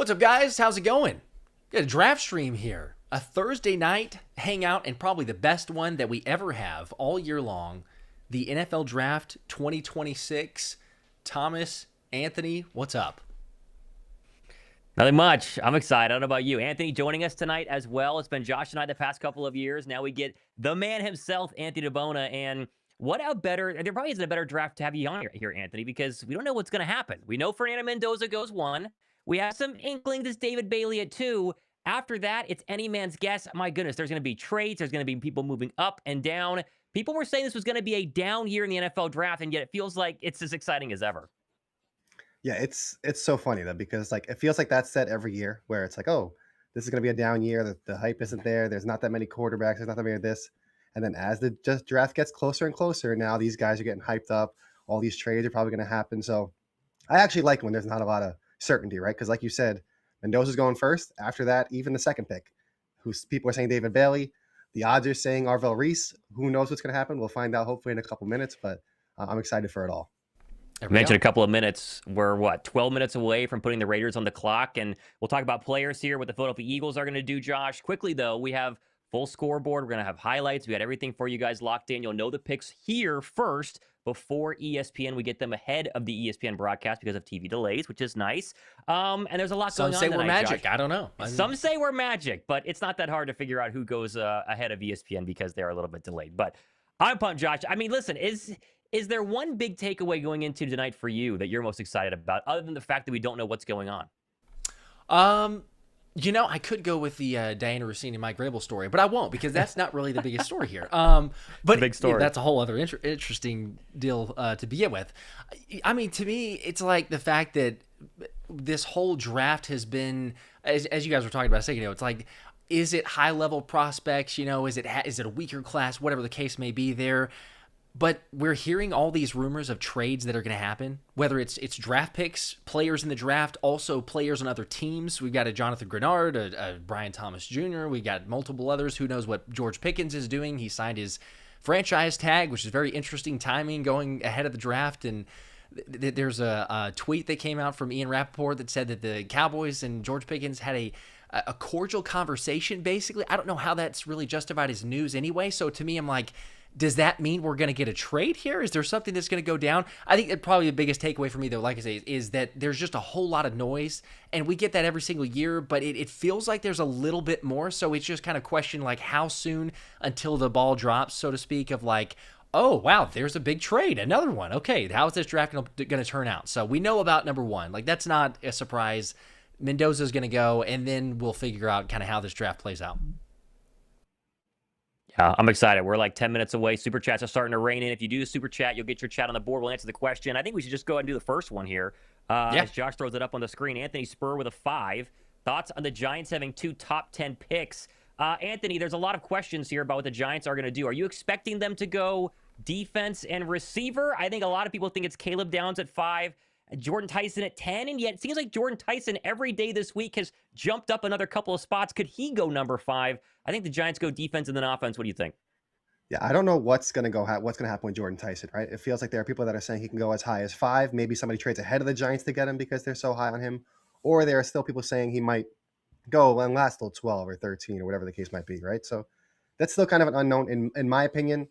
What's up, guys? How's it going? Got a draft stream here. A Thursday night hangout, and probably the best one that we ever have all year long. The NFL Draft 2026. Thomas, Anthony, what's up? Nothing much. I'm excited. I don't know about you. Anthony joining us tonight as well. It's been Josh and I the past couple of years. Now we get the man himself, Anthony DeBona. And what a better, there probably isn't a better draft to have you on here, Anthony, because we don't know what's going to happen. We know Fernando Mendoza goes 1. We have some inklings as David Bailey at 2. After that, it's any man's guess. My goodness, there's going to be trades. There's going to be people moving up and down. People were saying this was going to be a down year in the NFL draft, and yet it feels like it's as exciting as ever. Yeah, it's so funny though, because like it feels like that's said every year where it's like, oh, this is going to be a down year. The hype isn't there. There's not that many quarterbacks. There's not that many of this. And then as the draft gets closer and closer, now these guys are getting hyped up. All these trades are probably going to happen. So I actually like when there's not a lot of certainty, right? Because like you said, Mendoza's going first. After that, even the second pick, who's people are saying David Bailey. The odds are saying Arvell Reese. Who knows what's going to happen? We'll find out hopefully in a couple minutes, but I'm excited for it all. You mentioned a couple of minutes. We're, 12 minutes away from putting the Raiders on the clock, and we'll talk about players here, what the Philadelphia Eagles are going to do, Josh. Quickly, though, we have full scoreboard. We're going to have highlights. We got everything for you guys locked in. You'll know the picks here first before ESPN. We get them ahead of the ESPN broadcast because of TV delays, which is nice. And there's a lot going on Some say tonight, we're magic. Josh. I don't know. Some say we're magic, but it's not that hard to figure out who goes ahead of ESPN because they're a little bit delayed. But I'm pumped, Josh. I mean, listen, is there one big takeaway going into tonight for you that you're most excited about, other than the fact that we don't know what's going on? I could go with the Diana Rossini, Mike Grable story, but I won't because that's not really the biggest story here. But big story. That's a whole other interesting deal to begin with. I mean, to me, it's like the fact that this whole draft has been, as you guys were talking about a second ago, it's like, is it high-level prospects? Is it a weaker class? Whatever the case may be there. But we're hearing all these rumors of trades that are going to happen, whether it's draft picks, players in the draft, also players on other teams. We've got a Jonathan Grenard, a Brian Thomas Jr. We got multiple others. Who knows what George Pickens is doing? He signed his franchise tag, which is very interesting timing going ahead of the draft. And there's a tweet that came out from Ian Rappaport that said that the Cowboys and George Pickens had a cordial conversation, basically. I don't know how that's really justified as news anyway. So to me, I'm like, does that mean we're going to get a trade here? Is there something that's going to go down? I think that probably the biggest takeaway for me, though, like I say, is that there's just a whole lot of noise, and we get that every single year, but it feels like there's a little bit more, so it's just kind of question, like, how soon until the ball drops, so to speak, of like, oh, wow, there's a big trade, another one. Okay, how is this draft going to turn out? So we know about number 1. Like, that's not a surprise. Mendoza's going to go, and then we'll figure out kind of how this draft plays out. I'm excited. We're like 10 minutes away. Super chats are starting to rain in. If you do the super chat, you'll get your chat on the board. We'll answer the question. I think we should just go ahead and do the first one here. As Josh throws it up on the screen. Anthony Spur with a 5. Thoughts on the Giants having 2 top 10 picks? Anthony, there's a lot of questions here about what the Giants are going to do. Are you expecting them to go defense and receiver? I think a lot of people think it's Caleb Downs at 5. Jordan Tyson at 10, and yet it seems like Jordan Tyson every day this week has jumped up another couple of spots. Could he go number 5? I think the Giants go defense and then offense. What do you think? Yeah, I don't know what's going to happen with Jordan Tyson, right? It feels like there are people that are saying he can go as high as 5. Maybe somebody trades ahead of the Giants to get him because they're so high on him. Or there are still people saying he might go and last till 12 or 13 or whatever the case might be, right? So that's still kind of an unknown. In my opinion,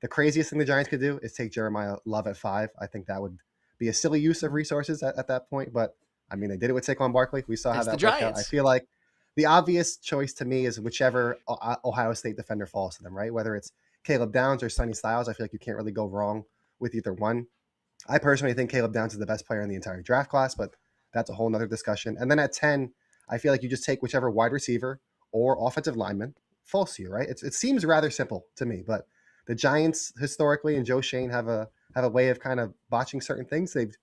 the craziest thing the Giants could do is take Jeremiah Love at 5. I think that would be a silly use of resources at that point. But, I mean, they did it with Saquon Barkley. We saw how that worked out. I feel like the obvious choice to me is whichever Ohio State defender falls to them, right? Whether it's Caleb Downs or Sonny Styles, I feel like you can't really go wrong with either one. I personally think Caleb Downs is the best player in the entire draft class, but that's a whole nother discussion. And then at 10, I feel like you just take whichever wide receiver or offensive lineman falls to you, right? It seems rather simple to me, but the Giants historically and Joe Shane have a way of kind of botching certain things. They've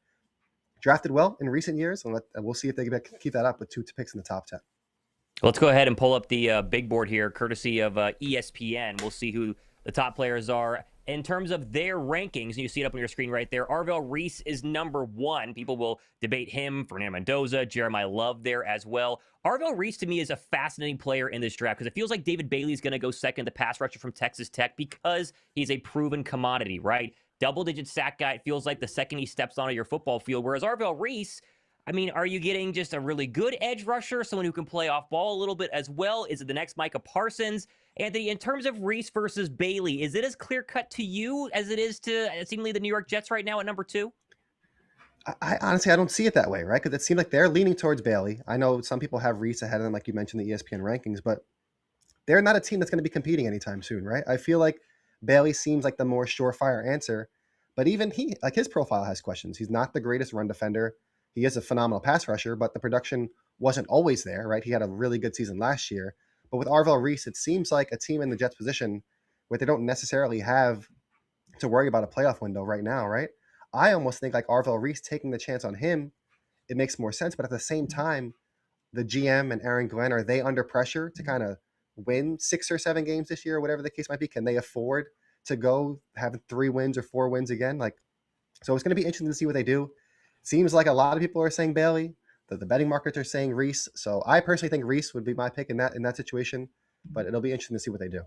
drafted well in recent years, and we'll see if they can keep that up with 2 picks in the top 10. Let's go ahead and pull up the big board here, courtesy of ESPN. We'll see who the top players are in terms of their rankings. And you see it up on your screen right there. Arvell Reese is number 1. People will debate him, Fernando Mendoza, Jeremiah Love there as well. Arvell Reese, to me, is a fascinating player in this draft because it feels like David Bailey is going to go second, the pass rusher from Texas Tech, because he's a proven commodity, right? Double-digit sack guy, it feels like the second he steps onto your football field. Whereas Arvell Reese, I mean, are you getting just a really good edge rusher, someone who can play off ball a little bit as well? Is it the next Micah Parsons? Anthony, in terms of Reese versus Bailey, is it as clear-cut to you as it is to seemingly the New York Jets right now at number 2? I honestly, I don't see it that way, right? Because it seems like they're leaning towards Bailey. I know some people have Reese ahead of them, like you mentioned, the ESPN rankings, but they're not a team that's going to be competing anytime soon, right? I feel like Bailey seems like the more surefire answer, but even he, like his profile has questions. He's not the greatest run defender. He is a phenomenal pass rusher, but the production wasn't always there, right? He had a really good season last year. But with Arvell Reese, it seems like a team in the Jets position where they don't necessarily have to worry about a playoff window right now, right? I almost think like Arvell Reese taking the chance on him, it makes more sense. But at the same time, the GM and Aaron Glenn, are they under pressure to kind of win 6 or 7 games this year, or whatever the case might be? Can they afford to go have 3 wins or 4 wins again? Like, so it's going to be interesting to see what they do. Seems like a lot of people are saying Bailey. The betting markets are saying Reese. So I personally think Reese would be my pick in that situation. But it'll be interesting to see what they do.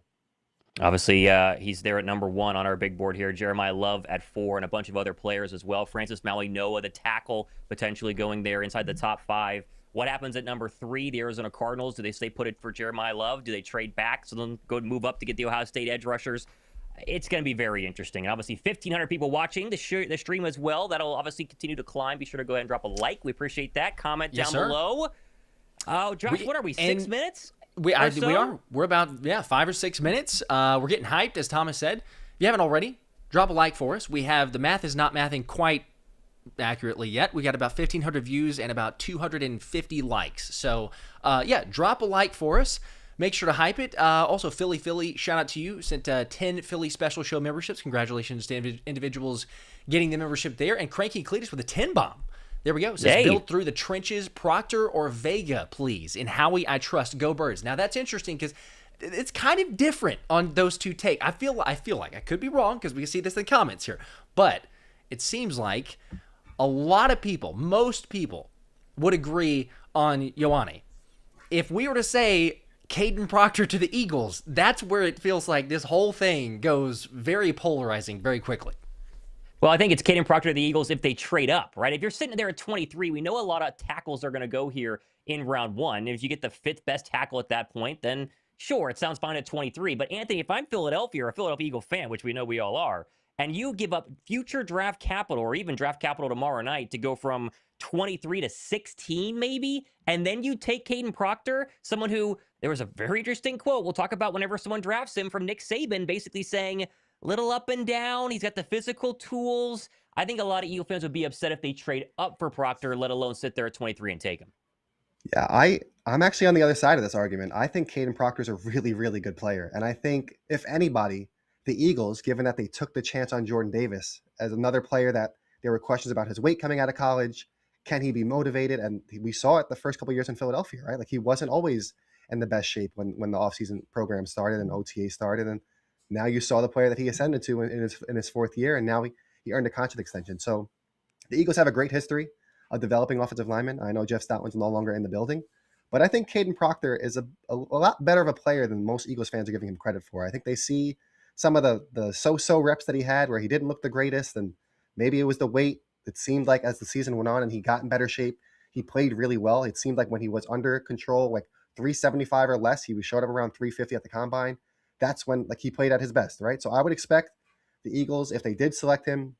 Obviously, he's there at number 1 on our big board here. Jeremiah Love at 4, and a bunch of other players as well. Francis Mauigoa, the tackle, potentially going there inside the top 5. What happens at number 3, the Arizona Cardinals? Do they stay put it for Jeremiah Love? Do they trade back so then go move up to get the Ohio State edge rushers? It's going to be very interesting. And obviously, 1,500 people watching the stream as well. That'll obviously continue to climb. Be sure to go ahead and drop a like. We appreciate that. Comment down below. Oh, Josh, what are we, 6 minutes? We are. We're about 5 or 6 minutes. We're getting hyped, as Thomas said. If you haven't already, drop a like for us. We have the math is not mathing quite accurately yet. We got about 1,500 views and about 250 likes. So drop a like for us. Make sure to hype it. Also, Philly, shout out to you. Sent 10 Philly Special Show memberships. Congratulations to individuals getting the membership there. And Cranky Cletus with a 10 bomb. There we go. It says, build through the trenches, Proctor or Vega, please. In Howie, I trust. Go Birds. Now, that's interesting because it's kind of different on those two takes. I feel like I could be wrong because we can see this in the comments here. But it seems like a lot of people, most people, would agree on Yawan. If we were to say Kaden Proctor to the Eagles, that's where it feels like this whole thing goes very polarizing very quickly. Well, I think it's Kaden Proctor to the Eagles if they trade up, right? If you're sitting there at 23, we know a lot of tackles are going to go here in round 1. If you get the 5th best tackle at that point, then sure, it sounds fine at 23. But Anthony, if I'm Philadelphia or a Philadelphia Eagle fan, which we know we all are, and you give up future draft capital or even draft capital tomorrow night to go from 23 to 16 maybe, and then you take Kaden Proctor, someone who, there was a very interesting quote we'll talk about whenever someone drafts him from Nick Saban, basically saying, little up and down, he's got the physical tools. I think a lot of Eagle fans would be upset if they trade up for Proctor, let alone sit there at 23 and take him. Yeah, I'm actually on the other side of this argument. I think Kaden Proctor is a really, really good player. And I think, if anybody, the Eagles, given that they took the chance on Jordan Davis as another player that there were questions about his weight coming out of college, can he be motivated? And we saw it the first couple of years in Philadelphia, right? Like, he wasn't always in the best shape when the offseason program started and OTA started. And now you saw the player that he ascended to in his 4th year, and now he earned a contract extension. So the Eagles have a great history of developing offensive linemen. I know Jeff Stoutland's no longer in the building, but I think Kaden Proctor is a lot better of a player than most Eagles fans are giving him credit for. I think they see some of the so-so reps that he had where he didn't look the greatest, and maybe it was the weight. It seemed like as the season went on and he got in better shape, he played really well. It seemed like when he was under control, like 375 or less, he showed up around 350 at the combine. That's when he played at his best, right? So I would expect the Eagles, if they did select him,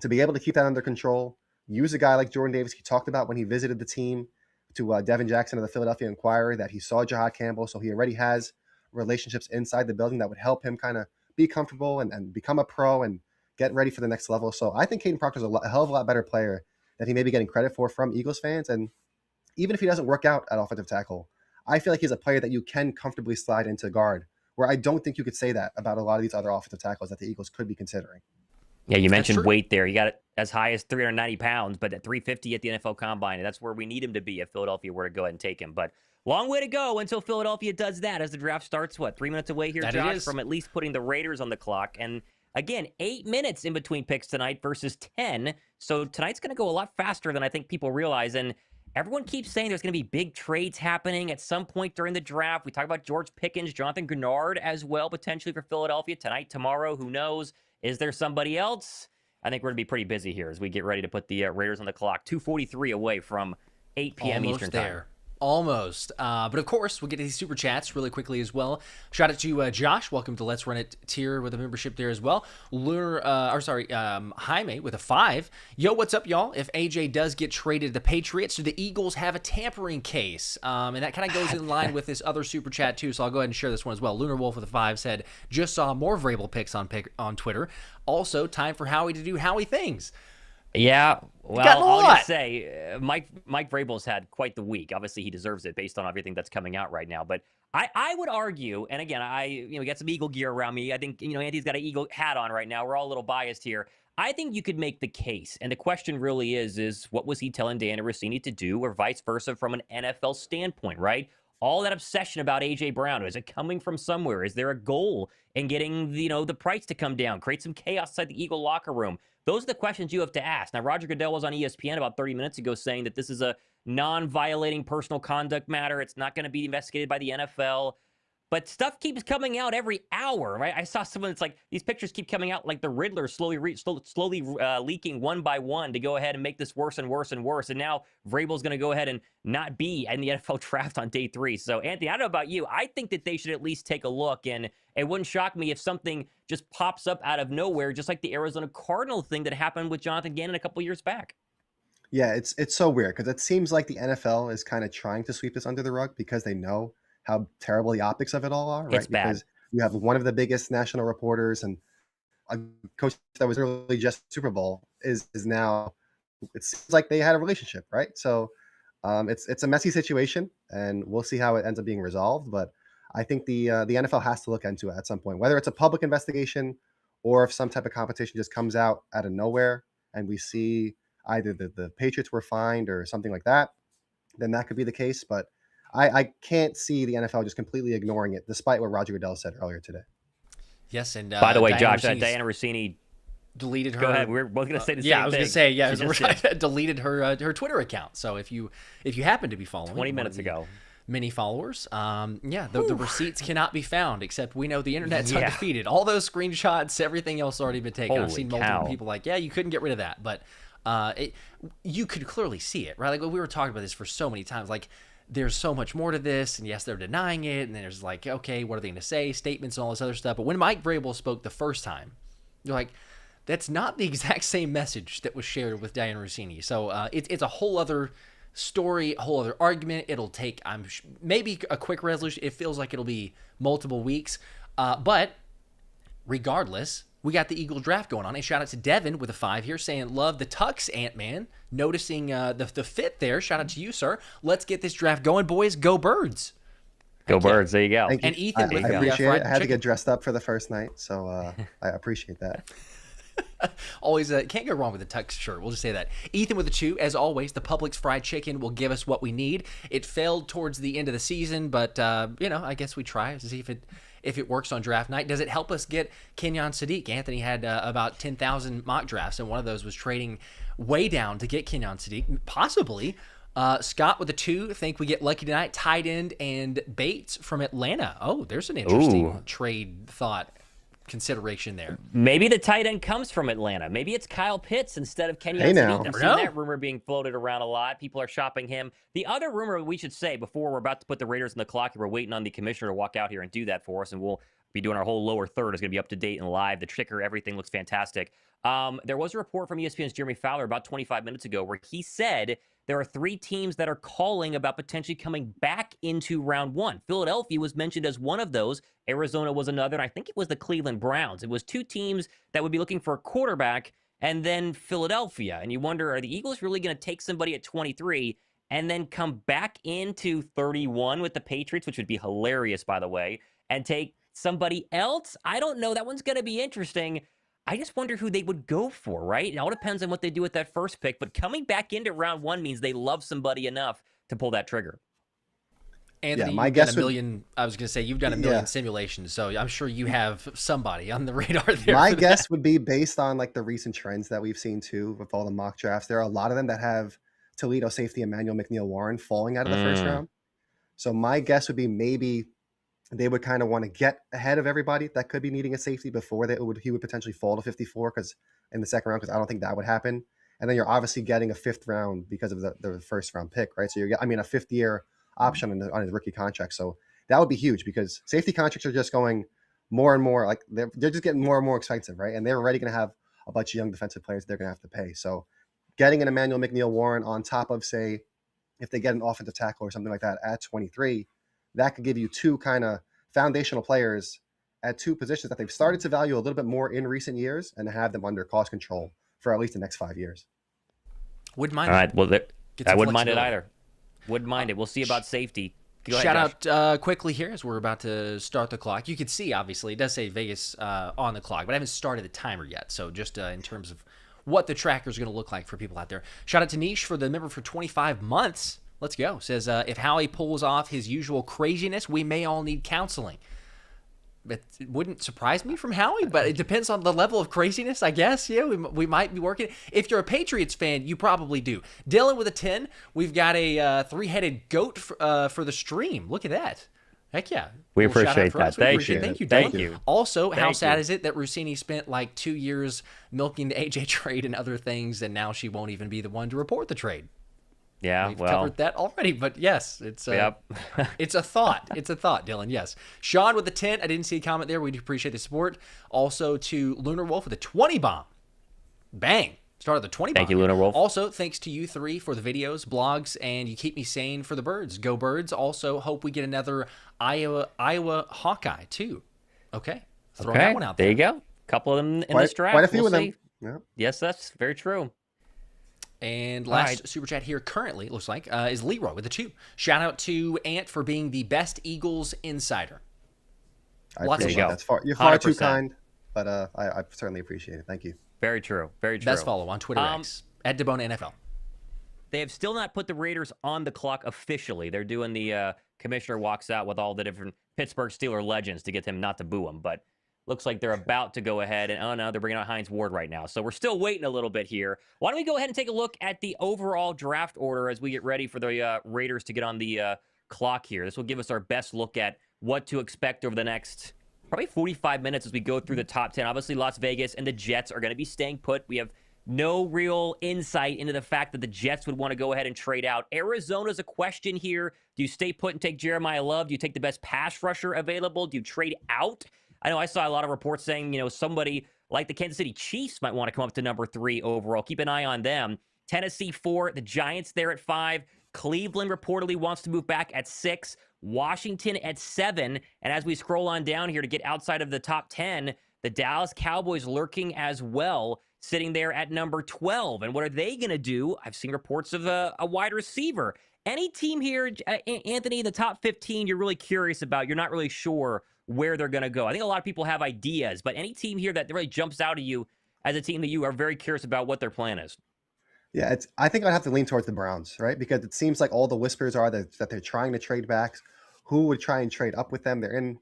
to be able to keep that under control, use a guy like Jordan Davis. He talked about when he visited the team to Devin Jackson of the Philadelphia Inquirer that he saw Jahad Campbell, so he already has relationships inside the building that would help him kind of be comfortable and become a pro and get ready for the next level. So I think Kaden Proctor is a hell of a lot better player that he may be getting credit for from Eagles fans. And even if he doesn't work out at offensive tackle, I feel like he's a player that you can comfortably slide into guard, where I don't think you could say that about a lot of these other offensive tackles that the Eagles could be considering. Yeah, you mentioned weight there. You got it as high as 390 pounds, but at 350 at the NFL Combine, and that's where we need him to be if Philadelphia were to go ahead and take him. But long way to go until Philadelphia does that as the draft starts, 3 minutes away here, Josh, from at least putting the Raiders on the clock. And again, 8 minutes in between picks tonight versus 10. So tonight's going to go a lot faster than I think people realize. And everyone keeps saying there's going to be big trades happening at some point during the draft. We talk about George Pickens, Jonathan Grenard as well, potentially for Philadelphia tonight, tomorrow. Who knows? Is there somebody else? I think we're going to be pretty busy here as we get ready to put the Raiders on the clock. 2:43 away from 8 p.m. Almost Eastern there. time. Almost. But of course, we'll get to these super chats really quickly as well. Shout out to Josh. Welcome to Let's Run It tier with a membership there as well. Jaime with a 5. Yo, what's up, y'all? If AJ does get traded to the Patriots, do the Eagles have a tampering case? And that kind of goes in line with this other super chat too, so I'll go ahead and share this one as well. Lunar Wolf with a 5 said, just saw more Vrabel picks on Twitter. Also, time for Howie to do Howie things. Yeah, well, I'll just say, Mike Vrabel's had quite the week. Obviously, he deserves it based on everything that's coming out right now. But I would argue, and again, we got some Eagle gear around me. I think, Andy's got an Eagle hat on right now. We're all a little biased here. I think you could make the case, and the question really is what was he telling Dan Rossini to do, or vice versa from an NFL standpoint, right? All that obsession about A.J. Brown, is it coming from somewhere? Is there a goal in getting, the price to come down, create some chaos inside the Eagle locker room? Those are the questions you have to ask. Now, Roger Goodell was on ESPN about 30 minutes ago saying that this is a non-violating personal conduct matter. It's not going to be investigated by the NFL. But stuff keeps coming out every hour, right? I saw someone that's like, these pictures keep coming out like the Riddler slowly leaking one by one to go ahead and make this worse and worse and worse. And now Vrabel's going to go ahead and not be in the NFL draft on day 3. So, Anthony, I don't know about you. I think that they should at least take a look. And it wouldn't shock me if something just pops up out of nowhere, just like the Arizona Cardinal thing that happened with Jonathan Gannon a couple years back. Yeah, it's so weird because it seems like the NFL is kind of trying to sweep this under the rug because they know how terrible the optics of it all are, right? It's bad. Because you have one of the biggest national reporters and a coach that was really just Super Bowl is now, it seems like they had a relationship, right? So it's a messy situation, and we'll see how it ends up being resolved. But I think the NFL has to look into it at some point, whether it's a public investigation or if some type of competition just comes out of nowhere and we see either the Patriots were fined or something like that, then that could be the case. But I can't see the NFL just completely ignoring it, despite what Roger Goodell said earlier today. Yes, and by the way, Josh, Diana Rossini deleted her. Go ahead. We're both going to say the same thing. Yeah, I was going to say, deleted her Twitter account. So if you happen to be following, 20 minutes ago, many followers, the receipts cannot be found. Except we know the internet's undefeated. All those screenshots, everything else already been taken. I've seen multiple people like, you couldn't get rid of that, but you could clearly see it, right? Like we were talking about this for so many times, like. There's so much more to this, and yes, they're denying it, and then there's like, okay, what are they going to say, statements and all this other stuff. But when Mike Vrabel spoke the first time, you're like, that's not the exact same message that was shared with Diana Rossini. So it's a whole other story, a whole other argument. It'll take, maybe a quick resolution. It feels like it'll be multiple weeks. But regardless, we got the Eagle draft going on. And shout out to Devin with a 5 here saying, love the tux, Ant-Man. Noticing the fit there. Shout out to you, sir. Let's get this draft going, boys. Go Birds. Go Birds. There you go. Thank you. And Ethan with I appreciate it. I had to chicken. get dressed up for the first night, so I appreciate that. Always can't go wrong with a tux shirt. We'll just say that. Ethan with a 2. As always, the Publix fried chicken will give us what we need. It failed towards the end of the season, but I guess we try to see if it works on draft night. Does it help us get Kenyon Sadiq? Anthony had about 10,000 mock drafts, and one of those was trading way down to get Kenyon Sadiq. Possibly. Scott with a 2. Think we get lucky tonight. Tight end and Bates from Atlanta. Oh, there's an interesting trade thought consideration there. Maybe the tight end comes from Atlanta. Maybe it's Kyle Pitts instead of Kenyon Sadiq. I've seen that rumor being floated around a lot. People are shopping him. The other rumor we should say before we're about to put the Raiders on the clock, we're waiting on the commissioner to walk out here and do that for us, and we'll be doing our whole lower third. It's going to be up to date and live. The ticker, everything looks fantastic. There was a report from ESPN's Jeremy Fowler about 25 minutes ago where he said there are 3 teams that are calling about potentially coming back into round 1. Philadelphia was mentioned as one of those. Arizona was another, and I think it was the Cleveland Browns. It was 2 teams that would be looking for a quarterback, and then Philadelphia. And you wonder, are the Eagles really going to take somebody at 23 and then come back into 31 with the Patriots, which would be hilarious, by the way, and take somebody else? I don't know. That one's going to be interesting. I just wonder who they would go for, right? It all depends on what they do with that first pick, but coming back into round 1 means they love somebody enough to pull that trigger. Anthony, my guess I was going to say, you've done a million simulations, so I'm sure you have somebody on the radar there. My guess would be based on like the recent trends that we've seen too with all the mock drafts. There are a lot of them that have Toledo safety Emmanuel McNeil-Warren falling out of the first round. So my guess would be maybe they would kind of want to get ahead of everybody that could be needing a safety before he would potentially fall to 54 because in the second round, because I don't think that would happen. And then you're obviously getting a 5th round because of the first round pick, right? So a 5th year option on his rookie contract. So that would be huge because safety contracts are just going more and more, like they're just getting more and more expensive, right? And they're already going to have a bunch of young defensive players they're going to have to pay. So getting an Emmanuel McNeil-Warren on top of, say, if they get an offensive tackle or something like that at 23, that could give you 2 kind of foundational players at 2 positions that they've started to value a little bit more in recent years and have them under cost control for at least the next 5 years. Wouldn't mind. All right. Well, I wouldn't mind it either. Wouldn't mind it. We'll see about safety. Go ahead, Shout out quickly here as we're about to start the clock. You can see, obviously, it does say Vegas on the clock, but I haven't started the timer yet. So just in terms of what the tracker is going to look like for people out there. Shout out to Niche for the member for 25 months. Let's go. Says, if Howie pulls off his usual craziness, we may all need counseling. It wouldn't surprise me from Howie, but it depends on the level of craziness, I guess. Yeah, we might be working. If you're a Patriots fan, you probably do. Dylan with a 10. We've got a 3-headed goat for the stream. Look at that. Heck yeah. We appreciate that. Thank you, Dylan. Thank you. Also, how sad is it that Rossini spent like 2 years milking the AJ trade and other things, and now she won't even be the one to report the trade? Yeah, We've covered that already, but yes, it's it's a thought. It's a thought, Dylan. Yes. Sean with the 10. I didn't see a comment there. We do appreciate the support. Also to Lunar Wolf with a 20 bomb. Bang. Started the 20 bomb. Thank you, Lunar Wolf. Also, thanks to you 3 for the videos, blogs, and you keep me sane for the birds. Go Birds. Also, hope we get another Iowa Hawkeye, too. Okay. Throwing that one out there. There you go. A couple of them in this draft. Quite a few of them. Yeah. Yes, that's very true. And last super chat here currently, looks like, is Leroy with a 2. Shout out to Ant for being the best Eagles insider. Lots of love. You're far too kind, but I certainly appreciate it. Thank you. Very true. Very true. Best follow on Twitter X, at Debona NFL. They have still not put the Raiders on the clock officially. They're doing the commissioner walks out with all the different Pittsburgh Steelers legends to get them not to boo him, but looks like they're about to go ahead, and oh no, they're bringing out Hines Ward right now. So we're still waiting a little bit here. Why don't we go ahead and take a look at the overall draft order as we get ready for the Raiders to get on the clock here. This will give us our best look at what to expect over the next probably 45 minutes as we go through the top 10. Obviously, Las Vegas and the Jets are going to be staying put. We have no real insight into the fact that the Jets would want to go ahead and trade out. Arizona's a question here. Do you stay put and take Jeremiah Love? Do you take the best pass rusher available? Do you trade out? I know I saw a lot of reports saying, somebody like the Kansas City Chiefs might want to come up to number 3 overall. Keep an eye on them. Tennessee 4, the Giants there at 5. Cleveland reportedly wants to move back at 6. Washington at 7. And as we scroll on down here to get outside of the top 10, the Dallas Cowboys lurking as well, sitting there at number 12. And what are they going to do? I've seen reports of a wide receiver. Any team here, Anthony, in the top 15, you're really curious about. You're not really sure where they're going to go. I think a lot of people have ideas, but any team here that really jumps out at you as a team that you are very curious about what their plan is? Yeah, I think I'd have to lean towards the Browns, right? Because it seems like all the whispers are that they're trying to trade backs. Who would try and trade up with them? They're in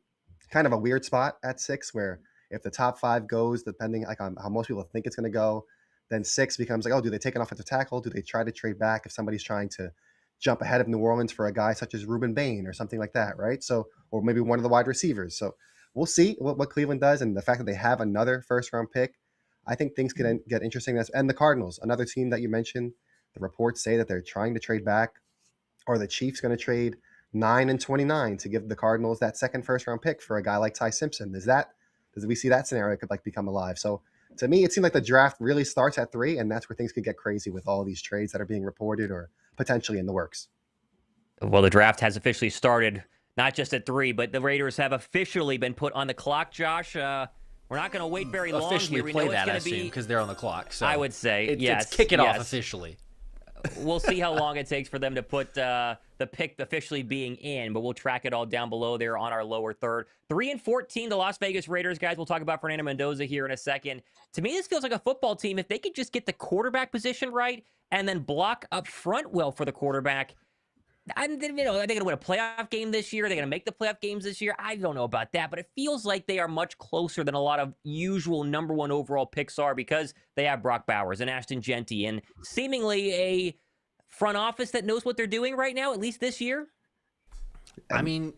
kind of a weird spot at 6 where if the top 5 goes, depending on how most people think it's going to go, then 6 becomes like, oh, do they take an offensive tackle? Do they try to trade back if somebody's trying to jump ahead of New Orleans for a guy such as Ruben Bane or something like that, right? So, or maybe one of the wide receivers. So we'll see what Cleveland does. And the fact that they have another first-round pick, I think things could get interesting. And the Cardinals, another team that you mentioned, the reports say that they're trying to trade back. Are the Chiefs going to trade 9 and 29 to give the Cardinals that second first-round pick for a guy like Ty Simpson? Does we see that scenario could become alive? So to me, it seemed like the draft really starts at 3, and that's where things could get crazy with all these trades that are being reported or potentially in the works. Well, the draft has officially started, not just at 3, but the Raiders have officially been put on the clock, Josh. We're not going to wait very long. Officially here. play that, I assume, because they're on the clock. So I would say, yes. It's kick it off officially. We'll see how long it takes for them to put the pick officially being in, but we'll track it all down below there on our lower third. 3 and 14, the Las Vegas Raiders, guys. We'll talk about Fernando Mendoza here in a second. To me, this feels like a football team. If they could just get the quarterback position right and then block up front well for the quarterback, are they going to win a playoff game this year? Are they going to make the playoff games this year? I don't know about that, but it feels like they are much closer than a lot of usual number 1 overall picks are because they have Brock Bowers and Ashton Genty and seemingly a front office that knows what they're doing right now, at least this year. I mean,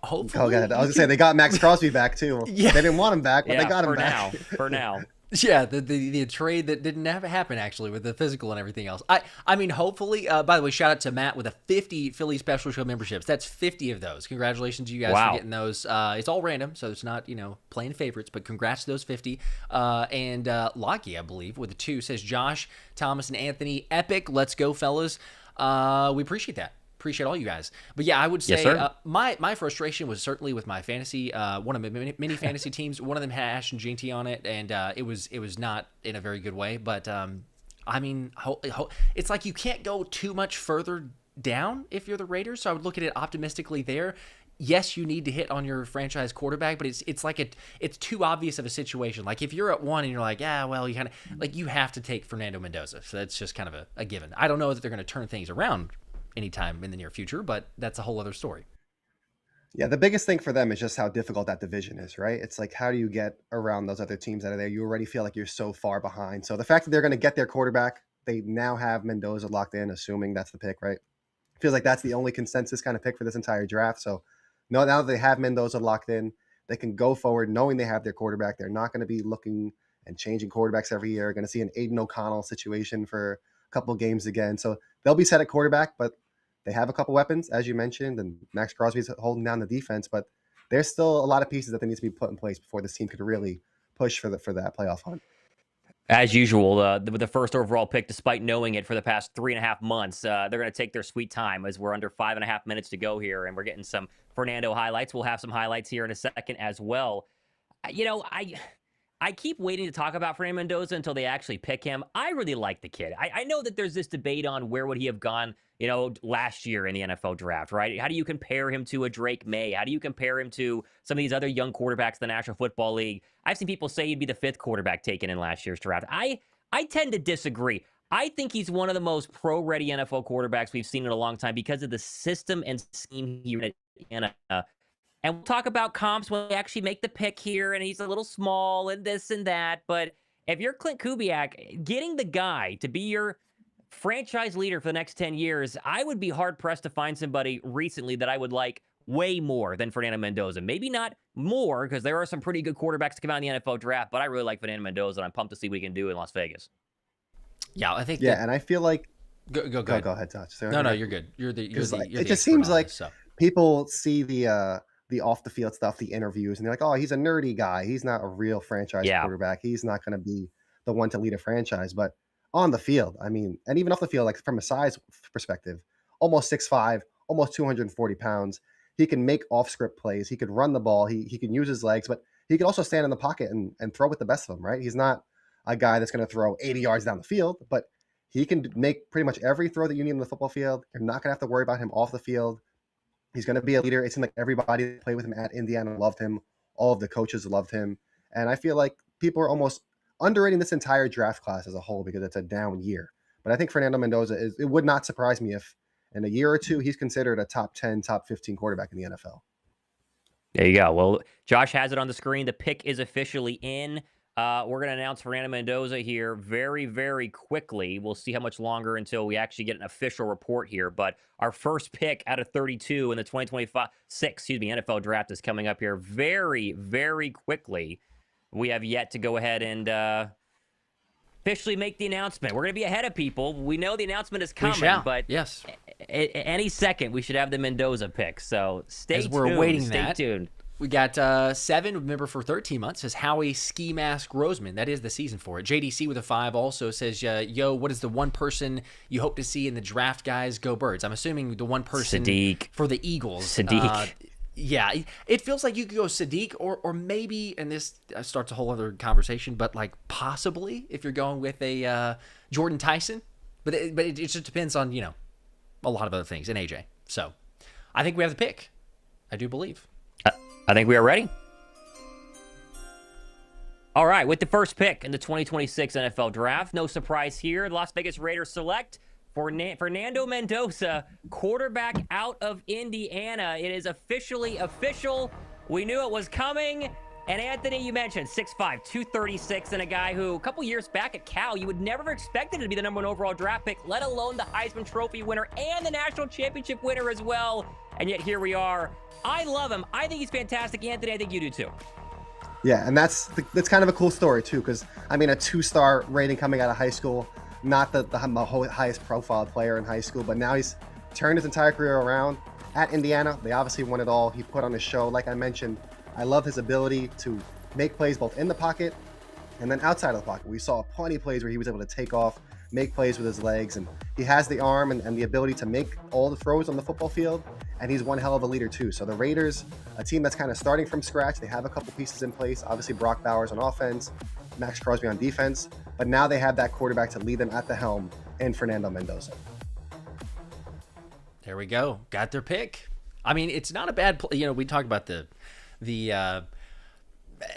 hopefully. Go ahead. I was going to say, they got Max Crosby back, too. Yeah. They didn't want him back, but they got him back. back. For now. Yeah, the trade that didn't have happen, actually, with the physical and everything else. I mean, hopefully, by the way, shout out to Matt with a 50 Philly Special Show memberships. That's 50 of those. Congratulations to you guys for getting those. It's all random, so it's not, playing favorites, but congrats to those 50. And Lockie, I believe, with the 2, says Josh, Thomas, and Anthony. Epic. Let's go, fellas. We appreciate that. Appreciate all you guys. But yeah, I would say my frustration was certainly with my fantasy, one of my many fantasy teams. One of them had Ash and JT on it, and it was not in a very good way. But I mean, it's like you can't go too much further down if you're the Raiders. So I would look at it optimistically there. Yes, you need to hit on your franchise quarterback, but it's like it's too obvious of a situation. Like if you're at 1 and you're like, well, you kind of like you have to take Fernando Mendoza. So that's just kind of a given. I don't know that they're going to turn things around anytime in the near future, but that's a whole other story. Yeah, the biggest thing for them is just how difficult that division is, right? It's like, how do you get around those other teams that are there? You already feel like you're so far behind. So the fact that they're going to get their quarterback, they now have Mendoza locked in, assuming that's the pick, right? Feels like that's the only consensus kind of pick for this entire draft. So now that they have Mendoza locked in, they can go forward knowing they have their quarterback. They're not going to be looking and changing quarterbacks every year. Going to see an Aiden O'Connell situation for a couple of games again. So they'll be set at quarterback, but they have a couple weapons, as you mentioned, and Max Crosby's holding down the defense, but there's still a lot of pieces that they need to be put in place before this team could really push for that playoff hunt. As usual, the first overall pick, despite knowing it for the past 3.5 months, they're going to take their sweet time as we're under 5.5 minutes to go here, and we're getting some Fernando highlights. We'll have some highlights here in a second as well. I keep waiting to talk about Fernando Mendoza until they actually pick him. I really like the kid. I know that there's this debate on where would he have gone, last year in the NFL draft, right? How do you compare him to a Drake May? How do you compare him to some of these other young quarterbacks in the National Football League? I've seen people say he'd be the 5th quarterback taken in last year's draft. I tend to disagree. I think he's one of the most pro-ready NFL quarterbacks we've seen in a long time because of the system and scheme here in and we'll talk about comps when we actually make the pick here, and he's a little small and this and that. But if you're Clint Kubiak, getting the guy to be your franchise leader for the next 10 years, I would be hard-pressed to find somebody recently that I would like way more than Fernando Mendoza. Maybe not more, because there are some pretty good quarterbacks to come out in the NFL draft, but I really like Fernando Mendoza, and I'm pumped to see what he can do in Las Vegas. Yeah, I think. Yeah, and I feel like. Go ahead, Touch. No, you're good. It just seems like people see the off the field stuff, the interviews, and they're like, oh, he's a nerdy guy. He's not a real franchise quarterback. He's not going to be the one to lead a franchise. But on the field, I mean, and even off the field, like from a size perspective, almost 6'5", almost 240 pounds. He can make off-script plays. He could run the ball. He can use his legs, but he can also stand in the pocket and throw with the best of them, right? He's not a guy that's going to throw 80 yards down the field, but he can make pretty much every throw that you need on the football field. You're not going to have to worry about him off the field. He's going to be a leader. It seemed like everybody that played with him at Indiana loved him. All of the coaches loved him. And I feel like people are almost underrating this entire draft class as a whole because it's a down year. But I think Fernando Mendoza it would not surprise me if in a year or two he's considered a top 10, top 15 quarterback in the NFL. There you go. Well, Josh has it on the screen. The pick is officially in. We're going to announce Fernando Mendoza here very, very quickly. We'll see how much longer until we actually get an official report here. But our first pick out of 32 in the 2026, NFL draft is coming up here very, very quickly. We have yet to go ahead and officially make the announcement. We're going to be ahead of people. We know the announcement is coming, but yes, any second we should have the Mendoza pick. So stay tuned. We're waiting Stay tuned. We got 7, remember, for 13 months, says Howie Ski Mask Roseman. That is the season for it. JDC with a 5 also says, yo, what is the one person you hope to see in the draft, guys? Go Birds. I'm assuming the one person Sadiq. For the Eagles. Sadiq. Yeah, it feels like you could go Sadiq or maybe, and this starts a whole other conversation, but like possibly if you're going with a Jordan Tyson. But it just depends on, a lot of other things, and AJ. So I think we have the pick. I do believe. I think we are ready. All right, with the first pick in the 2026 NFL Draft, no surprise here, the Las Vegas Raiders select Fernando Mendoza, quarterback out of Indiana. It is officially official. We knew it was coming, And Anthony, you mentioned 6'5", 236, and a guy who a couple years back at Cal, you would never have expected him to be the #1 overall draft pick, let alone the Heisman Trophy winner and the National Championship winner as well. And yet here we are. I love him. I think he's fantastic. Anthony, I think you do too. Yeah, and that's kind of a cool story too, because I mean, a 2-star rating coming out of high school, not the highest profile player in high school, but now he's turned his entire career around at Indiana. They obviously won it all. He put on a show. Like I mentioned, I love his ability to make plays both in the pocket and then outside of the pocket. We saw plenty of plays where he was able to take off, make plays with his legs, and he has the arm and the ability to make all the throws on the football field, and he's one hell of a leader too. So the Raiders, a team that's kind of starting from scratch, they have a couple pieces in place. Obviously Brock Bowers on offense, Max Crosby on defense, but now they have that quarterback to lead them at the helm in Fernando Mendoza. There we go. Got their pick. I mean, it's not a bad we talked about the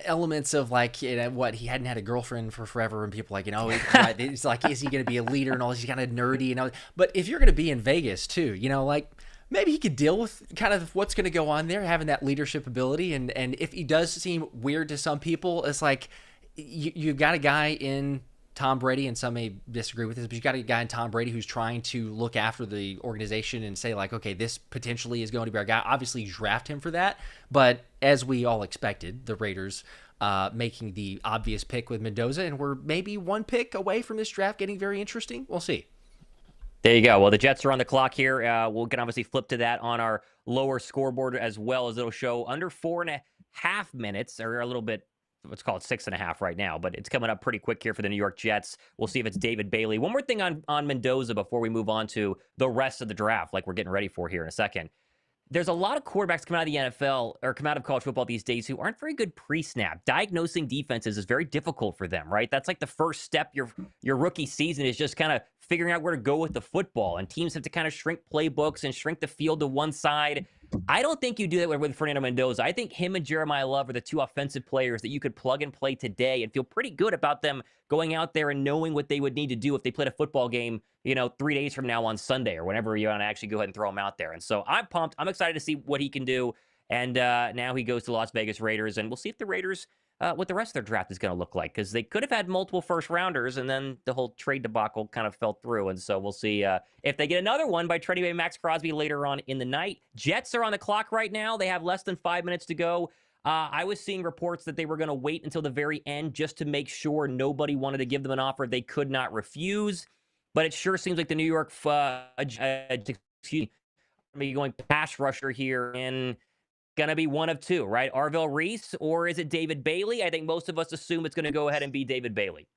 elements of like, what, he hadn't had a girlfriend for forever, and people like, it's like, is he going to be a leader and all this? He's kind of nerdy and all. But if you're going to be in Vegas too, like maybe he could deal with kind of what's going to go on there, having that leadership ability. And if he does seem weird to some people, it's like you've got a guy in Tom Brady, and some may disagree with this, but you got a guy in Tom Brady who's trying to look after the organization and say like, okay, this potentially is going to be our guy. Obviously, you draft him for that, but as we all expected, the Raiders making the obvious pick with Mendoza, and we're maybe one pick away from this draft getting very interesting. We'll see. There you go. Well, the Jets are on the clock here. We'll can obviously flip to that on our lower scoreboard, as well as it'll show under 4.5 minutes, or a little bit. Let's call it 6.5 right now, but it's coming up pretty quick here for the New York Jets. We'll see if it's David Bailey. One more thing on Mendoza before we move on to the rest of the draft, like we're getting ready for here in a second. There's a lot of quarterbacks come out of the NFL or come out of college football these days who aren't very good pre-snap. Diagnosing defenses is very difficult for them, right? That's like the first step your rookie season is just kind of figuring out where to go with the football, and teams have to kind of shrink playbooks and shrink the field to one side. I don't think you do that with Fernando Mendoza. I think him and Jeremiah Love are the two offensive players that you could plug and play today and feel pretty good about them going out there and knowing what they would need to do if they played a football game, 3 days from now on Sunday or whenever you want to actually go ahead and throw him out there. And so I'm pumped. I'm excited to see what he can do. And now he goes to Las Vegas Raiders, and we'll see if the Raiders, what the rest of their draft is going to look like, because they could have had multiple first-rounders, and then the whole trade debacle kind of fell through. And so we'll see if they get another one by trading away Max Crosby later on in the night. Jets are on the clock right now. They have less than 5 minutes to go. I was seeing reports that they were going to wait until the very end just to make sure nobody wanted to give them an offer they could not refuse. But it sure seems like the New York maybe going pass rusher here in going to be one of two, right? Arvell Reese, or is it David Bailey? I think most of us assume it's going to go ahead and be David Bailey.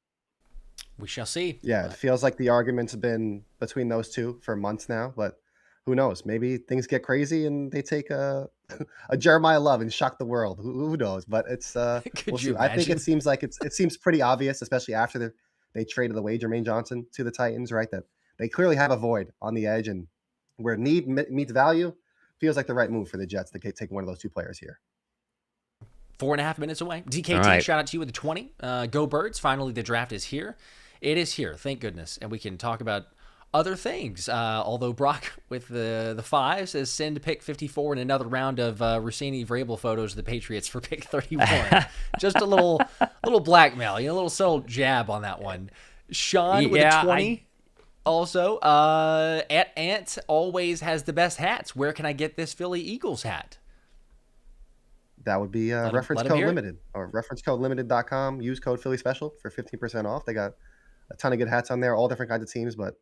We shall see. Yeah, it feels like the arguments have been between those two for months now, but who knows? Maybe things get crazy and they take a Jeremiah Love and shock the world. Who knows? But it's we'll see. I think it seems like it seems pretty obvious, especially after they traded away Jermaine Johnson to the Titans, right? That they clearly have a void on the edge, and where need meets value, feels like the right move for the Jets to take one of those two players here. 4.5 minutes away. DKT, right. Shout out to you with the 20. Go Birds. Finally, the draft is here. It is here. Thank goodness. And we can talk about other things. Although Brock with the 5 says send pick 54 in another round of Rossini Vrabel photos of the Patriots for pick 31. Just a little blackmail, a little subtle jab on that one. Sean with the 20. Also, at Ant always has the best hats. Where can I get this Philly Eagles hat? That would be reference code limited, or referencecodelimited.com. Use code Philly Special for 15% off. They got a ton of good hats on there, all different kinds of teams, but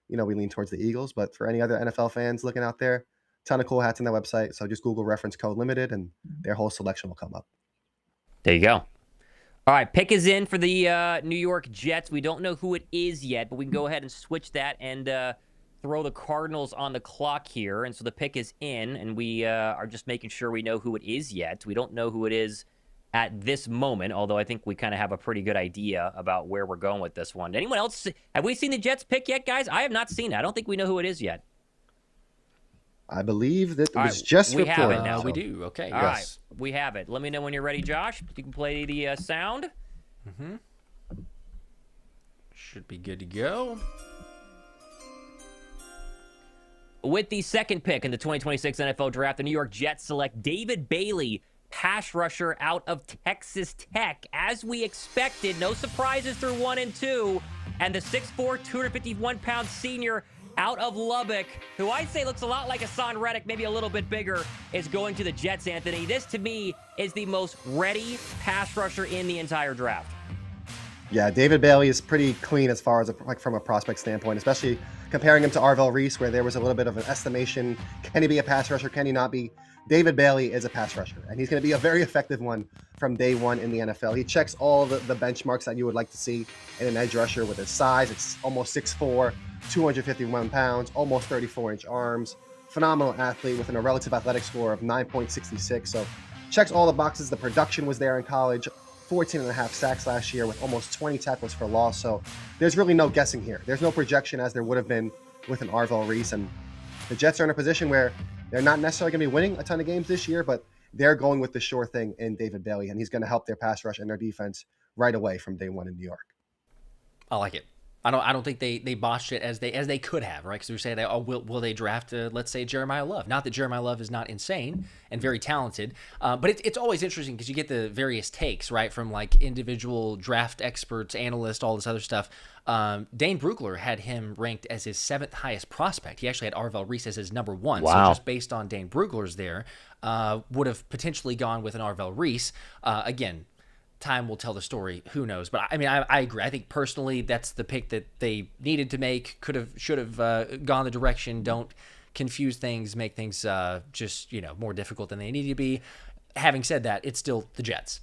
we lean towards the Eagles. But for any other NFL fans looking out there, ton of cool hats on their website. So just Google reference code limited, and their whole selection will come up. There you go. All right, pick is in for the New York Jets. We don't know who it is yet, but we can go ahead and switch that and throw the Cardinals on the clock here. And so the pick is in, and we are just making sure we know who it is yet. We don't know who it is at this moment, although I think we kind of have a pretty good idea about where we're going with this one. Anyone else? Have we seen the Jets pick yet, guys? I have not seen it. I don't think we know who it is yet. I believe that it was just we have it now. We do. Okay. All right. We have it. Let me know when you're ready, Josh. You can play the sound. Mm-hmm. Should be good to go. With the second pick in the 2026 NFL Draft, the New York Jets select David Bailey, pass rusher out of Texas Tech. As we expected, no surprises through 1 and 2. And the 6'4", 251-pound senior out of Lubbock, who I'd say looks a lot like Hassan Reddick, maybe a little bit bigger, is going to the Jets, Anthony. This, to me, is the most ready pass rusher in the entire draft. Yeah, David Bailey is pretty clean as far as from a prospect standpoint, especially comparing him to Arvell Reese, where there was a little bit of an estimation. Can he be a pass rusher? Can he not be? David Bailey is a pass rusher, and he's going to be a very effective one from day one in the NFL. He checks all the benchmarks that you would like to see in an edge rusher with his size. It's almost 6'4", 251 pounds, almost 34-inch arms. Phenomenal athlete with a relative athletic score of 9.66. So checks all the boxes. The production was there in college. 14.5 sacks last year with almost 20 tackles for loss. So there's really no guessing here. There's no projection as there would have been with an Arvell Reese. And the Jets are in a position where they're not necessarily going to be winning a ton of games this year, but they're going with the sure thing in David Bailey, and he's going to help their pass rush and their defense right away from day one in New York. I like it. I don't think they botched it as they could have, right? Because we say, will they draft, let's say, Jeremiah Love? Not that Jeremiah Love is not insane and very talented, but it's always interesting because you get the various takes, right, from like individual draft experts, analysts, all this other stuff. Dane Brugler had him ranked as his 7th highest prospect. He actually had Arvell Reese as his number 1. Wow. So just based on Dane Brugler's there, would have potentially gone with an Arvell Reese. Again, time will tell the story. Who knows? But I mean, I agree. I think personally, that's the pick that they needed to make. Should have gone the direction. Don't confuse things. Make things just more difficult than they need to be. Having said that, it's still the Jets.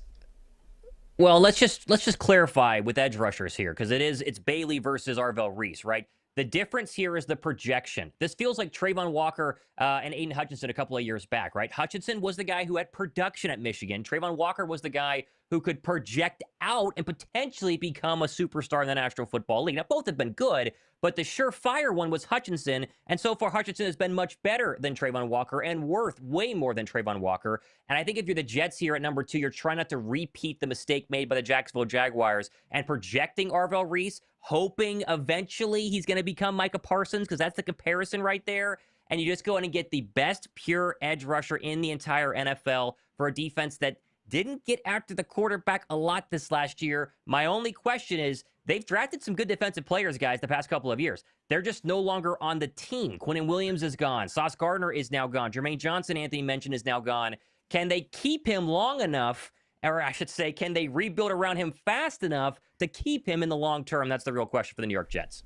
Well, let's just clarify with edge rushers here, because it's Bailey versus Arvell Reese, right? The difference here is the projection. This feels like Trayvon Walker and Aiden Hutchinson a couple of years back, right? Hutchinson was the guy who had production at Michigan. Trayvon Walker was the guy who could project out and potentially become a superstar in the National Football League. Now, both have been good, but the surefire one was Hutchinson, and so far Hutchinson has been much better than Trayvon Walker and worth way more than Trayvon Walker. And I think if you're the Jets here at number 2, you're trying not to repeat the mistake made by the Jacksonville Jaguars and projecting Arvell Reese, hoping eventually he's going to become Micah Parsons, because that's the comparison right there. And you just go in and get the best pure edge rusher in the entire NFL for a defense that didn't get after the quarterback a lot this last year. My only question is, they've drafted some good defensive players, guys, the past couple of years. They're just no longer on the team. Quinnen Williams is gone. Sauce Gardner is now gone. Jermaine Johnson, Anthony mentioned, is now gone. Can they keep him long enough, or I should say, can they rebuild around him fast enough to keep him in the long term? That's the real question for the New York Jets.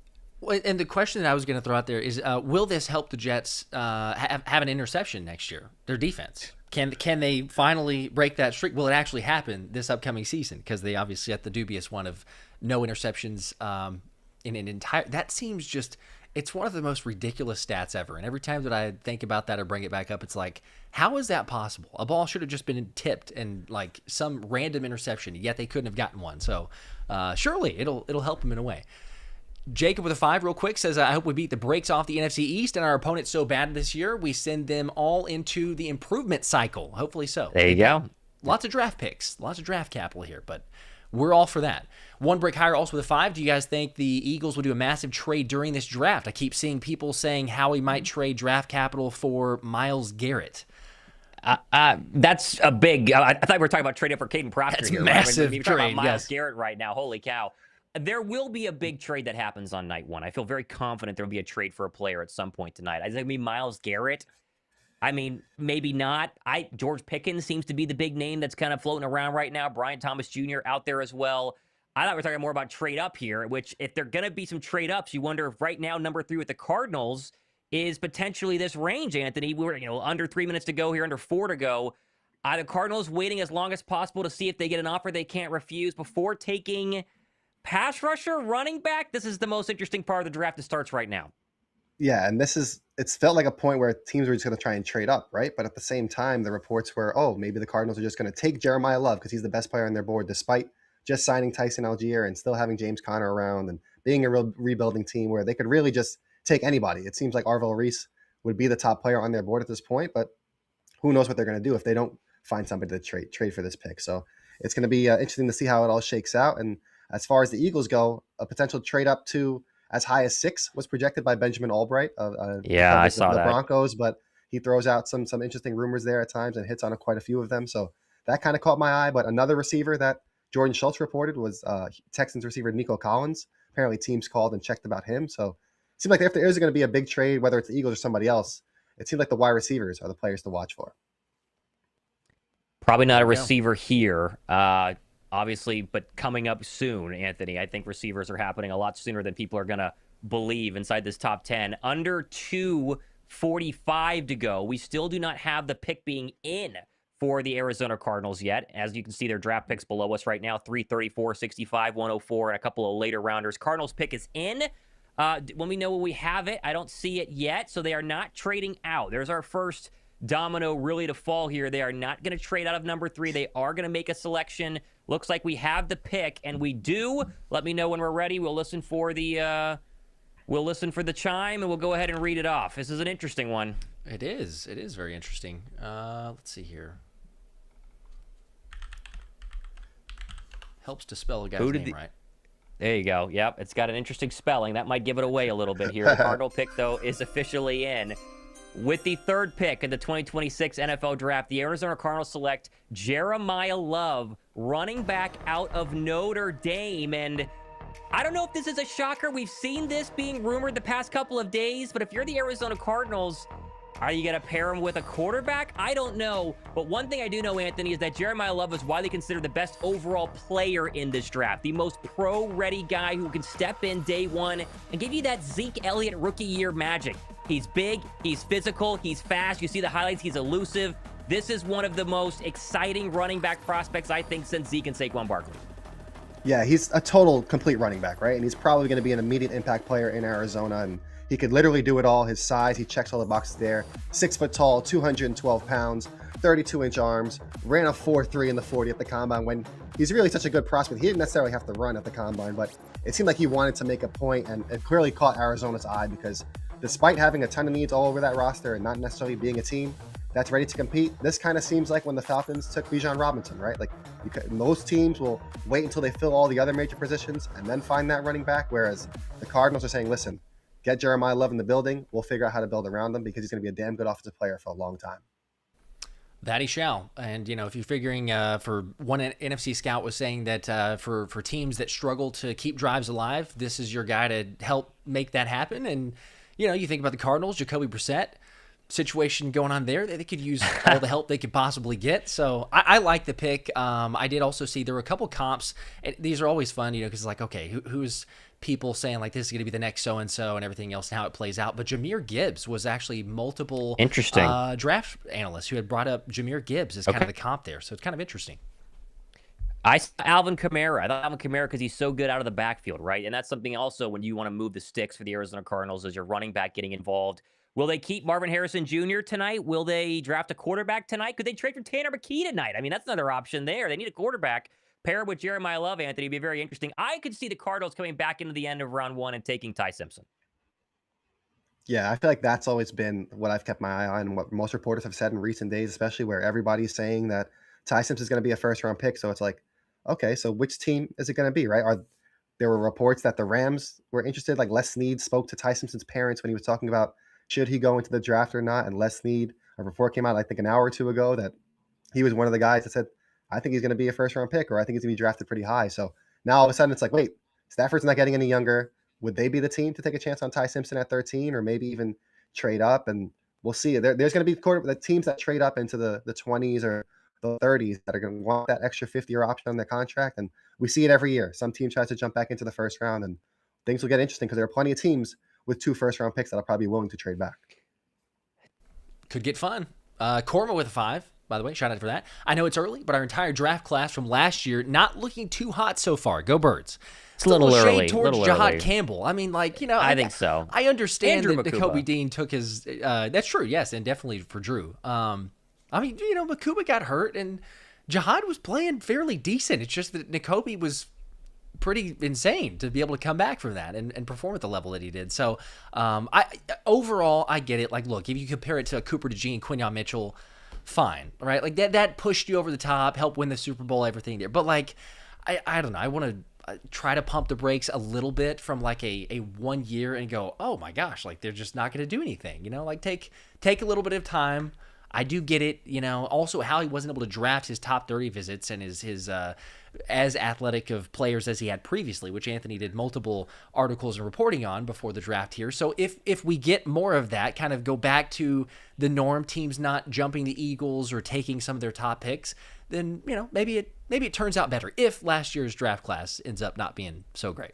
And the question that I was going to throw out there is, will this help the Jets have an interception next year, their defense? Can they finally break that streak? Will it actually happen this upcoming season? Because they obviously had the dubious one of no interceptions in an entire – that seems just – it's one of the most ridiculous stats ever. And every time that I think about that or bring it back up, it's like, how is that possible? A ball should have just been tipped and like some random interception, yet they couldn't have gotten one. So surely it'll help them in a way. Jacob with a 5 real quick says, I hope we beat the brakes off the NFC East and our opponents so bad this year, we send them all into the improvement cycle. Hopefully so. There you go. Lots of draft picks, lots of draft capital here, but we're all for that. One break higher also with a 5. Do you guys think the Eagles will do a massive trade during this draft? I keep seeing people saying how we might trade draft capital for Myles Garrett. That's a big, I thought we were talking about trading for Kaden Proctor. That's here. massive We're trade, talking about Myles yes. Garrett right now. Holy cow. There will be a big trade that happens on night 1. I feel very confident there will be a trade for a player at some point tonight. I think it'll be Myles Garrett. I mean, maybe not. George Pickens seems to be the big name that's kind of floating around right now. Brian Thomas Jr. out there as well. I thought we were talking more about trade up here, which if they're going to be some trade ups, you wonder if right now number 3 with the Cardinals is potentially this range, Anthony. We were, under 3 minutes to go here, under 4 to go. Are the Cardinals waiting as long as possible to see if they get an offer they can't refuse before taking pass rusher, running back? This is the most interesting part of the draft that starts right now. Yeah, and it's felt like a point where teams were just going to try and trade up, right? But at the same time, the reports were, maybe the Cardinals are just going to take Jeremiah Love because he's the best player on their board, despite just signing Tyson Algier and still having James Conner around and being a real rebuilding team where they could really just take anybody. It seems like Arvell Reese would be the top player on their board at this point, but who knows what they're going to do if they don't find somebody to trade for this pick. So it's going to be interesting to see how it all shakes out. And as far as the Eagles go, a potential trade up to as high as 6 was projected by Benjamin Albright of I saw the that. Broncos, but he throws out some interesting rumors there at times and hits on quite a few of them. So that kind of caught my eye. But another receiver that Jordan Schultz reported was Texans receiver Nico Collins. Apparently teams called and checked about him. So it seems like if there is going to be a big trade, whether it's the Eagles or somebody else, it seems like the wide receivers are the players to watch for. Probably not a receiver here, obviously, but coming up soon, Anthony. I think receivers are happening a lot sooner than people are going to believe inside this top 10. Under 2:45 to go. We still do not have the pick being in for the Arizona Cardinals yet. As you can see, their draft picks below us right now, 334, 65, 104, and a couple of later rounders. Cardinals pick is in. When we know when we have it, I don't see it yet, so they are not trading out. There's our first domino really to fall here. They are not going to trade out of number 3. They are going to make a selection. Looks like we have the pick, and we do. Let me know when we're ready. We'll listen for the chime, and we'll go ahead and read it off. This is an interesting one. It is. It is very interesting. Let's see here. Helps to spell a guy's name right. There you go. Yep, it's got an interesting spelling. That might give it away a little bit here. The Cardinal pick, though, is officially in. With the third pick in the 2026 NFL Draft, the Arizona Cardinals select Jeremiah Love, running back out of Notre Dame. And I don't know if this is a shocker. We've seen this being rumored the past couple of days, but if you're the Arizona Cardinals, are you going to pair him with a quarterback? I don't know. But one thing I do know, Anthony, is that Jeremiah Love is widely considered the best overall player in this draft. The most pro-ready guy who can step in day one and give you that Zeke Elliott rookie year magic. He's big, he's physical, he's fast. You see the highlights, he's elusive. This is one of the most exciting running back prospects, I think, since Zeke and Saquon Barkley. Yeah, he's a total complete running back, right? And he's probably going to be an immediate impact player in Arizona, and he could literally do it all. His size, he checks all the boxes there. 6 foot tall, 212 pounds, 32-inch arms, ran a 4.3 in the 40 at the combine. When he's really such a good prospect, he didn't necessarily have to run at the combine, but it seemed like he wanted to make a point, and it clearly caught Arizona's eye because despite having a ton of needs all over that roster and not necessarily being a team that's ready to compete, this kind of seems like when the Falcons took Bijan Robinson, right? Like most teams will wait until they fill all the other major positions and then find that running back, whereas the Cardinals are saying, listen, get Jeremiah Love in the building. We'll figure out how to build around him because he's going to be a damn good offensive player for a long time. That he shall. And, if you're figuring for one NFC scout was saying that for teams that struggle to keep drives alive, this is your guy to help make that happen. And, you think about the Cardinals, Jacoby Brissett situation going on there. They could use all the help they could possibly get. So I like the pick. I did also see there were a couple comps. And these are always fun, because it's like, okay, who's people saying like this is going to be the next so-and-so and everything else and how it plays out. But Jahmyr Gibbs was actually multiple interesting draft analysts who had brought up Jahmyr Gibbs as kind of the comp there. So it's kind of interesting. I saw Alvin Kamara. I thought Alvin Kamara because he's so good out of the backfield, right? And that's something also when you want to move the sticks for the Arizona Cardinals is your running back getting involved. Will they keep Marvin Harrison Jr. tonight? Will they draft a quarterback tonight? Could they trade for Tanner McKee tonight? I mean, that's another option there. They need a quarterback. Pair with Jeremiah Love, Anthony, would be very interesting. I could see the Cardinals coming back into the end of round 1 and taking Ty Simpson. Yeah, I feel like that's always been what I've kept my eye on and what most reporters have said in recent days, especially where everybody's saying that Ty Simpson is going to be a first-round pick. So it's like, okay, so which team is it going to be, right? There were reports that the Rams were interested, like Les Snead spoke to Ty Simpson's parents when he was talking about should he go into the draft or not, and Les Snead, a report came out, I think, an hour or two ago that he was one of the guys that said, I think he's going to be a first-round pick, or I think he's going to be drafted pretty high. So now all of a sudden it's like, wait, Stafford's not getting any younger. Would they be the team to take a chance on Ty Simpson at 13 or maybe even trade up? And we'll see. There's going to be the teams that trade up into the 20s or the 30s that are going to want that extra 50-year option on their contract. And we see it every year. Some team tries to jump back into the first round, and things will get interesting because there are plenty of teams with 2 first-round picks that are probably willing to trade back. Could get fun. Korma with a 5. By the way, shout out for that. I know it's early, but our entire draft class from last year not looking too hot so far. Go Birds. It's a little early. Towards Jahad Campbell. I mean, I think so. I understand Andrew that Kobe Dean took his. That's true, yes, and definitely for Drew. Makuba got hurt, and Jahad was playing fairly decent. It's just that Nakobe was pretty insane to be able to come back from that and perform at the level that he did. So, overall, I get it. Like, look, if you compare it to Cooper DeJean, Quinyon Mitchell, fine, right? Like that pushed you over the top, helped win the Super Bowl, everything there. But I don't know. I want to try to pump the brakes a little bit from a 1 year and go, oh my gosh, they're just not going to do anything. Take a little bit of time. I do get it. Also how he wasn't able to draft his top 30 visits and his as athletic of players as he had previously, which Anthony did multiple articles and reporting on before the draft here. So if we get more of that, kind of go back to the norm, teams not jumping the Eagles or taking some of their top picks, then maybe it turns out better if last year's draft class ends up not being so great.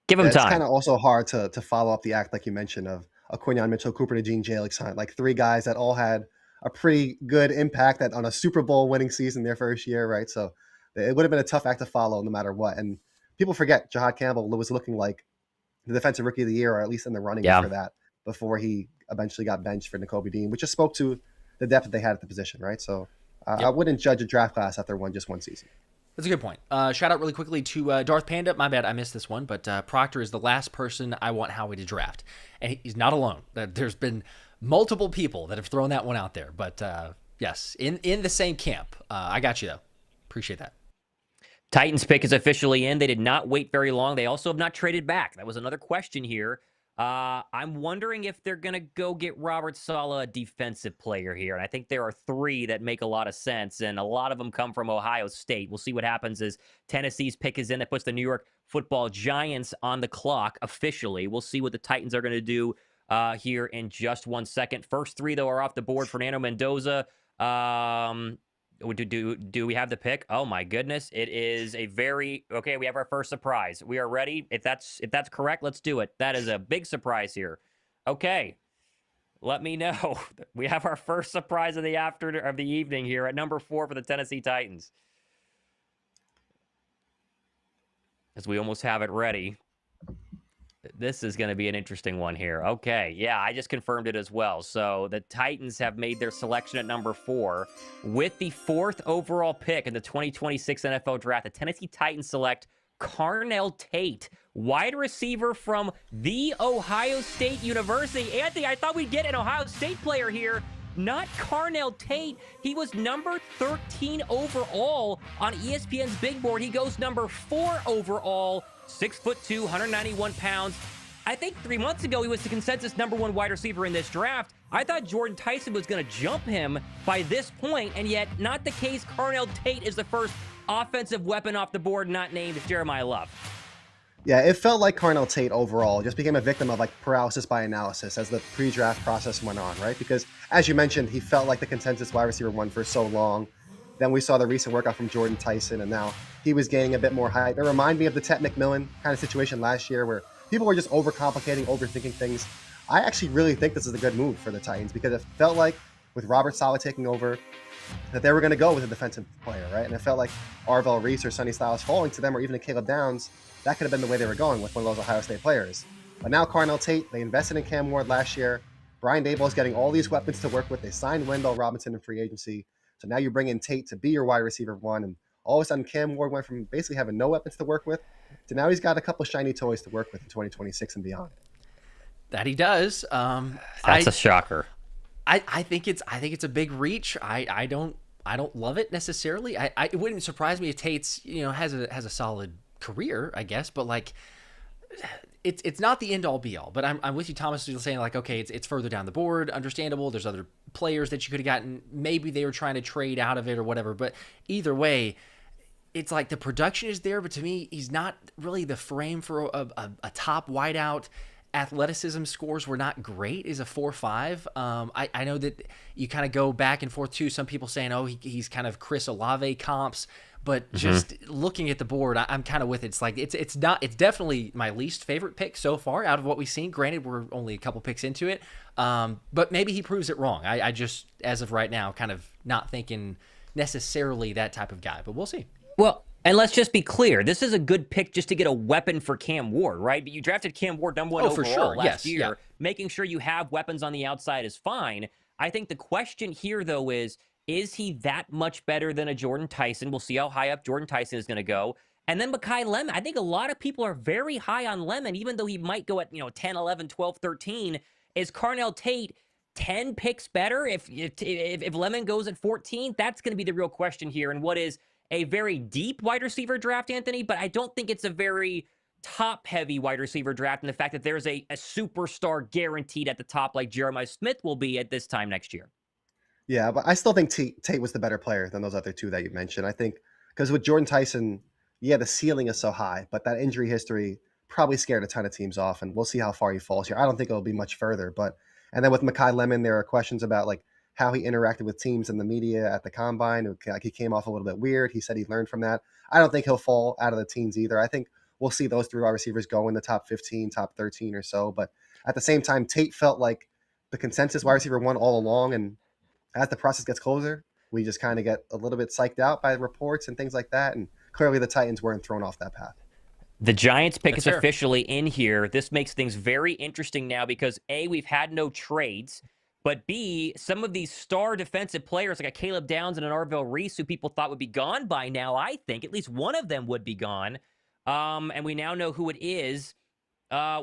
Give him time. It's kind of also hard to follow up the act, like you mentioned, of Quinyon Mitchell, Cooper DeJean, Jalix Hunt, like three guys that all had a pretty good impact on a Super Bowl winning season their first year, right? So it would have been a tough act to follow no matter what. And people forget Jahad Campbell was looking like the defensive rookie of the year, or at least in the running for that, before he eventually got benched for Nakobe Dean, which just spoke to the depth that they had at the position, right? So I wouldn't judge a draft class after just one season. That's a good point. Shout out really quickly to Darth Panda. My bad, I missed this one, but Proctor is the last person I want Howie to draft. And he's not alone. There's been multiple people that have thrown that one out there. But yes, in the same camp. I got you, though. Appreciate that. Titans pick is officially in. They did not wait very long. They also have not traded back. That was another question here. I'm wondering if they're going to go get Robert Saleh, a defensive player here. And I think there are three that make a lot of sense, and a lot of them come from Ohio State. We'll see what happens as Tennessee's pick is in. That puts the New York Football Giants on the clock officially. We'll see what the Titans are going to do here in just 1 second. First three, though, are off the board. Fernando Mendoza. Do we have the pick? Oh my goodness. It is okay, we have our first surprise. We are ready. If that's correct, let's do it. That is a big surprise here. Okay. Let me know. We have our first surprise of the evening here at number 4 for the Tennessee Titans. As we almost have it ready. This is going to be an interesting one here. Okay, yeah, I just confirmed it as well. So the Titans have made their selection at number 4. With the 4th overall pick in the 2026 NFL Draft, the Tennessee Titans select Carnell Tate, wide receiver from The Ohio State University. Anthony, I thought we'd get an Ohio State player here. Not Carnell Tate. He was number 13 overall on ESPN's big board. He goes number 4 overall. 6'2", 191 pounds. I think 3 months ago, he was the consensus number 1 wide receiver in this draft. I thought Jordan Tyson was going to jump him by this point, and yet not the case. Carnell Tate is the first offensive weapon off the board, not named Jeremiah Love. Yeah, it felt like Carnell Tate overall just became a victim of paralysis by analysis as the pre-draft process went on, right? Because as you mentioned, he felt like the consensus wide receiver 1 for so long. Then we saw the recent workout from Jordan Tyson, and now he was gaining a bit more hype. It reminded me of the Ted McMillan kind of situation last year where people were just overcomplicating, overthinking things. I actually really think this is a good move for the Titans because it felt like with Robert Saleh taking over that they were going to go with a defensive player, right? And it felt like Arvell Reese or Sonny Styles falling to them, or even a Caleb Downs, that could have been the way they were going with one of those Ohio State players. But now Carnell Tate, they invested in Cam Ward last year. Brian Daboll's getting all these weapons to work with. They signed Wendell Robinson in free agency. So now you bring in Tate to be your wide receiver 1, and all of a sudden Cam Ward went from basically having no weapons to work with to now he's got a couple shiny toys to work with in 2026 and beyond. That he does. That's a shocker. I think it's a big reach. I don't love it necessarily. It wouldn't surprise me if Tate's has a solid career, I guess, but it's not the end all be all. But I'm with you, Thomas, saying okay, it's further down the board, understandable. There's other players that you could have gotten. Maybe they were trying to trade out of it or whatever. But either way, it's like the production is there, but to me, he's not really the frame for a top wideout. Athleticism scores were not great. Is a 4.5. I know that you kind of go back and forth too. Some people saying, he's kind of Chris Olave comps. But just looking at the board, I'm kind of with it. It's definitely my least favorite pick so far out of what we've seen. Granted, we're only a couple picks into it, but maybe he proves it wrong. I just, as of right now, kind of not thinking necessarily that type of guy, but we'll see. Well, and let's just be clear. This is a good pick just to get a weapon for Cam Ward, right? But you drafted Cam Ward number 1 overall for sure. last year. Yeah. Making sure you have weapons on the outside is fine. I think the question here, though, is he that much better than a Jordan Tyson? We'll see how high up Jordan Tyson is going to go. And then Makai Lemon. I think a lot of people are very high on Lemon, even though he might go at 10, 11, 12, 13. Is Carnell Tate 10 picks better? If Lemon goes at 14, that's going to be the real question here. And what is a very deep wide receiver draft, Anthony, but I don't think it's a very top-heavy wide receiver draft, and the fact that there's a superstar guaranteed at the top like Jeremiah Smith will be at this time next year. Yeah, but I still think Tate was the better player than those other two that you mentioned. I think because with Jordan Tyson, yeah, the ceiling is so high, but that injury history probably scared a ton of teams off, and we'll see how far he falls here. I don't think it'll be much further, but and then with Makai Lemon, there are questions about like how he interacted with teams and the media at the combine. Like he came off a little bit weird. He said he learned from that. I don't think he'll fall out of the teens either. I think we'll see those three wide receivers go in the top 15, top 13 or so. But at the same time, Tate felt like the consensus wide receiver one all along, and as the process gets closer, we just kind of get a little bit psyched out by reports and things like that. And clearly the Titans weren't thrown off that path. The Giants pick That's is fair. officially in here. This makes things very interesting now because A, we've had no trades, but B, some of these star defensive players like a Caleb Downs and an Arvell Reese, who people thought would be gone by now, I think at least one of them would be gone. And we now know who it is.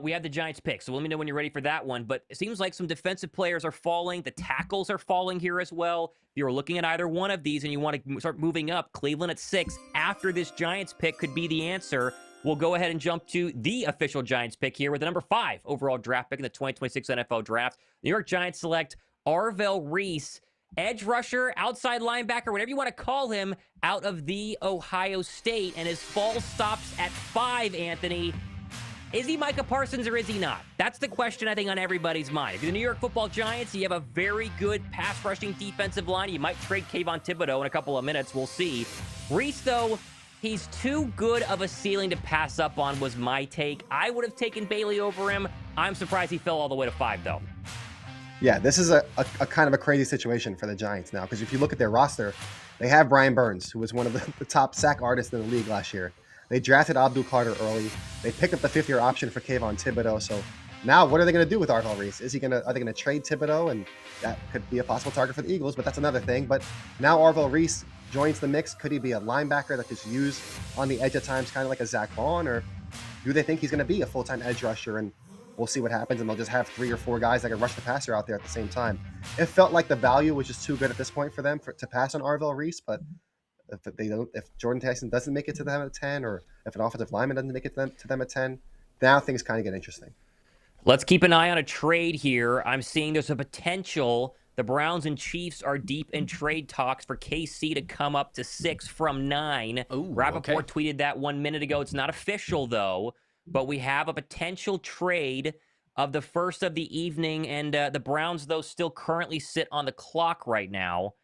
We have the Giants pick, so let me know when you're ready for that one. But it seems like some defensive players are falling. The tackles are falling here as well. If you're looking at either one of these and you want to start moving up, Cleveland at 6 after this Giants pick could be the answer. We'll go ahead and jump to the official Giants pick here with the number 5 overall draft pick in the 2026 NFL Draft. New York Giants select Arvell Reese, edge rusher, outside linebacker, whatever you want to call him, out of the Ohio State. And his fall stops at 5, Anthony. Is he Micah Parsons or is he not? That's the question, I think, on everybody's mind. If you're the New York Football Giants, you have a very good pass-rushing defensive line. You might trade Kayvon Thibodeau in a couple of minutes. We'll see. Reese, though, he's too good of a ceiling to pass up on was my take. I would have taken Bailey over him. I'm surprised he fell all the way to 5, though. Yeah, this is a kind of a crazy situation for the Giants now, because if you look at their roster, they have Brian Burns, who was one of the top sack artists in the league last year. They drafted Abdul Carter early. They picked up the 5th-year option for Kayvon Thibodeau. So now what are they going to do with Arvell Reese? Are they going to trade Thibodeau? And that could be a possible target for the Eagles, but that's another thing. But now Arvell Reese joins the mix. Could he be a linebacker that is used on the edge at times, kind of like a Zach Vaughn? Or do they think he's going to be a full-time edge rusher? And we'll see what happens, and they'll just have 3 or 4 guys that can rush the passer out there at the same time. It felt like the value was just too good at this point for them to pass on Arvell Reese, but if Jordan Tyson doesn't make it to them at 10, or if an offensive lineman doesn't make it to them at 10, now things kind of get interesting. Let's keep an eye on a trade here. I'm seeing there's a potential. The Browns and Chiefs are deep in trade talks for KC to come up to 6 from 9. Rappaport tweeted that 1 minute ago. It's not official, though, but we have a potential trade of the first of the evening, and the Browns, though, still currently sit on the clock right now.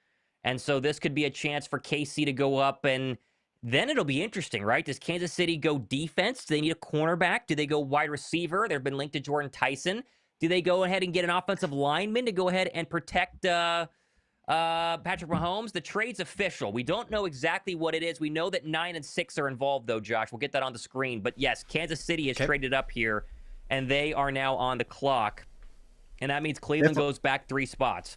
And so this could be a chance for KC to go up, and then it'll be interesting, right? Does Kansas City go defense? Do they need a cornerback? Do they go wide receiver? They've been linked to Jordan Tyson. Do they go ahead and get an offensive lineman to go ahead and protect Patrick Mahomes? The trade's official. We don't know exactly what it is. We know that 9 and 6 are involved, though, Josh. We'll get that on the screen. But yes, Kansas City has traded up here, and they are now on the clock. And that means Cleveland goes back 3 spots.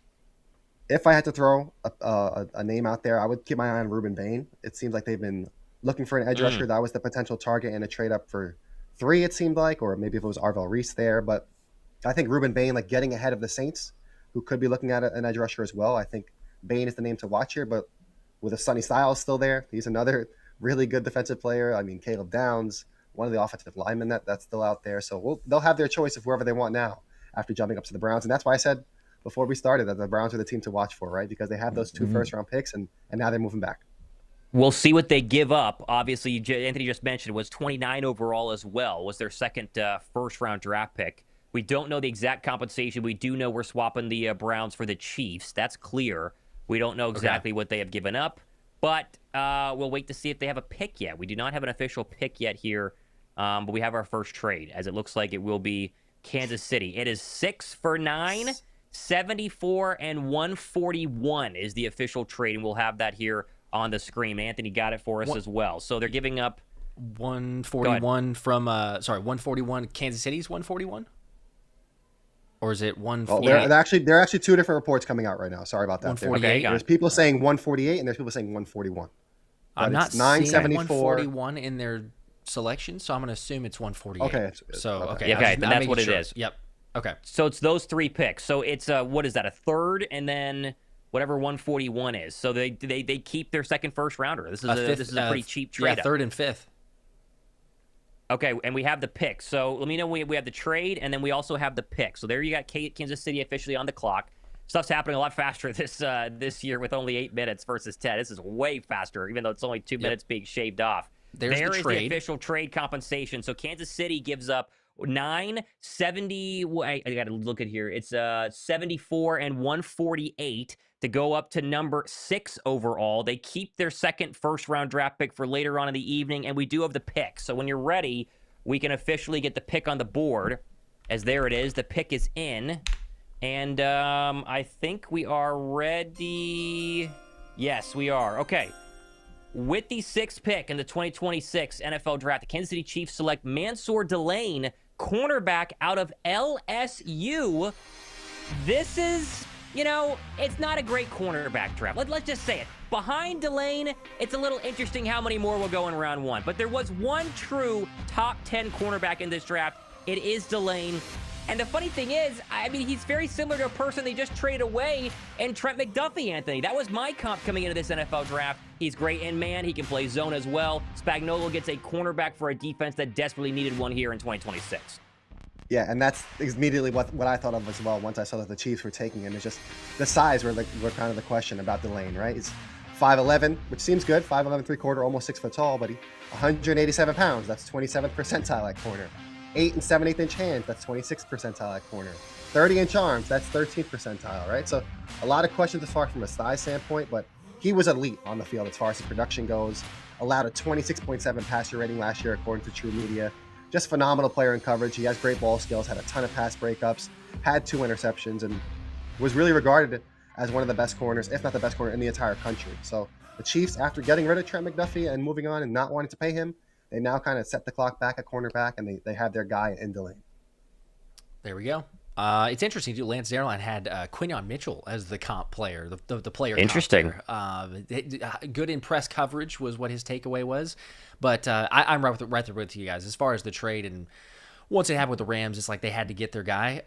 If I had to throw a name out there, I would keep my eye on Ruben Bane. It seems like they've been looking for an edge rusher. That was the potential target in a trade up for 3, it seemed like, or maybe if it was Arvell Reese there. But I think Ruben Bane, like getting ahead of the Saints, who could be looking at an edge rusher as well. I think Bane is the name to watch here, but with a Sonny Styles still there, he's another really good defensive player. I mean, Caleb Downs, one of the offensive linemen that's still out there. So they'll have their choice of whoever they want now after jumping up to the Browns. And that's why I said before we started that the Browns are the team to watch for, right? Because they have those 2 first-round picks, and now they're moving back. We'll see what they give up. Obviously, Anthony just mentioned, was 29 overall as well, was their second first-round draft pick. We don't know the exact compensation. We do know we're swapping the Browns for the Chiefs. That's clear. We don't know exactly what they have given up, but we'll wait to see if they have a pick yet. We do not have an official pick yet here, but we have our first trade, as it looks like it will be Kansas City. It is 6 for 9. 74 and 141 is the official trade, and we'll have that here on the screen. Anthony got it for us as well. So they're giving up 141 from 141. Kansas City's 141, or is it 148? There are actually 2 different reports coming out right now. Sorry about that. There's people saying 148, and there's people saying 141. I'm not seeing 141 in their selection, so I'm going to assume it's 148. Okay, then that's what it is. Yep. Okay. So it's those 3 picks. So it's what is that, a third, and then whatever 141 is. So they keep their second first rounder. This is a pretty cheap trade. Yeah, 3rd and 5th. Okay, and we have the pick. So let me know we have the trade, and then we also have the pick. So there you got Kansas City officially on the clock. stuff's happening a lot faster this year with only 8 minutes versus 10. This is way faster, even though it's only 2 minutes being shaved off. There is the official trade compensation. So Kansas City gives up 970. I got to look at here. It's 74 and 148 to go up to number 6 overall. They keep their second first-round draft pick for later on in the evening, and we do have the pick. So when you're ready, we can officially get the pick on the board. As there it is, the pick is in, and I think we are ready. Yes, we are. Okay. With the 6th pick in the 2026 NFL Draft, the Kansas City Chiefs select Mansour Delane, cornerback out of LSU. This is, it's not a great cornerback draft. Let's just say it. Behind Delane, it's a little interesting how many more will go in round 1. But there was one true top 10 cornerback in this draft. It is Delane. And the funny thing is, he's very similar to a person they just traded away in Trent McDuffie, Anthony. That was my comp coming into this NFL draft. He's great in man. He can play zone as well. Spagnuolo gets a cornerback for a defense that desperately needed one here in 2026. Yeah, and that's immediately what I thought of as well once I saw that the Chiefs were taking him. It's just the size were kind of the question about Delane, right? He's 5'11", which seems good, 5'11", 3/4, almost 6 foot tall, but 187 pounds. That's 27th percentile at corner. 8 7/8 inch hands, that's 26th percentile at corner. 30-inch arms, that's 13th percentile, right? So a lot of questions as far from a size standpoint, but he was elite on the field as far as his production goes. Allowed a 26.7 passer rating last year, according to True Media. Just phenomenal player in coverage. He has great ball skills, had a ton of pass breakups, had 2 interceptions, and was really regarded as one of the best corners, if not the best corner in the entire country. So the Chiefs, after getting rid of Trent McDuffie and moving on and not wanting to pay him, they now kind of set the clock back at cornerback, and they have their guy in Delane. There we go. It's interesting, too. Lance Zierlein had Quinyon Mitchell as the comp player, the player. Interesting. Good in press coverage was what his takeaway was. But I'm right there with you guys. As far as the trade, and once it happened with the Rams, it's like they had to get their guy.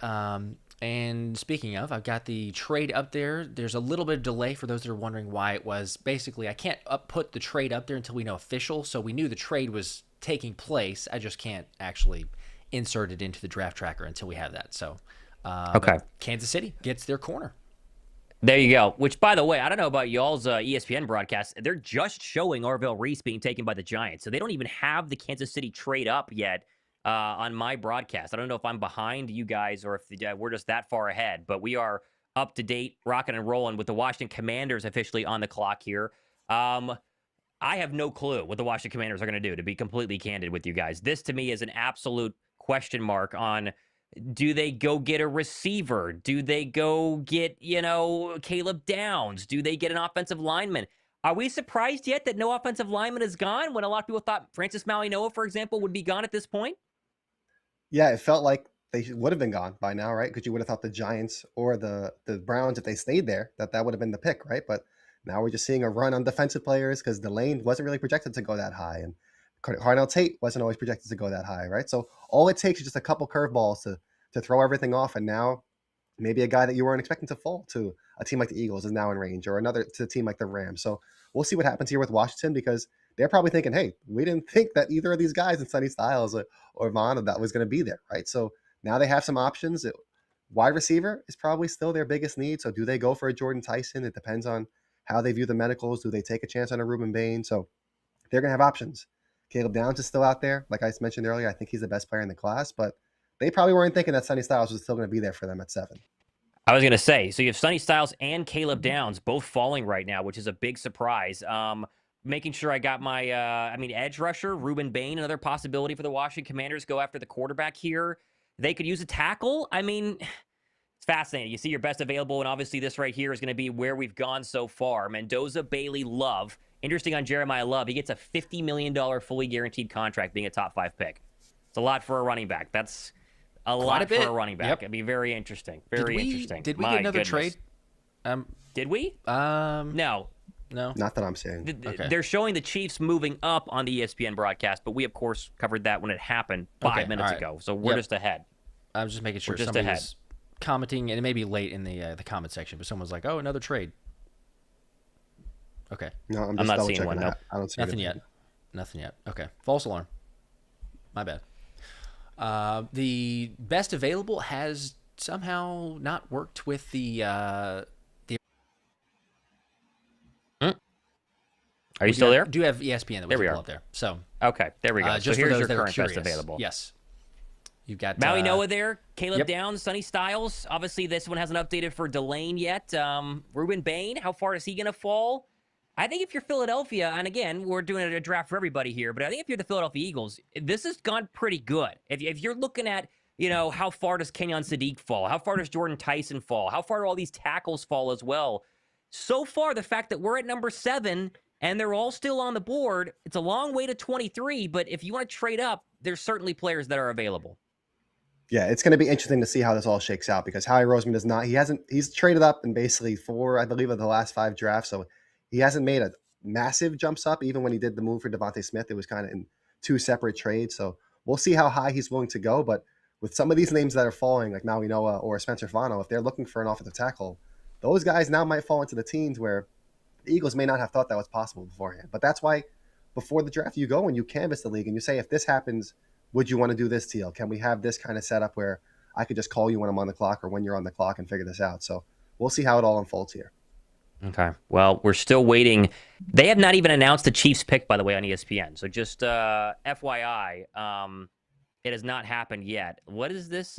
And speaking of, I've got the trade up there. There's a little bit of delay for those that are wondering why it was. Basically, I can't put the trade up there until we know official. So we knew the trade was taking place. I just can't actually insert it into the draft tracker until we have that. So, okay. Kansas City gets their corner. There you go. Which, by the way, I don't know about y'all's ESPN broadcast. They're just showing Arvell Reese being taken by the Giants. So they don't even have the Kansas City trade up yet. On my broadcast. I don't know if I'm behind you guys or if we're just that far ahead, but we are up to date, rocking and rolling with the Washington Commanders officially on the clock here. I have no clue what the Washington Commanders are going to do, to be completely candid with you guys. This, to me, is an absolute question mark on, do they go get a receiver? Do they go get, Caleb Downs? Do they get an offensive lineman? Are we surprised yet that no offensive lineman is gone when a lot of people thought Francis Mauigoa, for example, would be gone at this point? Yeah, it felt like they would have been gone by now, right? Because you would have thought the Giants or the Browns, if they stayed there, that would have been the pick, right? But now we're just seeing a run on defensive players because Delane wasn't really projected to go that high, and Carnell Tate wasn't always projected to go that high, right? So all it takes is just a couple curveballs to throw everything off, and now maybe a guy that you weren't expecting to fall to a team like the Eagles is now in range, or another to a team like the Rams. So we'll see what happens here with Washington, because they're probably thinking, hey, we didn't think that either of these guys in Sonny Styles or Vaughn that was going to be there, right? So now they have some options. Wide receiver is probably still their biggest need. So do they go for a Jordan Tyson? It depends on how they view the medicals. Do they take a chance on a Ruben Bane? So they're going to have options. Caleb Downs is still out there. Like I mentioned earlier, I think he's the best player in the class, but they probably weren't thinking that Sonny Styles was still going to be there for them at 7. I was going to say, so you have Sonny Styles and Caleb Downs both falling right now, which is a big surprise. Making sure I got my, edge rusher, Ruben Bane, another possibility for the Washington Commanders, go after the quarterback here. They could use a tackle. It's fascinating. You see your best available, and obviously this right here is going to be where we've gone so far. Mendoza, Bailey, Love. Interesting on Jeremiah Love. He gets a $50 million fully guaranteed contract being a top 5 pick. It's a lot for a running back. That's a lot for a running back. Yep. It'd be very interesting. Very interesting. Did we get another trade? Did we? No. No, not that I'm saying. Okay. They're showing the Chiefs moving up on the ESPN broadcast, but we, of course, covered that when it happened 5 minutes ago. So we're just ahead. I was just making sure somebody was commenting, and it may be late in the comment section, but someone's like, "Oh, another trade." Okay. No, I'm not seeing one. Nope. I don't see nothing yet. Nothing yet. Okay. False alarm. My bad. The best available has somehow not worked with the. Are you still there? Do have ESPN that we can pull up there. So okay, there we go. So here's your current best available. Yes. You've got Mauigoa there, Caleb Downs, Sonny Styles. Obviously, this one hasn't updated for Delane yet. Ruben Bane, how far is he going to fall? I think if you're Philadelphia, and again, we're doing a draft for everybody here, but I think if you're the Philadelphia Eagles, this has gone pretty good. If you're looking at, how far does Kenyon Sadiq fall? How far does Jordan Tyson fall? How far do all these tackles fall as well? So far, the fact that we're at number 7 and they're all still on the board, it's a long way to 23, but if you want to trade up, there's certainly players that are available. Yeah, it's going to be interesting to see how this all shakes out because Howie Roseman does not. He's traded up in basically 4, I believe, of the last 5 drafts. So he hasn't made a massive jumps up. Even when he did the move for Devontae Smith, it was kind of in 2 separate trades. So we'll see how high he's willing to go. But with some of these names that are falling, like Mauigoa or Spencer Fono, if they're looking for an offensive tackle, those guys now might fall into the teens where the Eagles may not have thought that was possible beforehand. But that's why before the draft, you go and you canvass the league and you say, if this happens, would you want to do this deal? Can we have this kind of setup where I could just call you when I'm on the clock or when you're on the clock and figure this out? So we'll see how it all unfolds here. Okay. Well, we're still waiting. They have not even announced the Chiefs pick, by the way, on ESPN. So just FYI, it has not happened yet. What is this?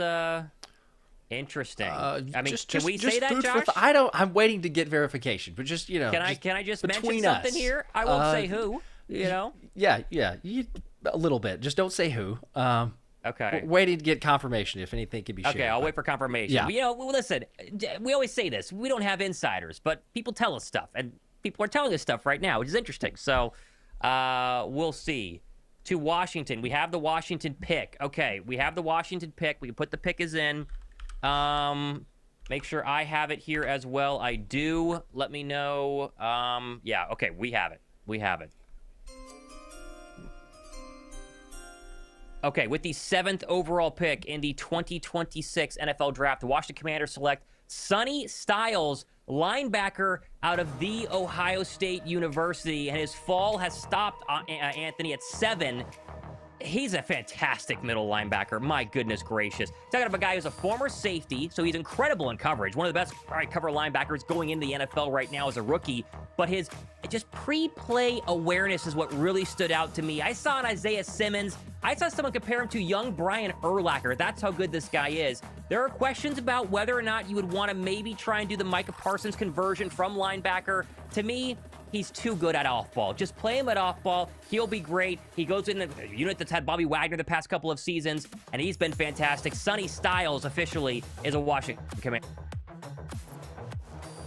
Interesting. I mean, can we say that, Josh? I'm waiting to get verification, but just, Can I just mention something here? I won't say who, Yeah, a little bit. Just don't say who. Okay. Waiting to get confirmation if anything can be shared. Okay, I'll wait for confirmation. Yeah. Listen, we always say this. We don't have insiders, but people tell us stuff, and people are telling us stuff right now, which is interesting. So we'll see. To Washington. We have the Washington pick. Okay, we have the Washington pick. We can put the pick is in. Make sure I have it here as well. I do. Let me know. Yeah, okay, we have it. We have it. Okay, with the 7th overall pick in the 2026 NFL Draft, the Washington Commanders select Sonny Styles, linebacker out of The Ohio State University, and his fall has stopped, Anthony, at 7. He's a fantastic middle linebacker. My goodness gracious. Talking about a guy who's a former safety, so he's incredible in coverage. One of the best cover linebackers going into the NFL right now as a rookie. But his just pre-play awareness is what really stood out to me. I saw an Isaiah Simmons. I saw someone compare him to young Brian Urlacher. That's how good this guy is. There are questions about whether or not you would want to maybe try and do the Micah Parsons conversion from linebacker. To me, he's too good at off-ball. Just play him at off-ball. He'll be great. He goes in a unit that's had Bobby Wagner the past couple of seasons, and he's been fantastic. Sonny Styles officially is a Washington Commander.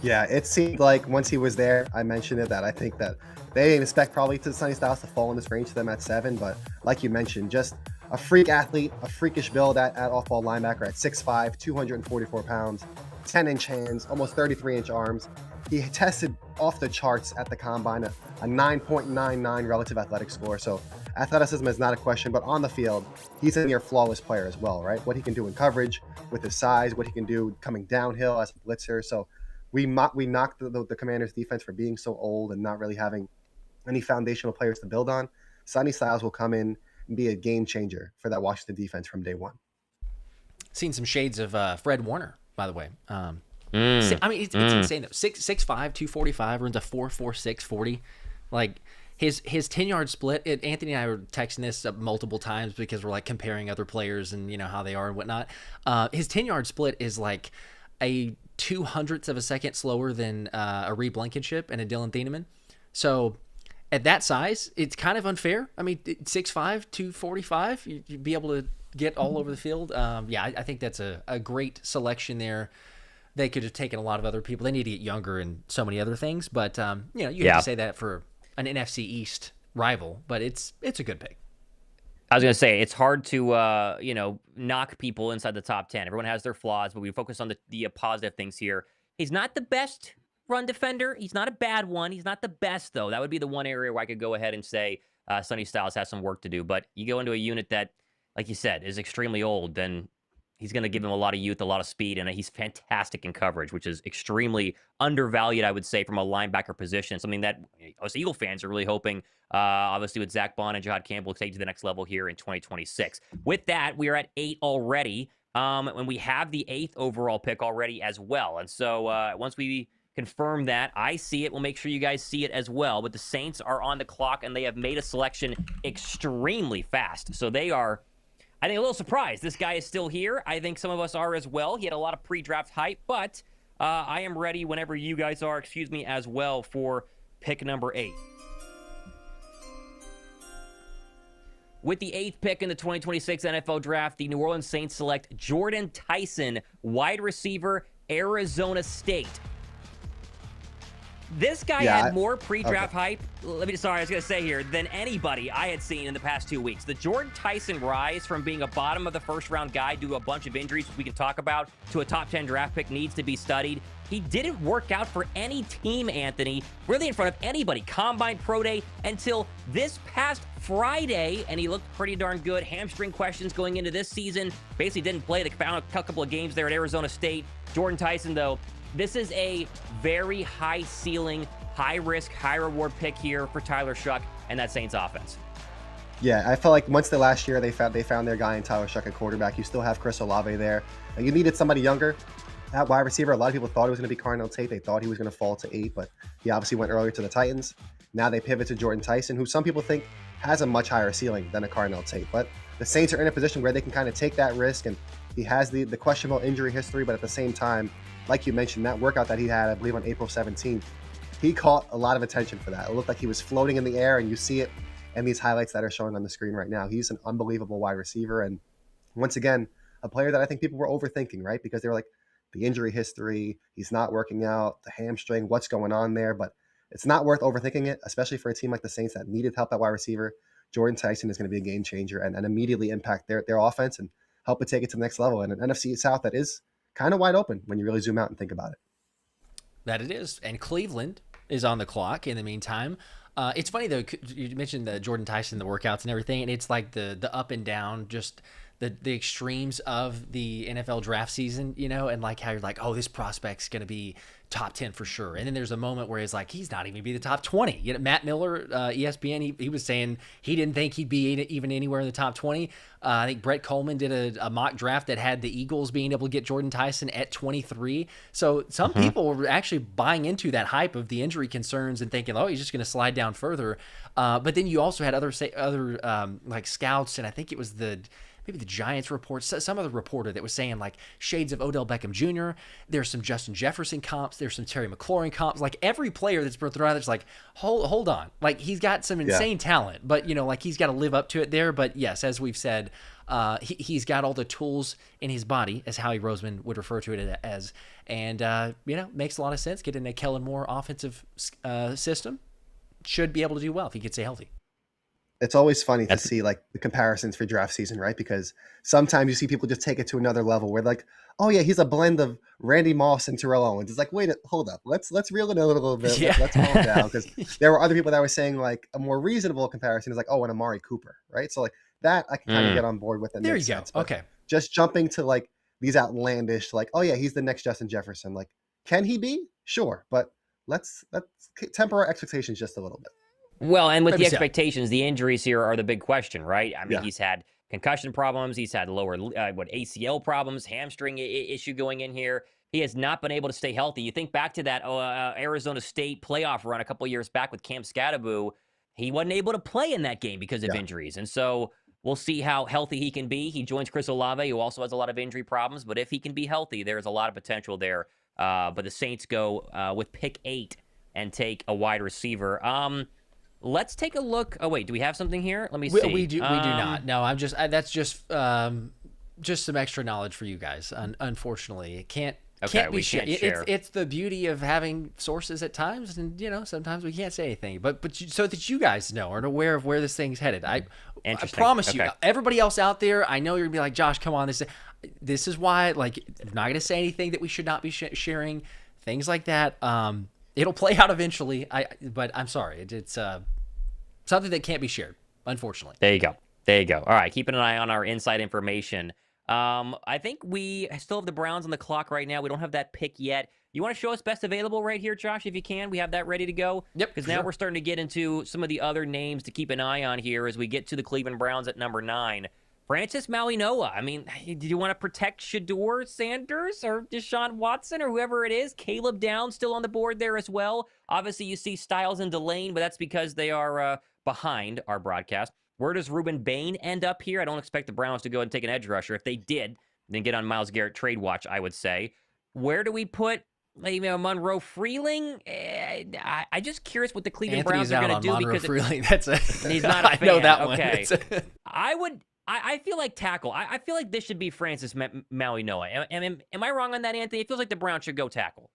Yeah, it seemed like once he was there, I mentioned it, that I think that they didn't expect probably to Sonny Styles to fall in this range to them at 7. But like you mentioned, just a freak athlete, a freakish build at off-ball linebacker at 6'5", 244 pounds, 10-inch hands, almost 33-inch arms. He tested off the charts at the combine, a 9.99 relative athletic score. So athleticism is not a question, but on the field, he's a near flawless player as well, right? What he can do in coverage with his size, what he can do coming downhill as a blitzer. So we knocked the Commanders' defense for being so old and not really having any foundational players to build on. Sonny Styles will come in and be a game changer for that Washington defense from day one. Seen some shades of Fred Warner, by the way. I mean, it's insane though. 6'5", 245, runs a 4.46 40. Like his 10-yard split. Anthony and I were texting this multiple times because we're like comparing other players and how they are and whatnot. His 10-yard split is like a 0.02 of a second slower than a Reed Blankenship and a Dylan Theamman. So at that size, it's kind of unfair. I mean, 6'5", 245, you'd be able to get all over the field. I think that's a great selection there. They could have taken a lot of other people. They need to get younger and so many other things. But, you have to say that for an NFC East rival. But it's a good pick. I was going to say, it's hard to, knock people inside the top 10. Everyone has their flaws, but we focus on the positive things here. He's not the best run defender. He's not a bad one. He's not the best, though. That would be the one area where I could go ahead and say Sonny Styles has some work to do. But you go into a unit that, like you said, is extremely old, then he's going to give him a lot of youth, a lot of speed, and he's fantastic in coverage, which is extremely undervalued, I would say, from a linebacker position. Something that us Eagle fans are really hoping, obviously, with Zach Bond and Jahad Campbell, take to the next level here in 2026. With that, we are at 8 already. And we have the 8th overall pick already as well. And so once we confirm that, I see it. We'll make sure you guys see it as well. But the Saints are on the clock, and they have made a selection extremely fast. So they are, I think, a little surprised this guy is still here. I think some of us are as well. He had a lot of pre-draft hype, but I am ready whenever you guys are, as well, for pick number 8. With the 8th pick in the 2026 NFL Draft, the New Orleans Saints select Jordan Tyson, wide receiver, Arizona State. This guy had more pre-draft hype, I was going to say here, than anybody I had seen in the past 2 weeks. The Jordan Tyson rise from being a bottom of the first-round guy due to a bunch of injuries, which we can talk about, to a top 10 draft pick needs to be studied. He didn't work out for any team, Anthony, really in front of anybody, Combine, Pro Day, until this past Friday, and he looked pretty darn good. Hamstring questions going into this season. Basically didn't play the couple of games there at Arizona State. Jordan Tyson, though, this is a very high ceiling, high risk, high reward pick here for Tyler Shuck and that Saints offense. Yeah, I felt like once the last year they found their guy in Tyler Shuck at quarterback. You still have Chris Olave there. And you needed somebody younger. At wide receiver, a lot of people thought it was going to be Carnell Tate. They thought he was going to fall to 8, but he obviously went earlier to the Titans. Now they pivot to Jordan Tyson, who some people think has a much higher ceiling than a Carnell Tate. But the Saints are in a position where they can kind of take that risk, and he has the questionable injury history, but at the same time, like you mentioned, that workout that he had, I believe on April 17th, he caught a lot of attention for that. It looked like he was floating in the air, and you see it in these highlights that are showing on the screen right now. He's an unbelievable wide receiver, and once again, a player that I think people were overthinking, right? Because they were like, the injury history, he's not working out, the hamstring, what's going on there? But it's not worth overthinking it, especially for a team like the Saints that needed help at wide receiver. Jordan Tyson is going to be a game changer and immediately impact their offense and help it take it to the next level. And an NFC South that is kind of wide open when you really zoom out and think about it. That it is. And Cleveland is on the clock in the meantime. It's funny, though, you mentioned the Jordan Tyson, the workouts and everything, and it's like the up and down, just the extremes of the NFL draft season, and like how you're like, oh, this prospect's going to be top 10 for sure. And then there's a moment where it's like, he's not even going to be the top 20. Matt Miller, ESPN, he was saying he didn't think he'd be even anywhere in the top 20. I think Brett Coleman did a mock draft that had the Eagles being able to get Jordan Tyson at 23. So some people were actually buying into that hype of the injury concerns and thinking, oh, he's just going to slide down further. But then you also had other like scouts, and I think it was maybe the Giants report, some other reporter that was saying like shades of Odell Beckham Jr. There's some Justin Jefferson comps. There's some Terry McLaurin comps. Like every player that's been thrown out, there's like, hold on. Like he's got some insane talent, but like he's got to live up to it there. But yes, as we've said, he's got all the tools in his body, as Howie Roseman would refer to it as. And, makes a lot of sense. Get in a Kellen Moore offensive system. Should be able to do well if he could stay healthy. It's always funny to see like the comparisons for draft season, right? Because sometimes you see people just take it to another level where like, oh yeah, he's a blend of Randy Moss and Terrell Owens. It's like, wait, hold up. Let's reel it in a little bit. Yeah. Let's calm down. Because there were other people that were saying like a more reasonable comparison is like, oh, and Amari Cooper, right? So like that I can kind of get on board with. There you go. But okay. Just jumping to like these outlandish, like, oh yeah, he's the next Justin Jefferson. Like, can he be? Sure. But let's temper our expectations just a little bit. Well, and with the expectations, the injuries here are the big question, right? I mean, he's had concussion problems. He's had lower, ACL problems, hamstring issue going in here. He has not been able to stay healthy. You think back to that Arizona State playoff run a couple years back with Cam Scadaboo. He wasn't able to play in that game because of injuries. And so we'll see how healthy he can be. He joins Chris Olave, who also has a lot of injury problems. But if he can be healthy, there's a lot of potential there. But the Saints go with pick 8 and take a wide receiver. Let's take a look. Oh wait, do we have something here? Let me see. We do not. No, I'm just that's just some extra knowledge for you guys. Unfortunately, it can't be shared. It's the beauty of having sources at times, and sometimes we can't say anything. But so that you guys know or are aware of where this thing's headed. I promise you, everybody else out there, I know you're gonna be like, Josh, come on, this is why. Like, I'm not gonna say anything that we should not be sharing. Things like that. It'll play out eventually. But I'm sorry. It's something that can't be shared, unfortunately. There you go. All right, keeping an eye on our inside information. I think we still have the Browns on the clock right now. We don't have that pick yet. You want to show us best available right here, Josh, if you can? We have that ready to go? Yep. Because now we're starting to get into some of the other names to keep an eye on here as we get to the Cleveland Browns at number 9. Francis Mauigoa. I mean, do you want to protect Shedeur Sanders or Deshaun Watson or whoever it is? Caleb Downs still on the board there as well. Obviously, you see Styles and Delane, but that's because they are behind our broadcast. Where does Ruben Bane end up here? I don't expect the Browns to go and take an edge rusher. If they did, then get on Myles Garrett trade watch, I would say. Where do we put Monroe Freeling? I'm just curious what the Cleveland Browns are going to do. Monroe because Freeling. He's not a fan. I know that okay. one. I feel like tackle. I feel like this should be Francis Mauigoa. Am I wrong on that, Anthony? It feels like the Browns should go tackle.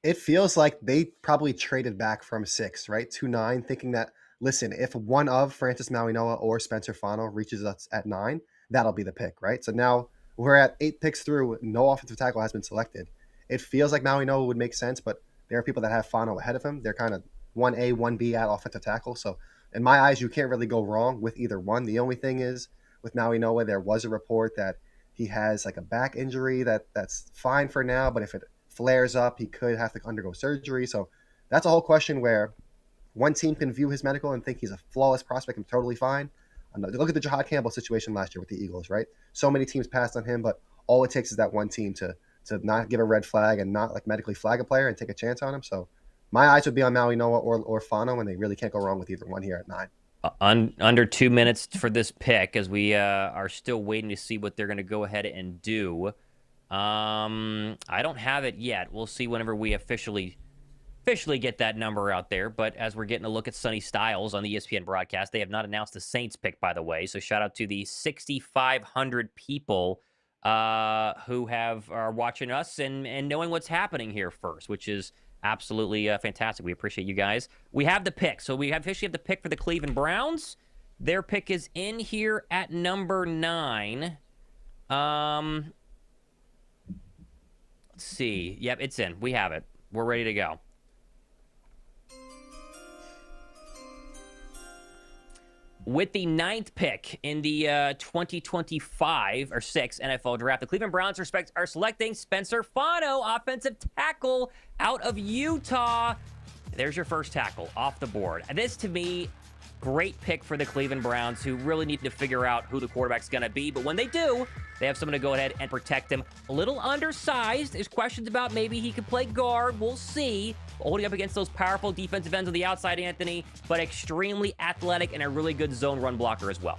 It feels like they probably traded back from 6, right, to 9, thinking that, listen, if one of Francis Mauigoa or Spencer Fono reaches us at 9, that'll be the pick, right? So now we're at 8 picks through. No offensive tackle has been selected. It feels like Mauigoa would make sense, but there are people that have Fono ahead of him. They're kind of 1A, 1B at offensive tackle. So in my eyes, you can't really go wrong with either one. The only thing is with Mauigoa, there was a report that he has like a back injury that's fine for now, but if it flares up, he could have to undergo surgery. So that's a whole question where one team can view his medical and think he's a flawless prospect and totally fine. Look at the Jahad Campbell situation last year with the Eagles, right? So many teams passed on him, but all it takes is that one team to not give a red flag and not like medically flag a player and take a chance on him. So my eyes would be on Mauigoa or Fono, and they really can't go wrong with either one here at 9. Under 2 minutes for this pick, as we are still waiting to see what they're going to go ahead and do. I don't have it yet. We'll see whenever we officially get that number out there. But as we're getting a look at Sonny Styles on the ESPN broadcast, they have not announced the Saints pick, by the way. So shout out to the 6,500 people who are watching us and knowing what's happening here first, which is absolutely fantastic. We appreciate you guys. We have the pick. So we officially have the pick for the Cleveland Browns. Their pick is in here at number 9. Let's see. Yep, it's in. We have it. We're ready to go. With the 9th pick in the 2025 or 6 NFL draft, the Cleveland Browns are selecting Spencer Fono, offensive tackle out of Utah. There's your first tackle off the board. And this, to me, great pick for the Cleveland Browns, who really need to figure out who the quarterback's going to be. But when they do, they have someone to go ahead and protect him. A little undersized. There's questions about maybe he could play guard. We'll see. Holding up against those powerful defensive ends on the outside, Anthony, but extremely athletic and a really good zone run blocker as well.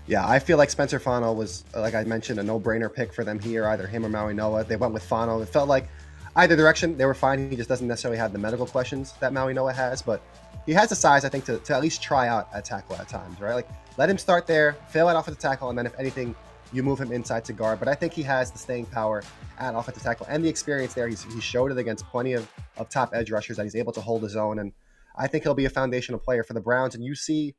Yeah, I feel like Spencer Fono was, like I mentioned, a no-brainer pick for them here, either him or Mauigoa. They went with Fono. It felt like either direction, they were fine. He just doesn't necessarily have the medical questions that Mauigoa has, but he has the size, I think, to at least try out at tackle at times, right? Like, let him start there, fail at offensive tackle, and then if anything, you move him inside to guard. But I think he has the staying power at offensive tackle and the experience there. He showed it against plenty of top edge rushers that he's able to hold his own. And I think he'll be a foundational player for the Browns. And you see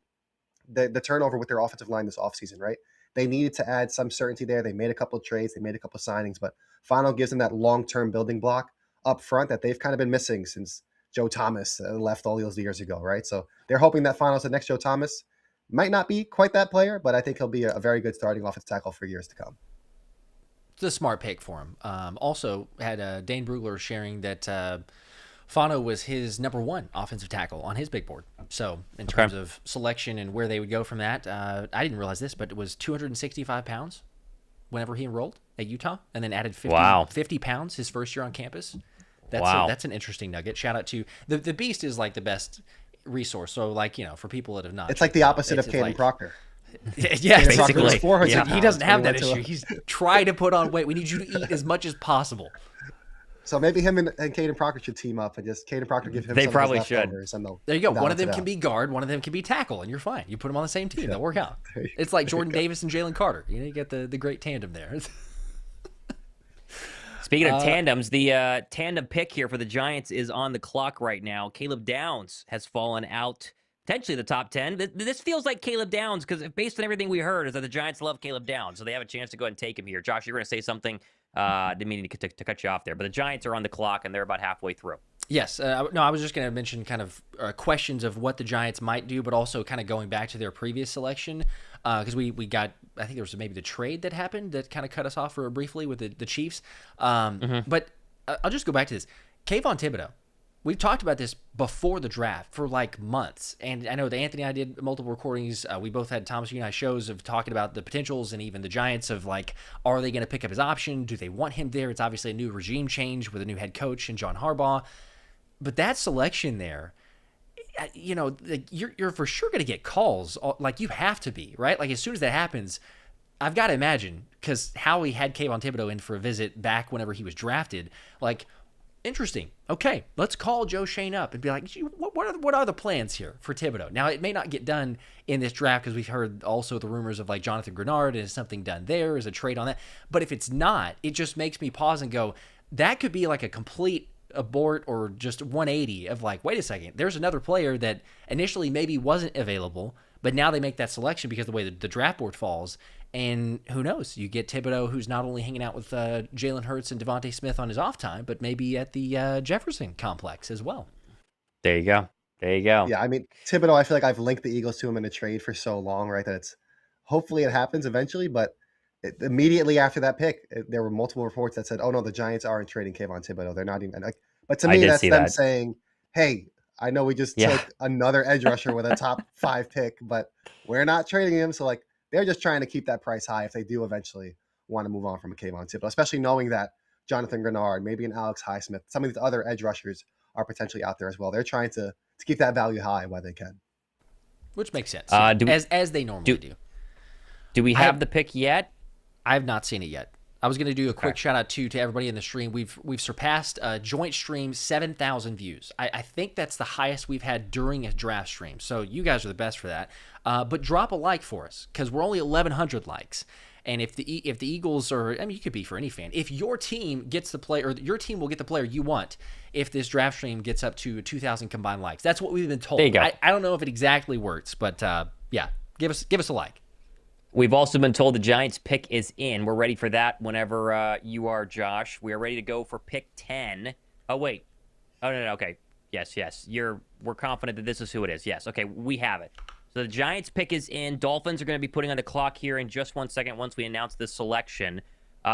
the turnover with their offensive line this offseason, right? They needed to add some certainty there. They made a couple of trades. They made a couple of signings. But Fono gives them that long-term building block up front that they've kind of been missing since Joe Thomas left all those years ago, right? So they're hoping that Fono's the next Joe Thomas. Might not be quite that player, but I think he'll be a very good starting offensive tackle for years to come. It's a smart pick for him. Also had Dane Brugler sharing that Fono was his number 1 offensive tackle on his big board. So in terms of selection and where they would go from that, I didn't realize this, but it was 265 pounds whenever he enrolled at Utah, and then added 50 pounds his first year on campus. That's an interesting nugget. Shout out to the Beast is like the best resource. So like, for people that have not, it's like the opposite of Kaden Proctor. Yeah, basically. Yeah. He doesn't have that issue. He's trying to put on weight. We need you to eat as much as possible. So maybe him and Kaden Proctor should team up and just Kaden Proctor give him. They probably should. There you go. One of them can be guard. One of them can be tackle, and you're fine. You put them on the same team. They'll work out. It's like Jordan Davis and Jalen Carter. You get the great tandem there. Speaking of tandems, the tandem pick here for the Giants is on the clock right now. Caleb Downs has fallen out, potentially the top 10. This feels like Caleb Downs, because based on everything we heard, is that the Giants love Caleb Downs, so they have a chance to go ahead and take him here. Josh, you're going to say something. Didn't mean to cut you off there, but the Giants are on the clock, and they're about halfway through. Yes. No, I was just going to mention kind of questions of what the Giants might do, but also kind of going back to their previous selection, because we got, I think there was maybe the trade that happened that kind of cut us off briefly with the Chiefs. But I'll just go back to this. Kayvon Thibodeau we've talked about this before the draft for like months. And I know that Anthony and I did multiple recordings. We both had Thomas and I shows of talking about the potentials and even the Giants of like, are they going to pick up his option? Do they want him there? It's obviously a new regime change with a new head coach and John Harbaugh. But that selection there, you know, you're for sure going to get calls. Like you have to be, right? Like as soon as that happens, I've got to imagine, because Howie had Kayvon Thibodeau in for a visit back whenever he was drafted. Like, interesting. Okay, let's call Joe Schoen up and be like, what are the plans here for Thibodeau? Now, it may not get done in this draft because we've heard also the rumors of like Jonathan Grenard and is something done there? Is a trade on that? But if it's not, it just makes me pause and go, that could be like a complete abort or just 180 of like, wait a second, there's another player that initially maybe wasn't available, but now they make that selection because of the way the draft board falls. And who knows? You get Thibodeau, who's not only hanging out with Jalen Hurts and Devontae Smith on his off time, but maybe at the Jefferson complex as well. There you go. There you go. Yeah, I mean, Thibodeau, I feel like I've linked the Eagles to him in a trade for so long, right, that it's hopefully it happens eventually. But immediately after that pick, there were multiple reports that said, oh, no, the Giants aren't trading Kayvon Thibodeau. They're not even like. But to me, that's them saying, hey, I know we just took another edge rusher with a top 5 pick, but we're not trading him. So, like, they're just trying to keep that price high if they do eventually want to move on from a Kayvon Thibodeau, especially knowing that Jonathan Grenard, maybe an Alex Highsmith, some of these other edge rushers are potentially out there as well. They're trying to keep that value high while they can. Which makes sense, as they normally do. Do we have the pick yet? I have not seen it yet. I was going to do a quick shout out to everybody in the stream. We've surpassed joint stream 7,000 views. I think that's the highest we've had during a draft stream. So you guys are the best for that. But drop a like for us because we're only 1,100 likes. And if the Eagles are, I mean, you could be for any fan. If your team gets the player, or your team will get the player you want, if this draft stream gets up to 2,000 combined likes, that's what we've been told. There you go. I don't know if it exactly works, but yeah, give us a like. We've also been told the Giants pick is in. We're ready for that whenever you are, Josh. We are ready to go for pick 10. Oh, wait. Oh, no. Okay. Yes. We're confident that this is who it is. Yes. Okay. We have it. So the Giants pick is in. Dolphins are going to be putting on the clock here in just 1 second once we announce this selection.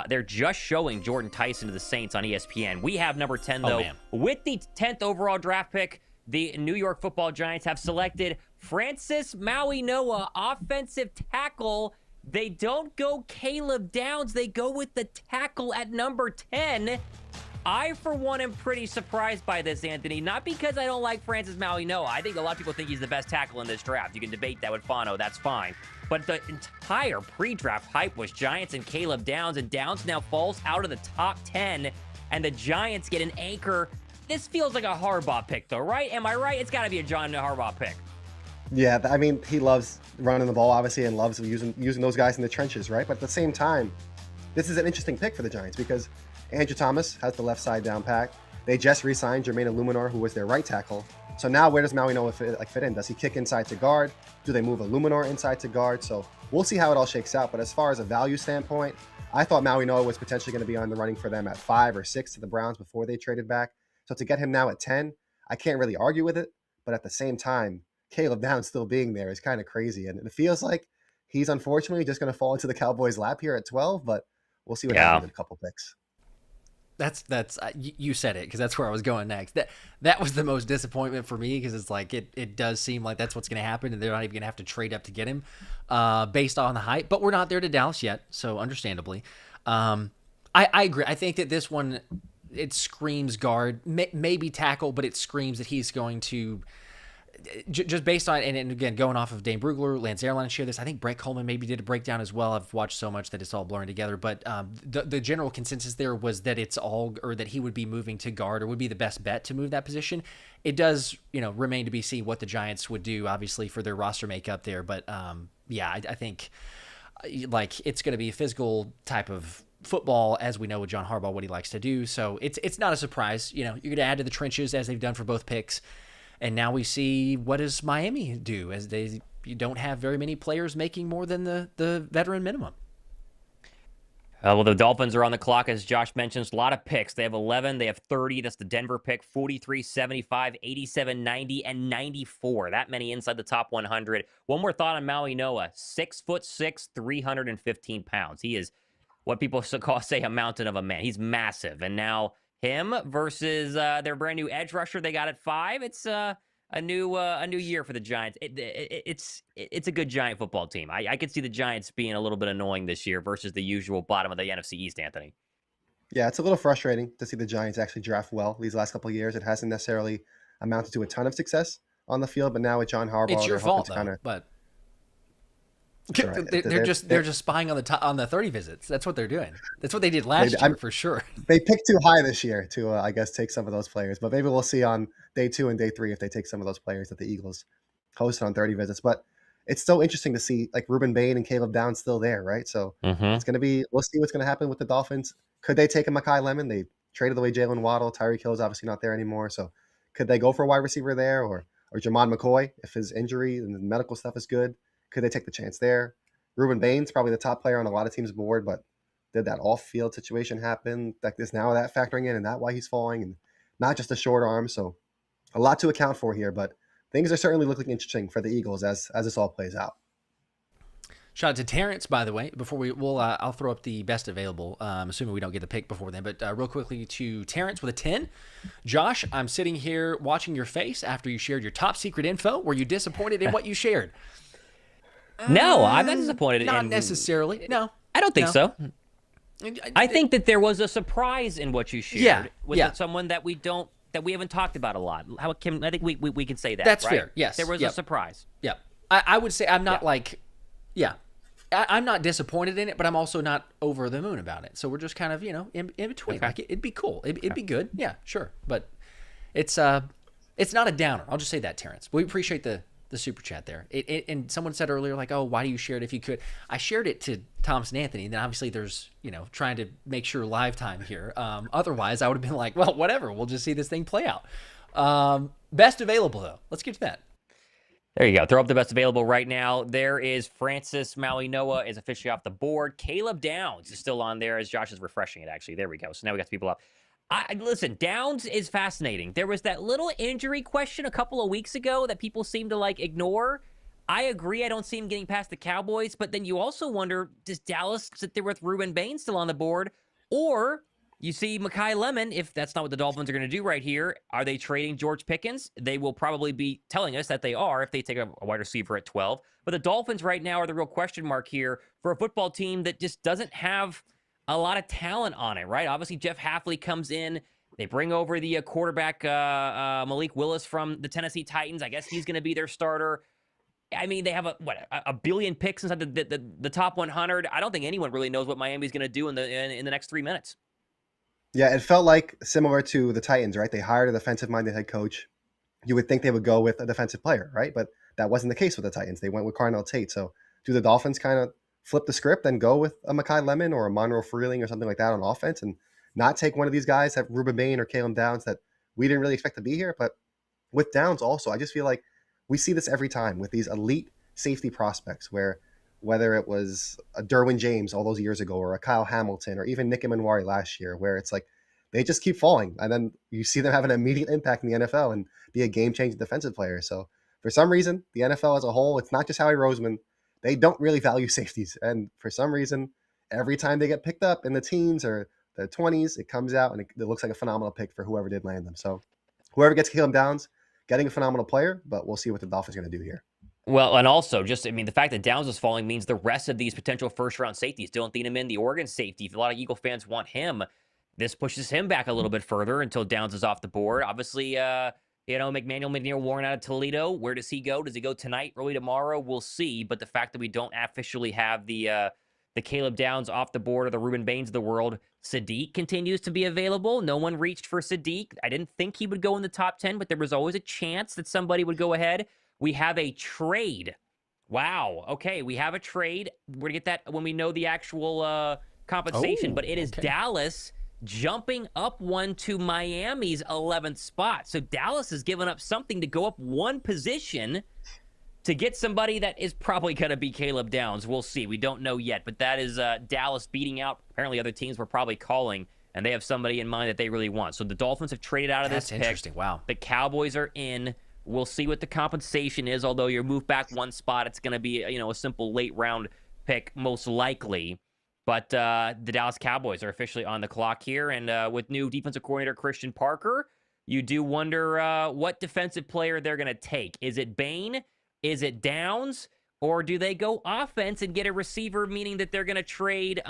They're just showing Jordan Tyson to the Saints on ESPN. We have number 10, though. With the 10th overall draft pick, the New York Football Giants have selected Francis Mauigoa, offensive tackle. They don't go Caleb Downs. They go with the tackle at number 10. I, for one, am pretty surprised by this, Anthony. Not because I don't like Francis Mauigoa. I think a lot of people think he's the best tackle in this draft. You can debate that with Fono. That's fine. But the entire pre-draft hype was Giants and Caleb Downs, and Downs now falls out of the top 10, and the Giants get an anchor. This feels like a Harbaugh pick, though, right? Am I right? It's got to be a John Harbaugh pick. Yeah, I mean, he loves running the ball, obviously, and loves using those guys in the trenches, right? But at the same time, this is an interesting pick for the Giants because Andrew Thomas has the left side down pat. They just re-signed Jermaine Illuminor, who was their right tackle. So now where does Mauigoa fit in? Does he kick inside to guard? Do they move Illuminor inside to guard? So we'll see how it all shakes out. But as far as a value standpoint, I thought Mauigoa was potentially going to be on the running for them at 5 or 6 to the Browns before they traded back. So to get him now at 10, I can't really argue with it. But at the same time, Caleb Downs still being there is kind of crazy. And it feels like he's unfortunately just going to fall into the Cowboys' lap here at 12, but we'll see what happens in a couple picks. That's you said it because that's where I was going next. That was the most disappointment for me because it's like it does seem like that's what's going to happen and they're not even going to have to trade up to get him based on the hype. But we're not there to Dallas yet, so understandably. I agree. I think that this one, it screams guard, maybe tackle, but it screams that he's going to just based on, and again, going off of Dane Brugler, Lance Airline shared this. I think Brett Coleman maybe did a breakdown as well. I've watched so much that it's all blurring together. But the general consensus there was that it's all, or that he would be moving to guard or would be the best bet to move that position. It does, remain to be seen what the Giants would do, obviously, for their roster makeup there. But I think like it's going to be a physical type of football, as we know with John Harbaugh, what he likes to do. So it's not a surprise. You're going to add to the trenches as they've done for both picks. And now we see what does Miami do as you don't have very many players making more than the veteran minimum. Well, the Dolphins are on the clock, as Josh mentions. A lot of picks. They have 11. They have 30. That's the Denver pick. 43, 75, 87, 90, and 94. That many inside the top 100. One more thought on Mauigoa. 6'6", 315 pounds. He is what people say a mountain of a man. He's massive. And now him versus their brand new edge rusher they got at 5. It's a new year for the Giants. It's a good Giant football team. I could see the Giants being a little bit annoying this year versus the usual bottom of the NFC East, Anthony. Yeah, it's a little frustrating to see the Giants actually draft well these last couple of years. It hasn't necessarily amounted to a ton of success on the field, but now with John Harbaugh, it's your fault though. But right. they're just spying on the 30 visits. That's what they're doing. That's what they did last year for sure. They picked too high this year to I guess take some of those players, but maybe we'll see on day 2 and day 3 if they take some of those players that the Eagles hosted on 30 visits. But it's still interesting to see like Ruben Bane and Caleb Downs still there, right? So it's going to be, we'll see what's going to happen with the Dolphins. Could they take a Makai Lemon? They traded away Jalen Waddle. Tyreek Hill's obviously not there anymore. So could they go for a wide receiver there or Jamon McCoy if his injury and the medical stuff is good? Could they take the chance there? Ruben Bane's probably the top player on a lot of teams' board, but did that off-field situation happen? Like this now that factoring in and that why he's falling and not just a short arm. So a lot to account for here, but things are certainly looking interesting for the Eagles as this all plays out. Shout out to Terrence, by the way. Before I'll throw up the best available, assuming we don't get the pick before then. But real quickly to Terrence with a 10. Josh, I'm sitting here watching your face after you shared your top secret info. Were you disappointed in what you shared? No, I'm not disappointed. Not necessarily. No, I don't think so. I think that there was a surprise in what you shared with someone that we haven't talked about a lot. I think we can say that. That's right? fair. Yes, there was a surprise. Yeah, I would say I'm not I'm not disappointed in it, but I'm also not over the moon about it. So we're just kind of in between. Okay. Like it'd be cool. It'd be good. Yeah, sure. But it's not a downer. I'll just say that, Terrence. We appreciate the super chat there. And someone said earlier, like, oh, why do you share it if you could? I shared it to Thomas and Anthony, and then obviously there's, trying to make sure live time here. Otherwise, I would have been like, well, whatever. We'll just see this thing play out. Best available, though. Let's get to that. There you go. Throw up the best available right now. There is Francis Mauigoa is officially off the board. Caleb Downs is still on there as Josh is refreshing it, actually. There we go. So now we got the people up. Listen, Downs is fascinating. There was that little injury question a couple of weeks ago that people seem to ignore. I agree. I don't see him getting past the Cowboys, but then you also wonder, does Dallas sit there with Ruben Bane still on the board? Or you see Makai Lemon, if that's not what the Dolphins are going to do right here, are they trading George Pickens? They will probably be telling us that they are if they take a wide receiver at 12. But the Dolphins right now are the real question mark here for a football team that just doesn't have a lot of talent on it, right? Obviously, Jeff Hafley comes in. They bring over the quarterback, Malik Willis from the Tennessee Titans. I guess he's going to be their starter. I mean, they have a billion picks inside the top 100. I don't think anyone really knows what Miami's going to do in the next 3 minutes. Yeah, it felt like similar to the Titans, right? They hired a defensive-minded head coach. You would think they would go with a defensive player, right? But that wasn't the case with the Titans. They went with Carnell Tate. So do the Dolphins kind of flip the script and go with a Makai Lemon or a Monroe Freeling or something like that on offense and not take one of these guys that Ruben Bane or Caleb Downs that we didn't really expect to be here? But with Downs also, I just feel like we see this every time with these elite safety prospects where whether it was a Derwin James all those years ago or a Kyle Hamilton or even Nick Emanwari last year, where it's like they just keep falling. And then you see them have an immediate impact in the NFL and be a game-changing defensive player. So for some reason, the NFL as a whole, it's not just Howie Roseman, they don't really value safeties. And for some reason, every time they get picked up in the teens or the 20s, it comes out and it looks like a phenomenal pick for whoever did land them. So whoever gets Caleb Downs, getting a phenomenal player, but we'll see what the Dolphins are going to do here. Well, and also, the fact that Downs is falling means the rest of these potential first-round safeties, Dylan Theamman, the Oregon safety, if a lot of Eagle fans want him, this pushes him back a little bit further until Downs is off the board. Obviously, McManuel Warren out of Toledo. Where does he go? Does he go tonight, early tomorrow? We'll see. But the fact that we don't officially have the Caleb Downs off the board or the Ruben Baines of the world, Sadiq continues to be available. No one reached for Sadiq. I didn't think he would go in the top 10, but there was always a chance that somebody would go ahead. We have a trade. Wow. Okay, we have a trade. We're going to get that when we know the actual compensation. But it is Dallas jumping up one to Miami's 11th spot. So Dallas has given up something to go up one position to get somebody that is probably going to be Caleb Downs. We'll see. We don't know yet. But that is Dallas beating out. Apparently other teams were probably calling, and they have somebody in mind that they really want. So the Dolphins have traded out of this pick. That's interesting. Wow. The Cowboys are in. We'll see what the compensation is. Although you're moved back one spot, it's going to be a simple late round pick most likely. But the Dallas Cowboys are officially on the clock here, and with new defensive coordinator Christian Parker, you do wonder what defensive player they're going to take. Is it Bane? Is it Downs? Or do they go offense and get a receiver, meaning that they're going to trade,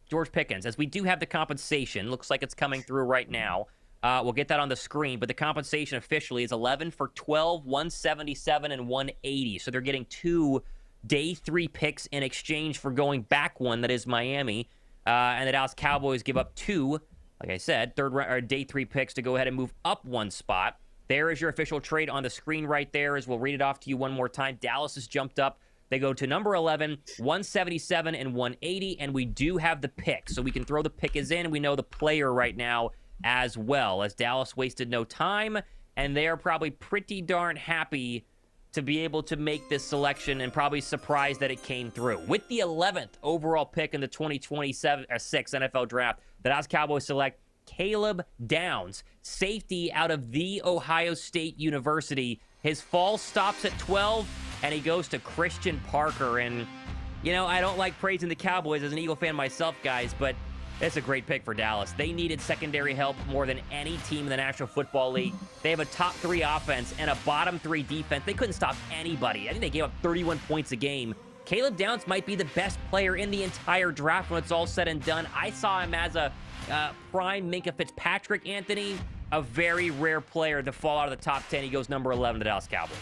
George Pickens? As we do have the compensation. Looks like it's coming through right now. We'll get that on the screen, but the compensation officially is 11 for 12, 177, and 180. So they're getting 2 day 3 picks in exchange for going back 1, that is Miami. And the Dallas Cowboys give up 2, like I said, day 3 picks to go ahead and move up 1 spot. There is your official trade on the screen right there, as we'll read it off to you one more time. Dallas has jumped up. They go to number 11, 177, and 180, and we do have the pick. So we can throw the pick is in. We know the player right now as well, as Dallas wasted no time, and they are probably pretty darn happy to be able to make this selection and probably surprised that it came through. With the 11th overall pick in the 2026 NFL Draft, the Dallas Cowboys select Caleb Downs, safety out of The Ohio State University. His fall stops at 12, and he goes to Christian Parker. And, I don't like praising the Cowboys as an Eagle fan myself, guys, but it's a great pick for Dallas. They needed secondary help more than any team in the National Football League. They have a top 3 offense and a bottom 3 defense. They couldn't stop anybody. I think they gave up 31 points a game. Caleb Downs might be the best player in the entire draft when it's all said and done. I saw him as a prime Minkah Fitzpatrick, Anthony, a very rare player to fall out of the top 10. He goes number 11 to Dallas Cowboys.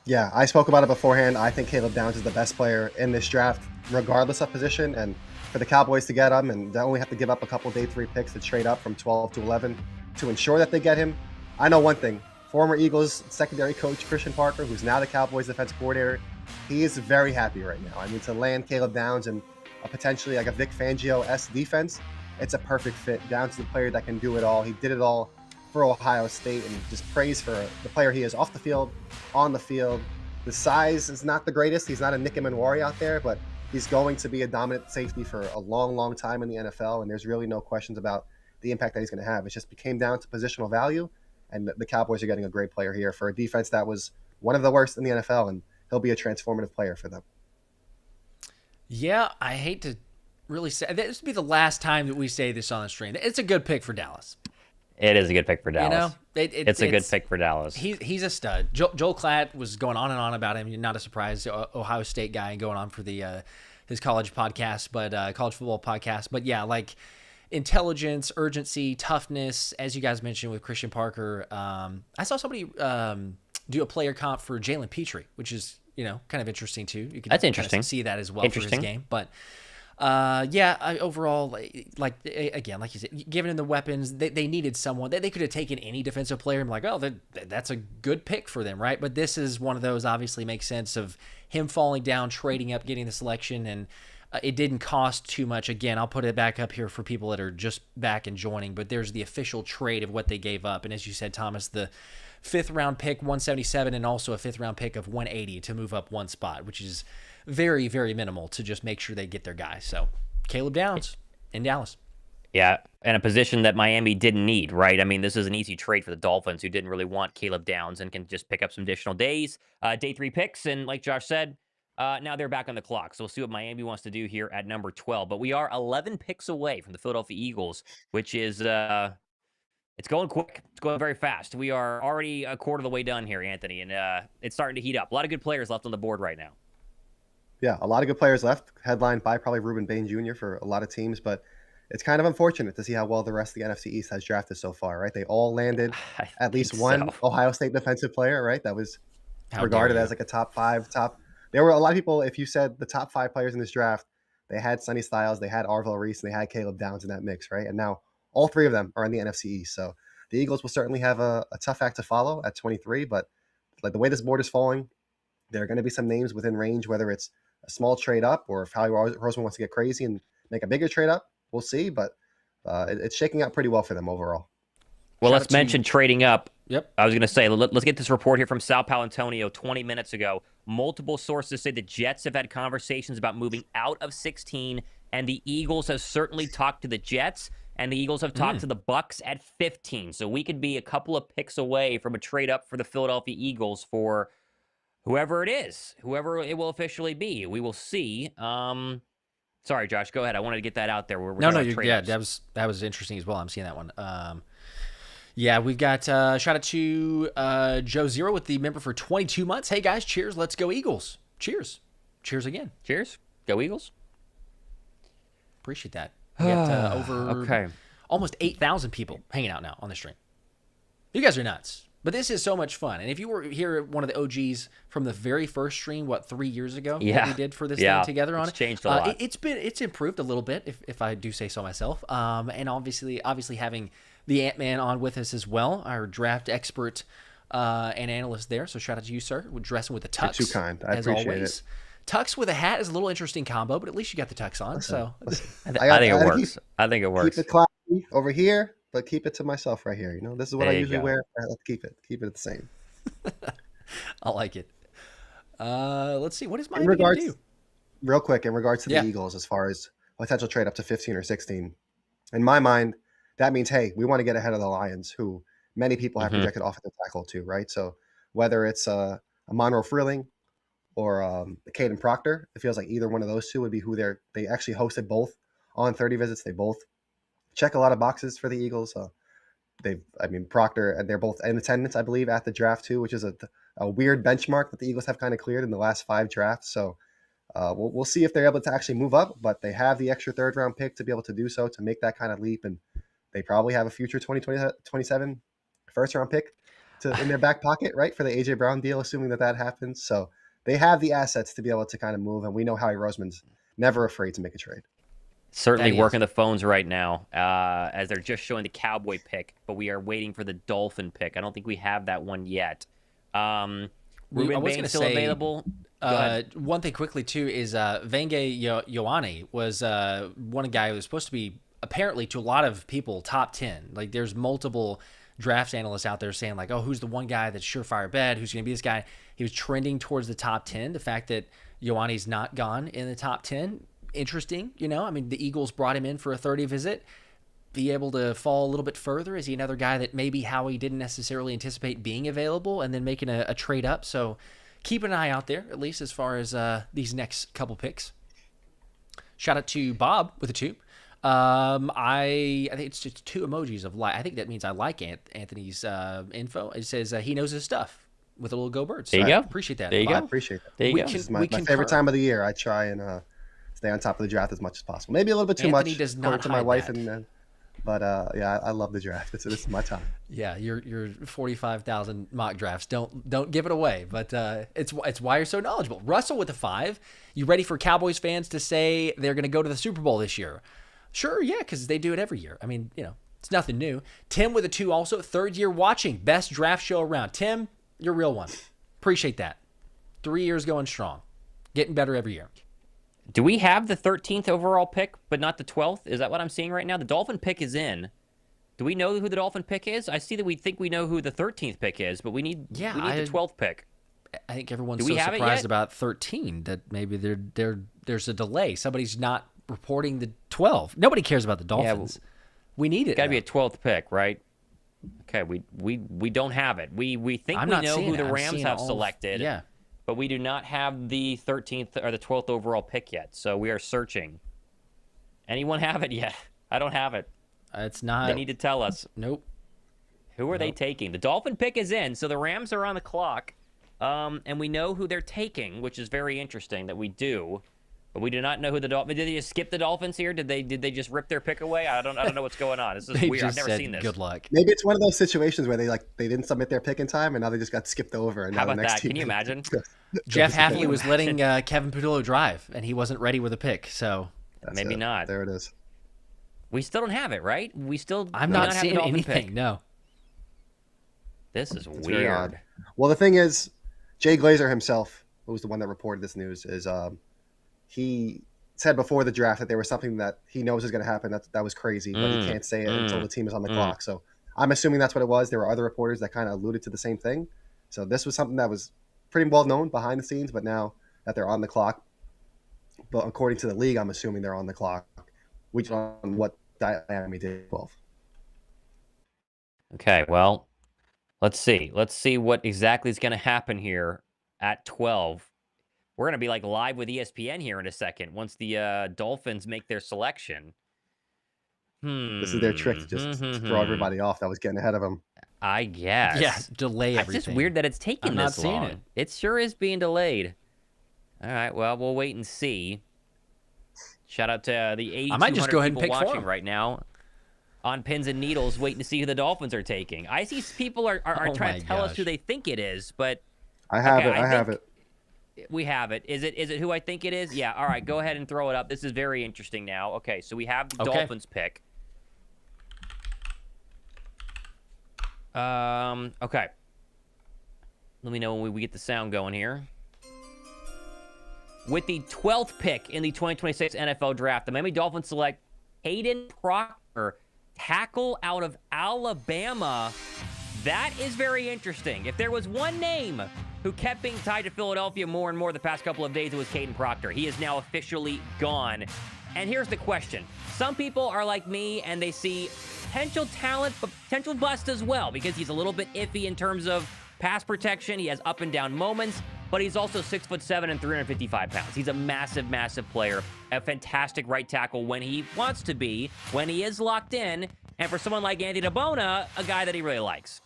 Yeah, I spoke about it beforehand. I think Caleb Downs is the best player in this draft, regardless of position. And for the Cowboys to get him, and they only have to give up a couple day 3 picks to trade up from 12 to 11 to ensure that they get him. I know one thing. Former Eagles secondary coach Christian Parker, who's now the Cowboys defensive coordinator, he is very happy right now. I mean, to land Caleb Downs and potentially like a Vic Fangio-esque defense, it's a perfect fit. Downs is the player that can do it all. He did it all for Ohio State, and just praise for the player he is off the field, on the field. The size is not the greatest. He's not a Nick Manwari out there, but he's going to be a dominant safety for a long, long time in the NFL, and there's really no questions about the impact that he's going to have. It just came down to positional value, and the Cowboys are getting a great player here for a defense that was one of the worst in the NFL, and he'll be a transformative player for them. Yeah, I hate to really say this would be the last time that we say this on the stream. It's a good pick for Dallas. It is a good pick for Dallas. It's a good pick for Dallas. He's a stud. Joel Klatt was going on and on about him. Not a surprise. Ohio State guy going on for the his college podcast, but college football podcast. But yeah, like intelligence, urgency, toughness, as you guys mentioned with Christian Parker. I saw somebody do a player comp for Jalen Petrie, which is kind of interesting too. You can That's interesting. Kind of see that as well for his game, but. Overall, like again, like you said, giving him the weapons, they needed someone. They could have taken any defensive player and be like, oh, that's a good pick for them, right? But this is one of those, obviously makes sense, of him falling down, trading up, getting the selection, and it didn't cost too much. Again, I'll put it back up here for people that are just back and joining, but there's the official trade of what they gave up. And as you said, Thomas, the 5th round pick, 177, and also a 5th round pick of 180 to move up 1 spot, which is very, very minimal to just make sure they get their guy. So Caleb Downs in Dallas. Yeah, and a position that Miami didn't need, right? I mean, this is an easy trade for the Dolphins, who didn't really want Caleb Downs and can just pick up some additional days, day 3 picks. And like Josh said, now they're back on the clock. So we'll see what Miami wants to do here at number 12. But we are 11 picks away from the Philadelphia Eagles, which is it's going quick. It's going very fast. We are already a quarter of the way done here, Anthony, and it's starting to heat up. A lot of good players left on the board right now. Yeah, a lot of good players left, headlined by probably Ruben Bane Jr. for a lot of teams, but it's kind of unfortunate to see how well the rest of the NFC East has drafted so far, right? They all landed at least one Ohio State defensive player, right? That was regarded as like a top 5. There were a lot of people, if you said the top 5 players in this draft, they had Sonny Styles, they had Arvell Reese, and they had Caleb Downs in that mix, right? And now all 3 of them are in the NFC East. So the Eagles will certainly have a tough act to follow at 23, but like the way this board is falling, there are going to be some names within range, whether it's a small trade up or if Howie Roseman wants to get crazy and make a bigger trade up. We'll see, but it's shaking out pretty well for them overall. Well, let's mention trading up. Yep. I was going to say, let's get this report here from Sal Paolantonio 20 minutes ago. Multiple sources say the Jets have had conversations about moving out of 16, and the Eagles have certainly talked to the Jets, and the Eagles have talked to the Bucs at 15. So we could be a couple of picks away from a trade up for the Philadelphia Eagles for whoever it is, whoever it will officially be. We will see. Sorry, Josh, go ahead. I wanted to get that out there. No, that was interesting as well. I'm seeing that one. Yeah, we've got shout out to Joe Zero with the member for 22 months. Hey guys, cheers. Let's go Eagles. Cheers. Cheers again. Cheers. Go Eagles. Appreciate that. We got over almost 8,000 people hanging out now on the stream. You guys are nuts. But this is so much fun. And if you were here, one of the OGs from the very first stream, 3 years ago that we did for this thing together on it's changed a lot. It's improved a little bit, if I do say so myself. And obviously having the Ant-Man on with us as well, our draft expert and analyst there. So shout out to you, sir. We're dressing with the tux. You're too kind. I appreciate it. Tux with a hat is a little interesting combo, but at least you got the tux on. I think it works. I think it works. Keep it classy over here, but keep it to myself right here. This is what I usually wear. Let's keep it the same. I like it. Let's see. What is Miami going to do? Real quick, in regards to the Eagles, as far as potential trade up to 15 or 16, in my mind, that means, hey, we want to get ahead of the Lions, who many people have projected offensive tackle to, right? So whether it's a Monroe Freeling or Kaden Proctor, it feels like either one of those two would be who they actually hosted both on 30 visits. They both check a lot of boxes for the Eagles. Proctor, and they're both in attendance, I believe, at the draft too, which is a weird benchmark that the Eagles have kind of cleared in the last 5 drafts. So we'll see if they're able to actually move up, but they have the extra 3rd round pick to be able to do so, to make that kind of leap. And they probably have a future 2027 1st round pick in their back pocket, right, for the A.J. Brown deal, assuming that happens. So they have the assets to be able to kind of move, and we know Howie Roseman's never afraid to make a trade. Certainly working the phones right now as they're just showing the Cowboy pick, but we are waiting for the Dolphin pick. I don't think we have that one yet. Ruben Bane still available? One thing quickly, too, is Vega Yawan was one guy who was supposed to be, apparently, to a lot of people, top 10. Like, there's multiple draft analysts out there saying, like, oh, who's the one guy that's surefire bet? Who's going to be this guy? He was trending towards the top 10. The fact that Yawan's not gone in the top 10, interesting. The Eagles brought him in for a 30 visit. Be able to fall a little bit further? Is he another guy that maybe Howie didn't necessarily anticipate being available and then making a trade up? So keep an eye out there, at least as far as these next couple picks. Shout out to Bob with a 2. I think it's just 2 emojis of like. I think that means I like Anthony's info. It says he knows his stuff with a little go birds. There you go. Appreciate that. There you go. I appreciate that. There you go. This is my favorite time of the year. I try and stay on top of the draft as much as possible. Maybe a little bit too Anthony much, does not according to my wife, that. But I love the draft. This is my time. Yeah, your 45,000 mock drafts. Don't give it away. But it's why you're so knowledgeable. Russell with a 5. You ready for Cowboys fans to say they're going to go to the Super Bowl this year? Sure, yeah, because they do it every year. It's nothing new. Tim with a 2 also. 3rd year watching. Best draft show around. Tim, you're a real one. Appreciate that. 3 years going strong. Getting better every year. Do we have the 13th overall pick, but not the 12th? Is that what I'm seeing right now? The Dolphin pick is in. Do we know who the Dolphin pick is? I see that we think we know who the 13th pick is, but we need the 12th pick. I think everyone's so surprised about 13 that maybe there's a delay. Somebody's not reporting the 12. Nobody cares about the Dolphins. We need it. Got to be a 12th pick, right? Okay, we don't have it. We think we know who the Rams have selected. Yeah. But we do not have the 13th or the 12th overall pick yet, so we are searching. Anyone have it yet? I don't have it. It's not. They need to tell us. Nope. Who are they taking? The Dolphin pick is in, so the Rams are on the clock, and we know who they're taking, which is very interesting that we do. But we do not know who the Dolphins. Did they just skip the Dolphins here? Did they just rip their pick away? I don't know what's going on. This is weird. I've never seen this. Good luck. Maybe it's one of those situations where they didn't submit their pick in time, and now they just got skipped over. And how now about the next that? team Can you imagine? Jeff Hafley was letting Kevin Patullo drive, and he wasn't ready with a pick. So maybe not. There it is. We still don't have it, right? I'm not seeing anything. Pick. No. This is It's weird. Well, the thing is, Jay Glazer himself, who was the one that reported this news, is he said before the draft that there was something that he knows is going to happen that was crazy, but he can't say it until the team is on the clock. So I'm assuming that's what it was. There were other reporters that kind of alluded to the same thing. So this was something that was pretty well known behind the scenes, but now that they're on the clock, but according to the league, I'm assuming they're on the clock. We don't know what Miami did 12. Okay, well, let's see. Let's see what exactly is going to happen here at 12. We're going to be like live with ESPN here in a second once the Dolphins make their selection. This is their trick to just throw everybody off that was getting ahead of them. I guess. Yeah, delay everything. It's just weird that it's taking this long. Not seeing It sure is being delayed. All right, well, we'll wait and see. Shout out to the 8,200 I might just go ahead and people pick watching right now on pins and needles, waiting to see who the Dolphins are taking. I see people are trying to tell us who they think it is, but I have it. We have it. Is it who I think it is? Yeah. All right. Go ahead and throw it up. This is very interesting now. Okay. So we have the Dolphins pick. Okay. Let me know when we get the sound going here. With the 12th pick in the 2026 NFL Draft, the Miami Dolphins select Kaden Proctor, tackle out of Alabama. That is very interesting. If there was one name who kept being tied to Philadelphia more and more the past couple of days, it was Kaden Proctor. He is now officially gone. And here's the question. Some people are like me, and they see potential talent, but potential bust as well, because he's a little bit iffy in terms of pass protection. He has up and down moments, but he's also 6'7" and 355 pounds. He's a massive, massive player, a fantastic right tackle when he wants to be, when he is locked in, and for someone like Andy DeBona, a guy that he really likes.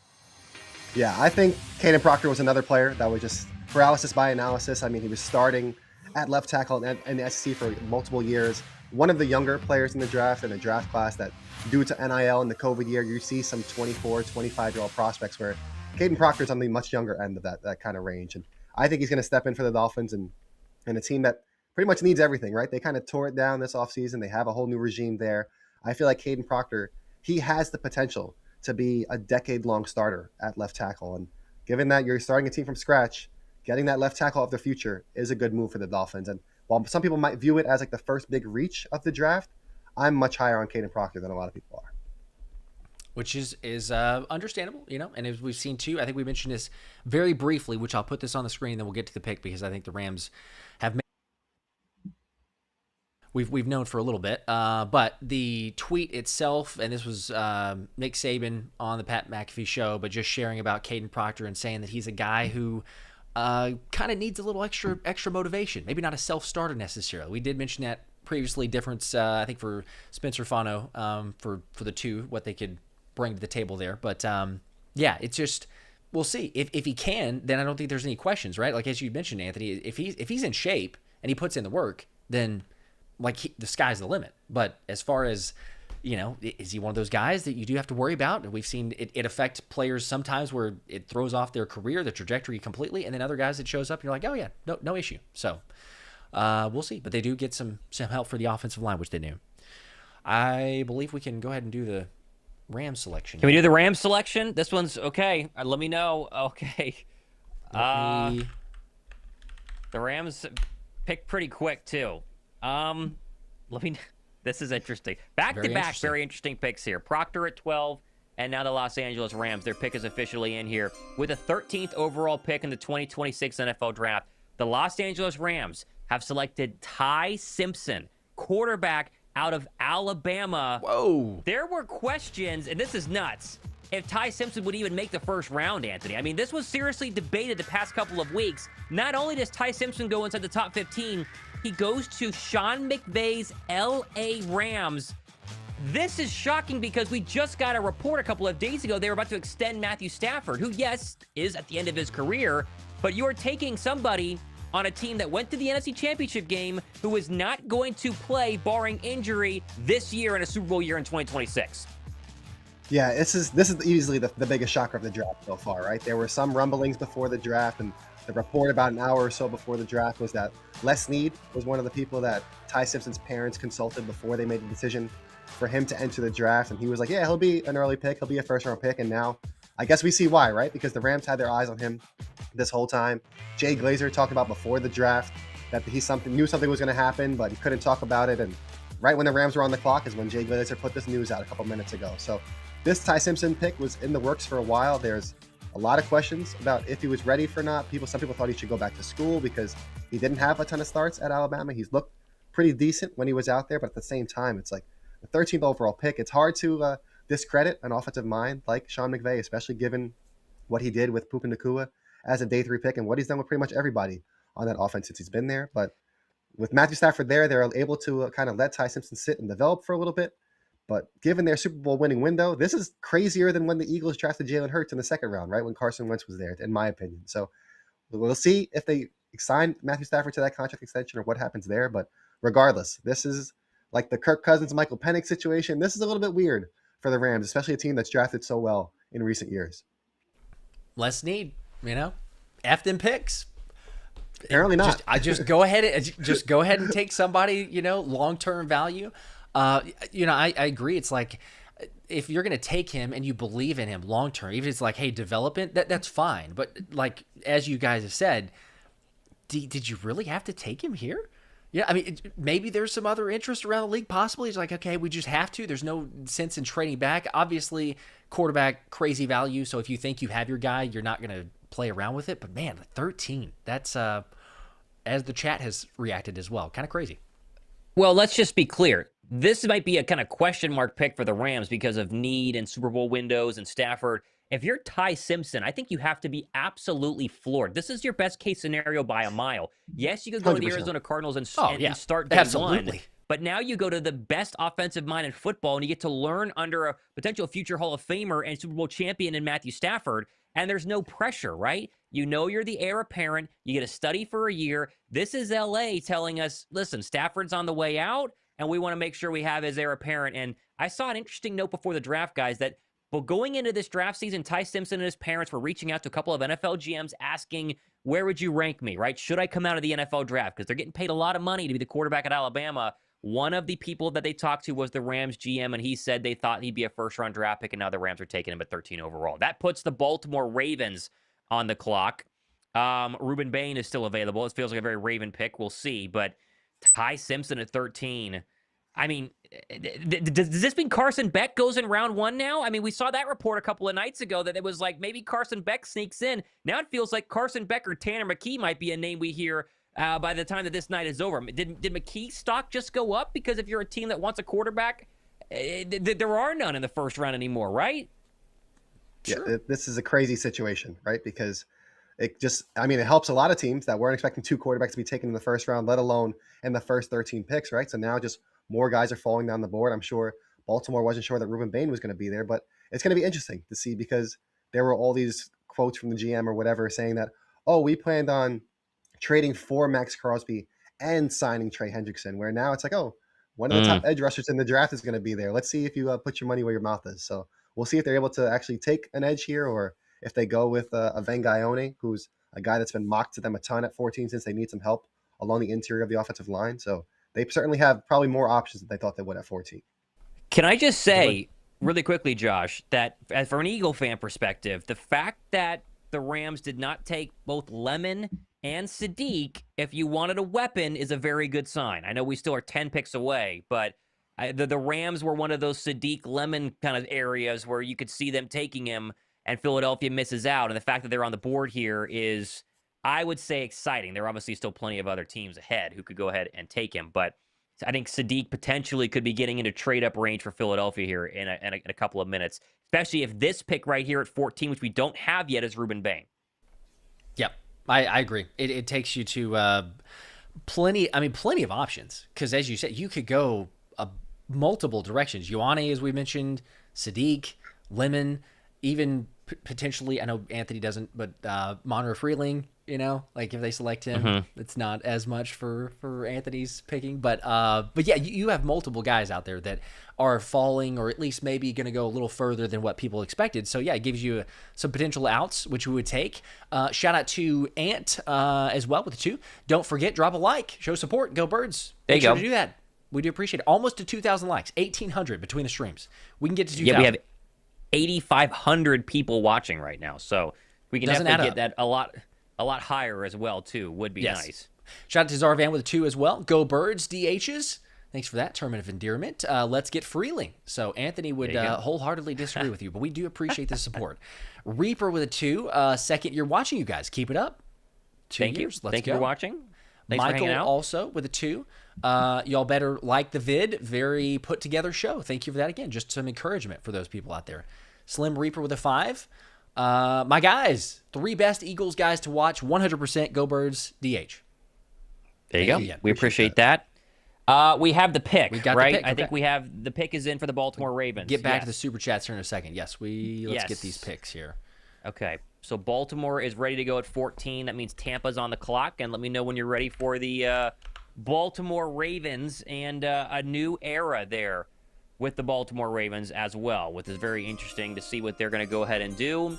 Yeah, I think Kaden Proctor was another player that was just paralysis by analysis. I mean, he was starting at left tackle in the SEC for multiple years. One of the younger players in the draft, in a draft class that, due to NIL in the COVID year, you see some 24, 25-year-old prospects where Kaden Proctor's on the much younger end of that kind of range. And I think he's going to step in for the Dolphins and a team that pretty much needs everything, right? They kind of tore it down this offseason. They have a whole new regime there. I feel like Kaden Proctor, he has the potential to be a decade-long starter at left tackle. And given that you're starting a team from scratch, getting that left tackle of the future is a good move for the Dolphins. And while some people might view it as like the first big reach of the draft, I'm much higher on Kaden Proctor than a lot of people are. Which is understandable, and as we've seen too, I think we mentioned this very briefly, which I'll put this on the screen, then we'll get to the pick, because I think the Rams have we've known for a little bit, but the tweet itself, and this was Nick Saban on the Pat McAfee show, but just sharing about Kaden Proctor and saying that he's a guy who kind of needs a little extra motivation, maybe not a self-starter necessarily. We did mention that previously, difference I think for Spencer Fono for the two, what they could bring to the table there, but yeah, it's just, we'll see. If he can, then I don't think there's any questions, right? Like as you mentioned, Anthony, if he's in shape and he puts in the work, then the sky's the limit. But as far as, is he one of those guys that you do have to worry about? And we've seen it affect players sometimes where it throws off their career, their trajectory completely, and then other guys that shows up, and you're like, oh yeah, no issue. So we'll see. But they do get some help for the offensive line, which they knew. I believe we can go ahead and do the Rams selection. Can we do the Rams selection? This one's okay. Let me know. Okay. The Rams pick pretty quick too. This is interesting. Back-to-back, very interesting picks here. Proctor at 12, and now the Los Angeles Rams. Their pick is officially in here. With the 13th overall pick in the 2026 NFL Draft, the Los Angeles Rams have selected Ty Simpson, quarterback out of Alabama. Whoa. There were questions, and this is nuts, if Ty Simpson would even make the first round, Anthony. I mean, this was seriously debated the past couple of weeks. Not only does Ty Simpson go inside the top 15, he goes to Sean McVay's L.A. Rams. This is shocking because we just got a report a couple of days ago they were about to extend Matthew Stafford, who, yes, is at the end of his career, but you are taking somebody on a team that went to the NFC Championship game who is not going to play, barring injury, this year in a Super Bowl year in 2026. Yeah, this is easily the biggest shocker of the draft so far, right? There were some rumblings before the draft, and the report about an hour or so before the draft was that Les Snead was one of the people that Ty Simpson's parents consulted before they made the decision for him to enter the draft. And he was like, yeah, he'll be an early pick. He'll be a first-round pick. And now I guess we see why, right? Because the Rams had their eyes on him this whole time. Jay Glazer talked about before the draft that he knew something was going to happen, but he couldn't talk about it. And right when the Rams were on the clock is when Jay Glazer put this news out a couple minutes ago. So this Ty Simpson pick was in the works for a while. There's a lot of questions about if he was ready for not. Some people thought he should go back to school because he didn't have a ton of starts at Alabama. He's looked pretty decent when he was out there, but at the same time, it's like the 13th overall pick. It's hard to discredit an offensive mind like Sean McVay, especially given what he did with Puka Nacua as a day 3 pick and what he's done with pretty much everybody on that offense since he's been there. But with Matthew Stafford there, they're able to kind of let Ty Simpson sit and develop for a little bit. But given their Super Bowl winning window, this is crazier than when the Eagles drafted Jalen Hurts in the second round, right? When Carson Wentz was there, in my opinion. So we'll see if they sign Matthew Stafford to that contract extension or what happens there. But regardless, this is like the Kirk Cousins, Michael Penix situation. This is a little bit weird for the Rams, especially a team that's drafted so well in recent years. Less need, F them picks. Apparently not. Just go ahead and take somebody, long-term value. I agree. It's like, if you're going to take him and you believe in him long-term, even if it's like, hey, development, that's fine. But like, as you guys have said, did you really have to take him here? Yeah. I mean, maybe there's some other interest around the league. Possibly it's like, okay, we just have to, there's no sense in trading back. Obviously quarterback, crazy value. So if you think you have your guy, you're not going to play around with it. But man, 13, that's, as the chat has reacted as well, kind of crazy. Well, let's just be clear. This might be a kind of question mark pick for the Rams because of need and Super Bowl windows and Stafford. If you're Ty Simpson, I think you have to be absolutely floored. This is your best case scenario by a mile. Yes, you could go 100%. To the Arizona Cardinals and start day one. But now you go to the best offensive mind in football, and you get to learn under a potential future Hall of Famer and Super Bowl champion in Matthew Stafford, and there's no pressure, right? You're the heir apparent. You get to study for a year. This is L.A. telling us, listen, Stafford's on the way out, and we want to make sure we have his heir apparent. And I saw an interesting note before the draft, guys, that going into this draft season, Ty Simpson and his parents were reaching out to a couple of NFL GMs asking, where would you rank me, right? Should I come out of the NFL draft? Because they're getting paid a lot of money to be the quarterback at Alabama. One of the people that they talked to was the Rams GM, and he said they thought he'd be a first-round draft pick, and now the Rams are taking him at 13 overall. That puts the Baltimore Ravens on the clock. Ruben Bane is still available. It feels like a very Raven pick. We'll see. But Ty Simpson at 13, I mean, does this mean Carson Beck goes in round 1 now? I mean, we saw that report a couple of nights ago that it was like maybe Carson Beck sneaks in. Now it feels like Carson Beck or Tanner McKee might be a name we hear by the time that this night is over. Did McKee's stock just go up? Because if you're a team that wants a quarterback, there are none in the first round anymore, right? Sure. Yeah, this is a crazy situation, right? Because it helps a lot of teams that weren't expecting 2 quarterbacks to be taken in the first round, let alone in the first 13 picks, right? So now just more guys are falling down the board. I'm sure Baltimore wasn't sure that Ruben Bane was going to be there, but it's going to be interesting to see because there were all these quotes from the GM or whatever saying that, oh, we planned on trading for Max Crosby and signing Trey Hendrickson, where now it's like, oh, one of the top edge rushers in the draft is going to be there. Let's see if you put your money where your mouth is. So we'll see if they're able to actually take an edge here or if they go with a Vega Yawan, who's a guy that's been mocked to them a ton at 14 since they need some help along the interior of the offensive line. So they certainly have probably more options than they thought they would at 14. Can I just say really quickly, Josh, that from an Eagle fan perspective, the fact that the Rams did not take both Lemon and Sadiq, if you wanted a weapon, is a very good sign. I know we still are 10 picks away, but the Rams were one of those Sadiq Lemon kind of areas where you could see them taking him and Philadelphia misses out. And the fact that they're on the board here is, I would say, exciting. There are obviously still plenty of other teams ahead who could go ahead and take him, but I think Sadiq potentially could be getting into trade-up range for Philadelphia here in a couple of minutes, especially if this pick right here at 14, which we don't have yet, is Ruben Bane. Yep, I agree. It takes you to plenty of options because, as you said, you could go multiple directions. Yawan, as we mentioned, Sadiq, Lemon, even potentially, I know Anthony doesn't, but Monroe Freeling, like if they select him, it's not as much for Anthony's picking. But yeah, you have multiple guys out there that are falling or at least maybe going to go a little further than what people expected. So yeah, it gives you some potential outs, which we would take. Shout out to Ant as well with the 2. Don't forget, drop a like, show support, go Birds. There you go. To do that. We do appreciate it. Almost to 2,000 likes, 1,800 between the streams. We can get to 2,000. Yeah, we have 8,500 people watching right now, so we can definitely get that a lot higher as well too. Would be nice. Shout out to Zarvan with a 2 as well. Go Birds, DHs. Thanks for that term of endearment. Let's get Freeling. So Anthony would wholeheartedly disagree with you, but we do appreciate the support. Reaper with a 2. Second year watching, you guys. Keep it up. 2 years. Let's Thank go. you for watching. Thanks for hanging out. Also with a 2. Y'all better like the vid. Very put together show. Thank you for that again. Just some encouragement for those people out there. Slim Reaper with a 5. My guys, 3 best Eagles guys to watch, 100% Go Birds DH. There you go. We appreciate that. We have the pick, we got right? The pick. I think we have the pick is in for the Baltimore Ravens. Get back to the super chats here in a second. Yes, let's get these picks here. Okay, so Baltimore is ready to go at 14. That means Tampa's on the clock, and let me know when you're ready for the Baltimore Ravens and a new era there with the Baltimore Ravens as well, which is very interesting to see what they're going to go ahead and do.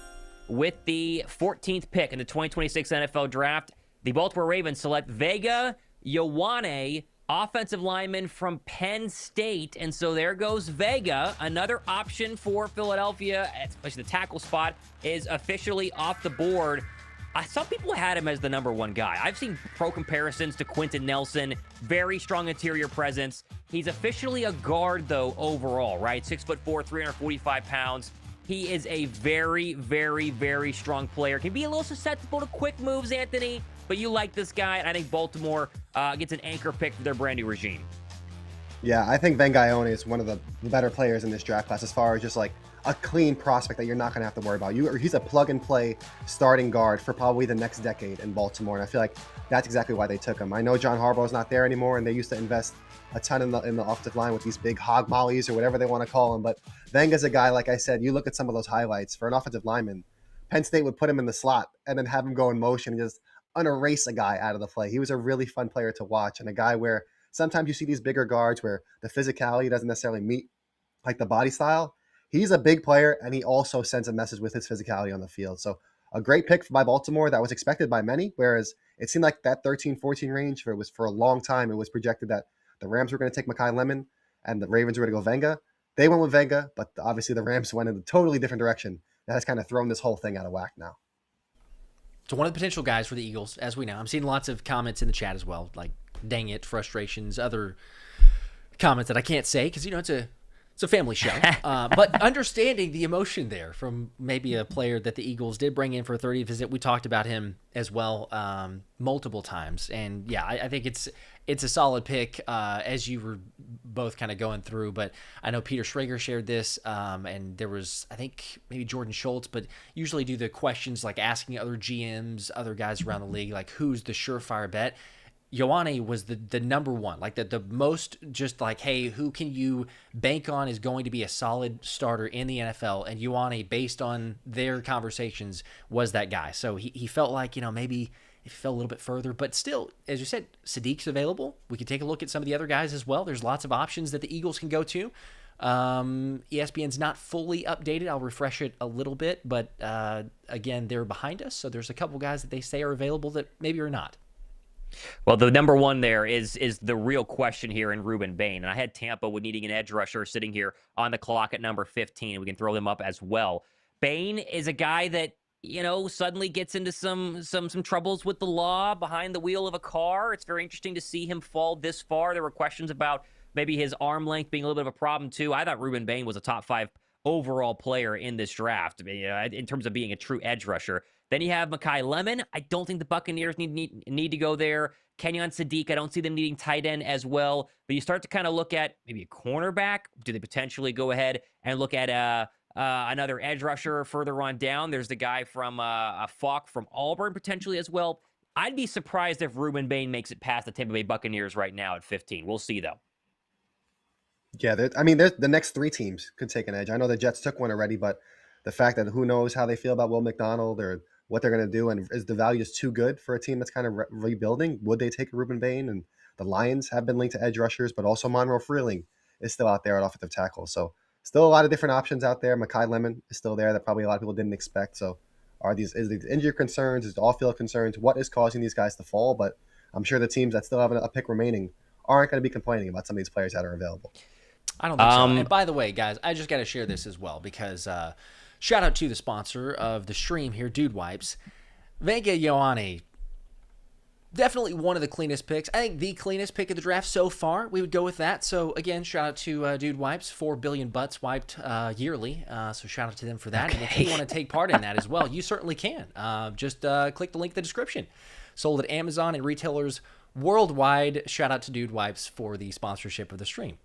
With the 14th pick in the 2026 NFL Draft, the Baltimore Ravens select Vega Yawan, offensive lineman from Penn State. And so there goes Vega. Another option for Philadelphia, especially the tackle spot, is officially off the board. Some people had him as the number 1 guy. I've seen pro comparisons to Quentin Nelson. Very strong interior presence. He's officially a guard, though, overall, right? 6'4", 345 pounds. He is a very, very, very strong player. Can be a little susceptible to quick moves, Anthony, but you like this guy, and I think Baltimore gets an anchor pick for their brand new regime. Yeah, I think Vega Yawan is one of the better players in this draft class as far as just like a clean prospect that you're not going to have to worry about. He's a plug-and-play starting guard for probably the next decade in Baltimore, and I feel like that's exactly why they took him. I know John Harbaugh's not there anymore, and they used to invest a ton in the offensive line with these big hog mollies or whatever they want to call them. But Venga's a guy, like I said, you look at some of those highlights for an offensive lineman. Penn State would put him in the slot and then have him go in motion and just unerase a guy out of the play. He was a really fun player to watch, and a guy where sometimes you see these bigger guards where the physicality doesn't necessarily meet like the body style. He's a big player, and he also sends a message with his physicality on the field. So a great pick by Baltimore that was expected by many, whereas it seemed like that 13-14 range, for a long time, it was projected that the Rams were going to take Makai Lemon and the Ravens were going to go Vega. They went with Vega, but obviously the Rams went in a totally different direction. That has kind of thrown this whole thing out of whack now. So one of the potential guys for the Eagles, as we know. I'm seeing lots of comments in the chat as well, like dang it, frustrations, other comments that I can't say because, it's a family show. But understanding the emotion there from maybe a player that the Eagles did bring in for a 30th visit. We talked about him as well multiple times. And, yeah, I think it's a solid pick as you were both kind of going through. But I know Peter Schrager shared this, and there was, I think, maybe Jordan Schultz, but usually do the questions like asking other GMs, other guys around the league, like who's the surefire bet. Yawan was the number 1, like the most just like, hey, who can you bank on is going to be a solid starter in the NFL? And Yawan, based on their conversations, was that guy. So he felt like, maybe if he fell a little bit further, but still, as you said, Sadiq's available. We could take a look at some of the other guys as well. There's lots of options that the Eagles can go to. ESPN's not fully updated. I'll refresh it a little bit, but again, they're behind us. So there's a couple guys that they say are available that maybe are not. Well, the number 1 there is the real question here in Ruben Bane. And I had Tampa with needing an edge rusher sitting here on the clock at number 15. And we can throw them up as well. Bane is a guy that, suddenly gets into some troubles with the law behind the wheel of a car. It's very interesting to see him fall this far. There were questions about maybe his arm length being a little bit of a problem too. I thought Ruben Bane was a top 5 overall player in this draft, in terms of being a true edge rusher. Then you have Makai Lemon. I don't think the Buccaneers need to go there. Kenyon Sadiq, I don't see them needing tight end as well. But you start to kind of look at maybe a cornerback. Do they potentially go ahead and look at another edge rusher further on down? There's the guy from Faulk from Auburn potentially as well. I'd be surprised if Ruben Bane makes it past the Tampa Bay Buccaneers right now at 15. We'll see, though. Yeah, the next 3 teams could take an edge. I know the Jets took one already, but the fact that who knows how they feel about Will McDonald or what they're going to do, and is the value just too good for a team that's kind of rebuilding? Would they take a Ruben Bane? And the Lions have been linked to edge rushers, but also Monroe Freeling is still out there at offensive tackle. So still a lot of different options out there. Makai Lemon is still there that probably a lot of people didn't expect. So is the injury concerns? Is the off-field concerns? What is causing these guys to fall? But I'm sure the teams that still have a pick remaining aren't going to be complaining about some of these players that are available. I don't think so. And by the way, guys, I just got to share this as well because shout out to the sponsor of the stream here, Dude Wipes. Vega Yawan, definitely one of the cleanest picks. I think the cleanest pick of the draft so far. We would go with that. So, again, shout out to Dude Wipes. 4 billion butts wiped yearly. So, shout out to them for that. Okay. And if you want to take part in that as well, you certainly can. Just click the link in the description. Sold at Amazon and retailers worldwide. Shout out to Dude Wipes for the sponsorship of the stream.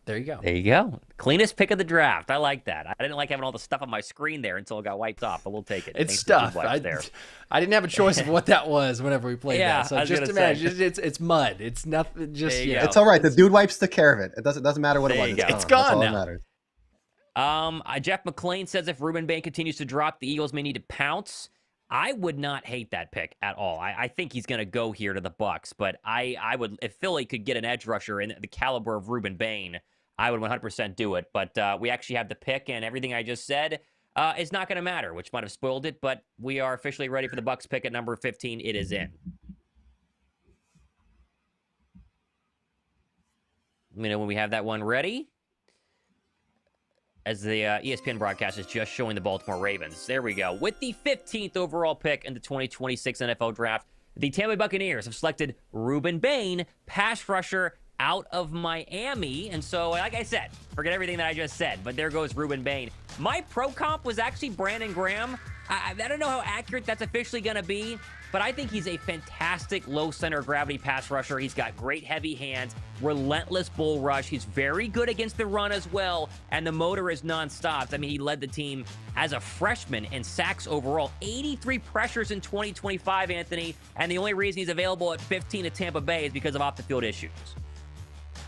There you go. There you go. Cleanest pick of the draft. I like that. I didn't like having all the stuff on my screen there until it got wiped off, but we'll take it. It's stuff. I didn't have a choice of what that was whenever we played that. So just imagine it's mud. It's nothing. Just It's all right. The dude wipes took care of it. It doesn't matter what it was. It's gone now. That matters. Jeff McClain says if Ruben Bane continues to drop, the Eagles may need to pounce. I would not hate that pick at all. I think he's going to go here to the Bucs, but I would, if Philly could get an edge rusher in the caliber of Ruben Bane, I would 100% do it. But we actually have the pick, and everything I just said is not going to matter, which might have spoiled it. But we are officially ready for the Bucs pick at number 15. It is in. Let me know when we have that one ready. As the ESPN broadcast is just showing the Baltimore Ravens. There we go. With the 15th overall pick in the 2026 NFL Draft, the Tampa Bay Buccaneers have selected Ruben Bane, pass rusher out of Miami. And so, like I said, forget everything that I just said, but there goes Ruben Bane. My pro comp was actually Brandon Graham. I don't know how accurate that's officially going to be, but I think he's a fantastic low center of gravity pass rusher. He's got great heavy hands, relentless bull rush. He's very good against the run as well, and the motor is nonstop. I mean, he led the team as a freshman in sacks overall. 83 pressures in 2025, Anthony, and the only reason he's available at 15 at Tampa Bay is because of off-the-field issues.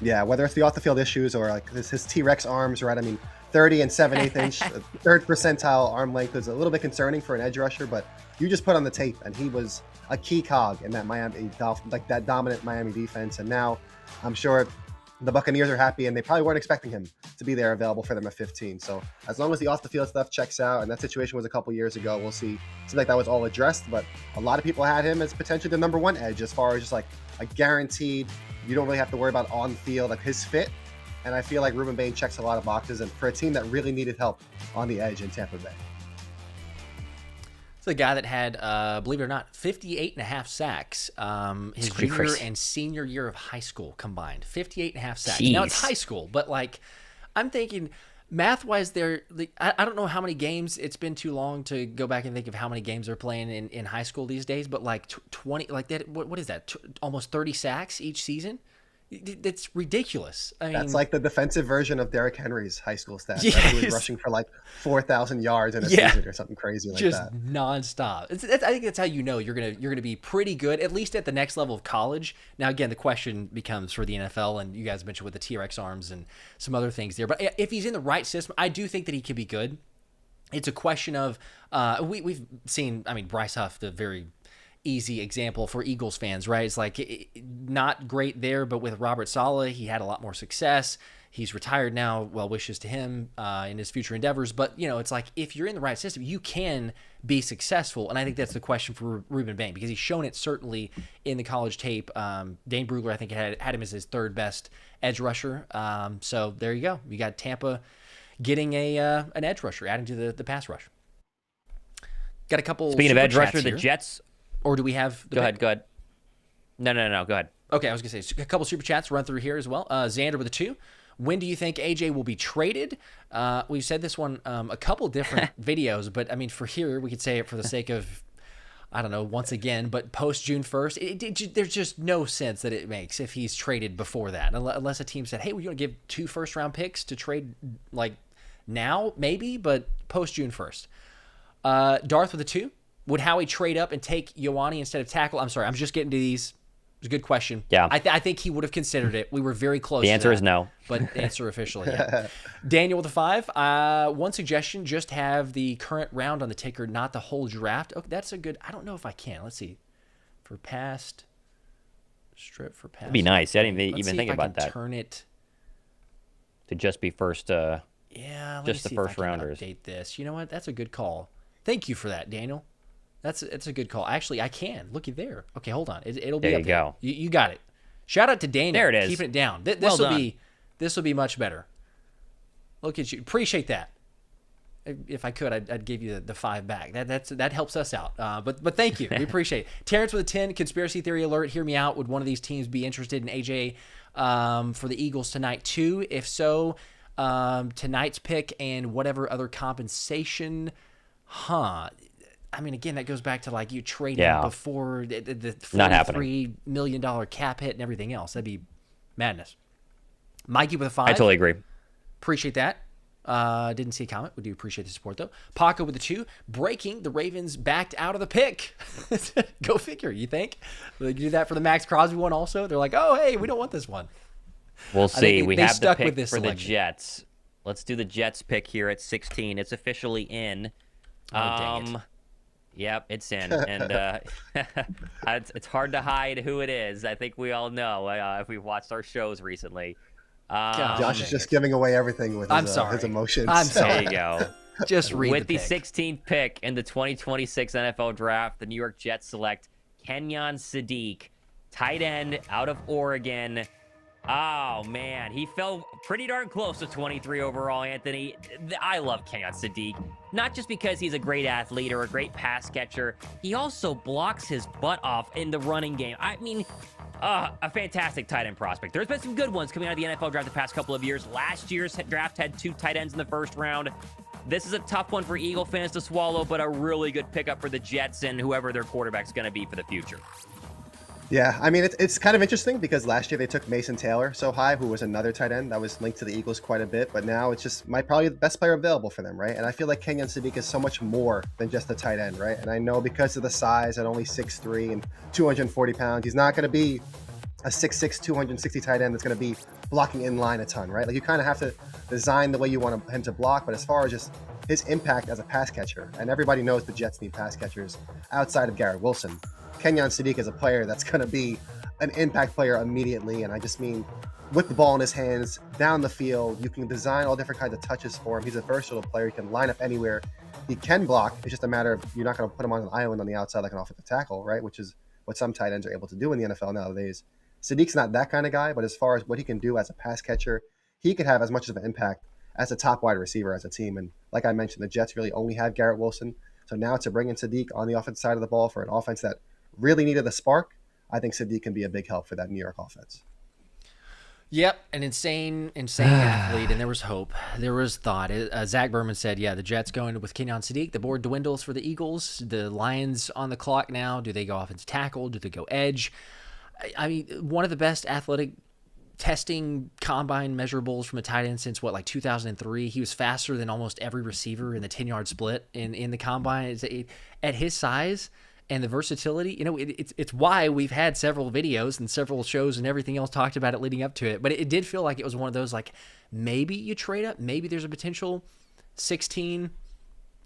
Yeah, whether it's the off-the-field issues or like his T-Rex arms, right? I mean, 30 and 7/8 inch, third percentile arm length is a little bit concerning for an edge rusher, but you just put on the tape, and he was a key cog in that Miami Dolphins, like that dominant Miami defense. And now I'm sure the Buccaneers are happy, and they probably weren't expecting him to be there available for them at 15. So as long as the off-the-field stuff checks out, and that situation was a couple years ago, we'll see. It seems like that was all addressed, but a lot of people had him as potentially the number one edge as far as just like a guaranteed, you don't really have to worry about on-field, like his fit. And I feel like Ruben Bane checks a lot of boxes, and for a team that really needed help on the edge in Tampa Bay. It's a guy that had, believe it or not, 58.5 sacks his junior and senior year of high school combined. 58.5 sacks. Jeez. Now, it's high school, but, like, I'm thinking math-wise, I don't know how many games. It's been too long to go back and think of how many games they're playing in high school these days, but, like, 20, like, that. What is that, almost 30 sacks each season? It's ridiculous. I mean, that's like the defensive version of Derrick Henry's high school stats. Yes. He was rushing for like 4,000 yards in a season or something crazy like just that. Just nonstop. I think that's how you know you're gonna be pretty good, at least at the next level of college. Now, again, the question becomes for the NFL, and you guys mentioned with the T-Rex arms and some other things there. But if he's in the right system, I do think that he could be good. It's a question of we've seen. I mean, Bryce Huff, the very easy example for Eagles fans, right? It's like not great there, but with Robert Saleh, he had a lot more success. He's retired now. Well wishes to him in his future endeavors. But, you know, it's like if you're in the right system, you can be successful. And I think that's the question for Ruben Bane, because he's shown it certainly in the college tape. Dane Brugler, I think, had him as his third best edge rusher. So there you go. You got Tampa getting an edge rusher, adding to the pass rush. Got a couple. Speaking of edge rusher, the Jets. Or do we have... Go ahead. No, go ahead. Okay, I was going to say, a couple super chats run through here as well. Xander with a 2. When do you think AJ will be traded? We've said this one a couple different videos, but I mean, for here, we could say it for the sake of, I don't know, once again, but post June 1st, there's just no sense that it makes if he's traded before that. Unless a team said, hey, we're going to give 2 first-round picks to trade, like, now, maybe, but post June 1st. Darth with a 2. Would Howie trade up and take Ioane instead of tackle? I'm sorry, I'm just getting to these. It's a good question. Yeah. I think he would have considered it. We were very close. The answer is no. But the answer officially, yeah. Daniel with a 5. One suggestion, just have the current round on the ticker, not the whole draft. Okay, that's a good... I don't know if I can. Let's see. For past... Strip for past... That'd be nice. I didn't even think about that. Turn it... To just be first... yeah, just the first rounders. Update this. You know what? That's a good call. Thank you for that, Daniel. That's a good call. Actually, I can. Looky there. Okay, hold on. It'll be there up you go. You got it. Shout out to Daniel. There it is. Keeping it down. This will be much better. Look at you. Appreciate that. If I could, I'd give you the 5 back. That helps us out. But thank you. We appreciate it. Terrence with a 10. Conspiracy theory alert. Hear me out. Would one of these teams be interested in AJ for the Eagles tonight too? If so, tonight's pick and whatever other compensation. I mean, again, that goes back to like you trading before the $43 million cap hit and everything else. That'd be madness. Mikey with a 5. I totally agree. Appreciate that. Didn't see a comment. We do appreciate the support, though. Paco with a 2. Breaking, the Ravens backed out of the pick. Go figure, you think? They do that for the Max Crosby one also? They're like, oh, hey, we don't want this one. We'll see. We have the pick for selection. the Jets. Let's do the Jets pick here at 16. It's officially in. Dang it. Yep, it's in. And it's hard to hide who it is. I think we all know if we've watched our shows recently. Josh is just giving away everything with his emotions. I'm sorry. There you go. Just read With the pick. 16th pick in the 2026 NFL Draft, the New York Jets select Kenyon Sadiq, tight end out of Oregon. Oh, man. He fell pretty darn close to 23 overall, Anthony. I love Kenyon Sadiq. Not just because he's a great athlete or a great pass catcher. He also blocks his butt off in the running game. I mean, a fantastic tight end prospect. There's been some good ones coming out of the NFL draft the past couple of years. Last year's draft had 2 tight ends in the first round. This is a tough one for Eagle fans to swallow, but a really good pickup for the Jets and whoever their quarterback's going to be for the future. Yeah, I mean, it's kind of interesting because last year they took Mason Taylor so high, who was another tight end that was linked to the Eagles quite a bit, but now it's just probably the best player available for them, right? And I feel like Kenyon Sadiq is so much more than just a tight end, right? And I know because of the size at only 6'3" and 240 pounds, he's not going to be a 6'6", 260 tight end that's going to be blocking in line a ton, right? Like you kind of have to design the way you want him to block, but as far as just his impact as a pass catcher, and everybody knows the Jets need pass catchers outside of Garrett Wilson. Kenyon Sadiq is a player that's going to be an impact player immediately, and I just mean with the ball in his hands, down the field, you can design all different kinds of touches for him. He's a versatile player. He can line up anywhere. He can block. It's just a matter of you're not going to put him on an island on the outside like an offensive tackle, right? Which is what some tight ends are able to do in the NFL nowadays. Sadiq's not that kind of guy, but as far as what he can do as a pass catcher, he could have as much of an impact as a top wide receiver as a team. And like I mentioned, the Jets really only have Garrett Wilson. So now to bring in Sadiq on the offensive side of the ball for an offense that really needed a spark, I think Sadiq can be a big help for that New York offense. Yep, an insane athlete, and there was hope. There was thought. Zach Berman said, yeah, the Jets going with Kenyon Sadiq. The board dwindles for the Eagles. The Lions on the clock now. Do they go offensive tackle? Do they go edge? I mean, one of the best athletic testing combine measurables from a tight end since, 2003. He was faster than almost every receiver in the 10-yard split in the combine. At his size and the versatility, it's why we've had several videos and several shows and everything else talked about it leading up to it. But it did feel like it was one of those, maybe you trade up, maybe there's a potential 16.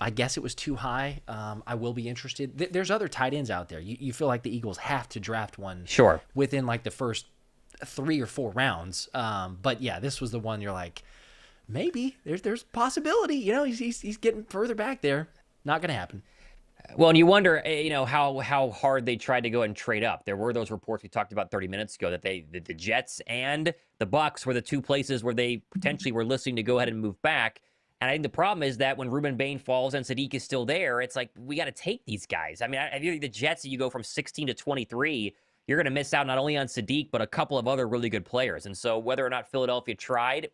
I guess it was too high. I will be interested. There's other tight ends out there. You feel like the Eagles have to draft one within the first 3 or 4 rounds. But yeah, this was the one you're like, maybe there's a possibility. He's getting further back there. Not going to happen. Well, and you wonder, how hard they tried to go and trade up. There were those reports we talked about 30 minutes ago that the Jets and the Bucs were the 2 places where they potentially were listening to go ahead and move back. And I think the problem is that when Ruben Bane falls and Sadiq is still there, it's like, we got to take these guys. I mean, I think the Jets, you go from 16 to 23, you're going to miss out not only on Sadiq, but a couple of other really good players. And so whether or not Philadelphia tried,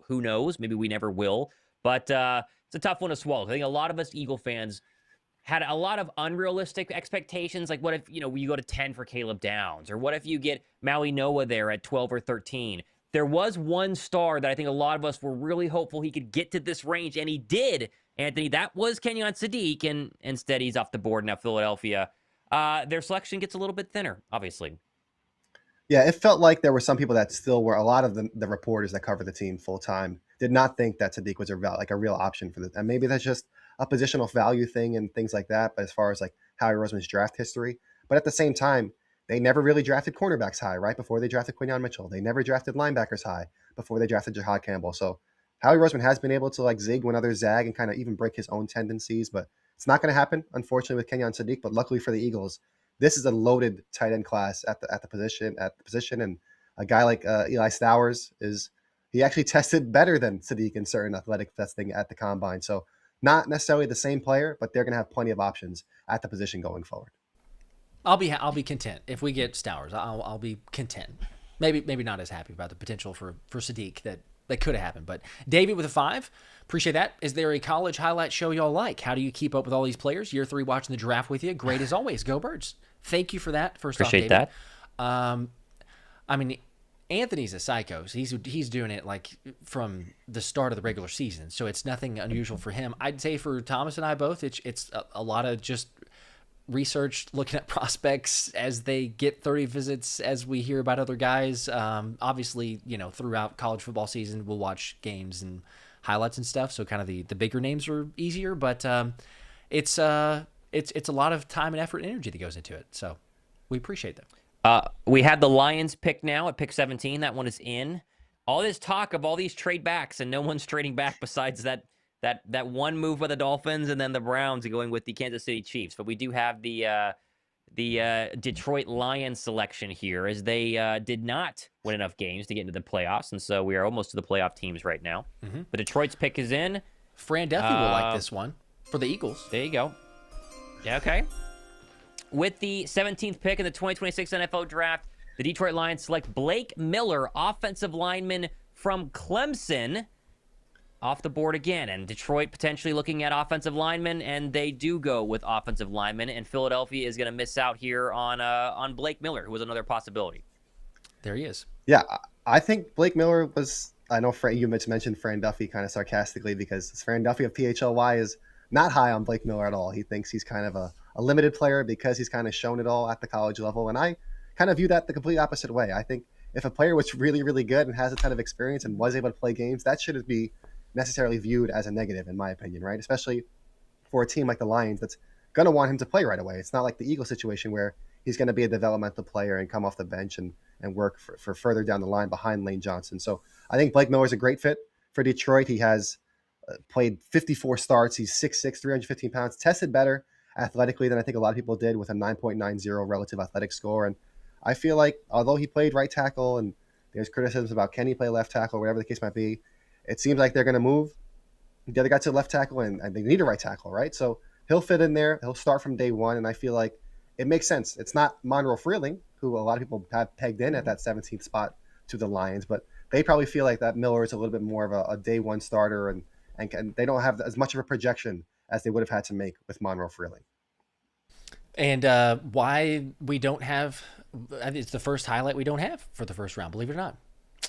who knows? Maybe we never will. But it's a tough one to swallow. I think a lot of us Eagle fans had a lot of unrealistic expectations. Like, what if, you go to 10 for Caleb Downs? Or what if you get Mauigoa there at 12 or 13? There was one star that I think a lot of us were really hopeful he could get to this range, and he did, Anthony. That was Kenyon Sadiq, and instead he's off the board now. Philadelphia, their selection gets a little bit thinner, obviously. Yeah, it felt like there were some people that still were, a lot of the reporters that cover the team full time did not think that Sadiq was a real option for them. And maybe that's just a positional value thing and things like that. But as far as Howie Roseman's draft history, but at the same time, they never really drafted cornerbacks high, right? Before they drafted Quinyon Mitchell. They never drafted linebackers high before they drafted Jahad Campbell. So Howie Roseman has been able to zig when others zag and kind of even break his own tendencies, but it's not going to happen, unfortunately, with Kenyon Sadiq. But luckily for the Eagles, this is a loaded tight end class at the position. And a guy like Eli Stowers he actually tested better than Sadiq in certain athletic testing at the combine. So not necessarily the same player, but they're going to have plenty of options at the position going forward. I'll be content if we get Stowers. I'll be content. Maybe not as happy about the potential for Sadiq that could have happened. But David with a 5, appreciate that. Is there a college highlight show y'all like? How do you keep up with all these players? Year 3 watching the draft with you. Great as always. Go Birds. Thank you for that. First appreciate off, David. That. I mean, Anthony's a psycho. So he's doing it like from the start of the regular season, so it's nothing unusual for him. I'd say for Thomas and I both, it's a lot of just research, looking at prospects as they get 30 visits, as we hear about other guys. Obviously, throughout college football season, we'll watch games and highlights and stuff, so kind of the bigger names are easier, but it's a lot of time and effort and energy that goes into it, so we appreciate that. We have the Lions pick now at pick 17. That one is in. All this talk of all these trade backs, and no one's trading back besides that one move by the Dolphins and then the Browns going with the Kansas City Chiefs. But we do have the Detroit Lions selection here, as they did not win enough games to get into the playoffs, and so we are almost to the playoff teams right now. Mm-hmm. But Detroit's pick is in. Fran Duffy will like this one for the Eagles. There you go. Yeah, okay. With the 17th pick in the 2026 NFL Draft, the Detroit Lions select Blake Miller, offensive lineman from Clemson, off the board again. And Detroit potentially looking at offensive linemen, and they do go with offensive linemen. And Philadelphia is going to miss out here on Blake Miller, who was another possibility. There he is. Yeah, I think Blake Miller was. I know you mentioned Fran Duffy kind of sarcastically, because Fran Duffy of PHLY is not high on Blake Miller at all. He thinks he's kind of a limited player because he's kind of shown it all at the college level. And I kind of view that the complete opposite way. I think if a player was really, really good and has a ton of experience and was able to play games, that shouldn't be necessarily viewed as a negative, in my opinion, right? Especially for a team like the Lions that's going to want him to play right away. It's not like the Eagles situation where he's going to be a developmental player and come off the bench and work for further down the line behind Lane Johnson. So I think Blake Miller is a great fit for Detroit. He has played 54 starts. He's 6'6", 315 pounds, tested better athletically than I think a lot of people did, with a 9.90 relative athletic score. And I feel like although he played right tackle and there's criticisms about can he play left tackle, whatever the case might be, it seems like they're going to move the other guy to the left tackle, and they need a right tackle, right? So he'll fit in there. He'll start from day one, and I feel like it makes sense. It's not Monroe Freeling, who a lot of people have pegged in at that 17th spot to the Lions, but they probably feel like that Miller is a little bit more of a day one starter, and they don't have as much of a projection as they would have had to make with Monroe Freeling. And why we don't have, I think it's the first highlight we don't have for the first round, believe it or not.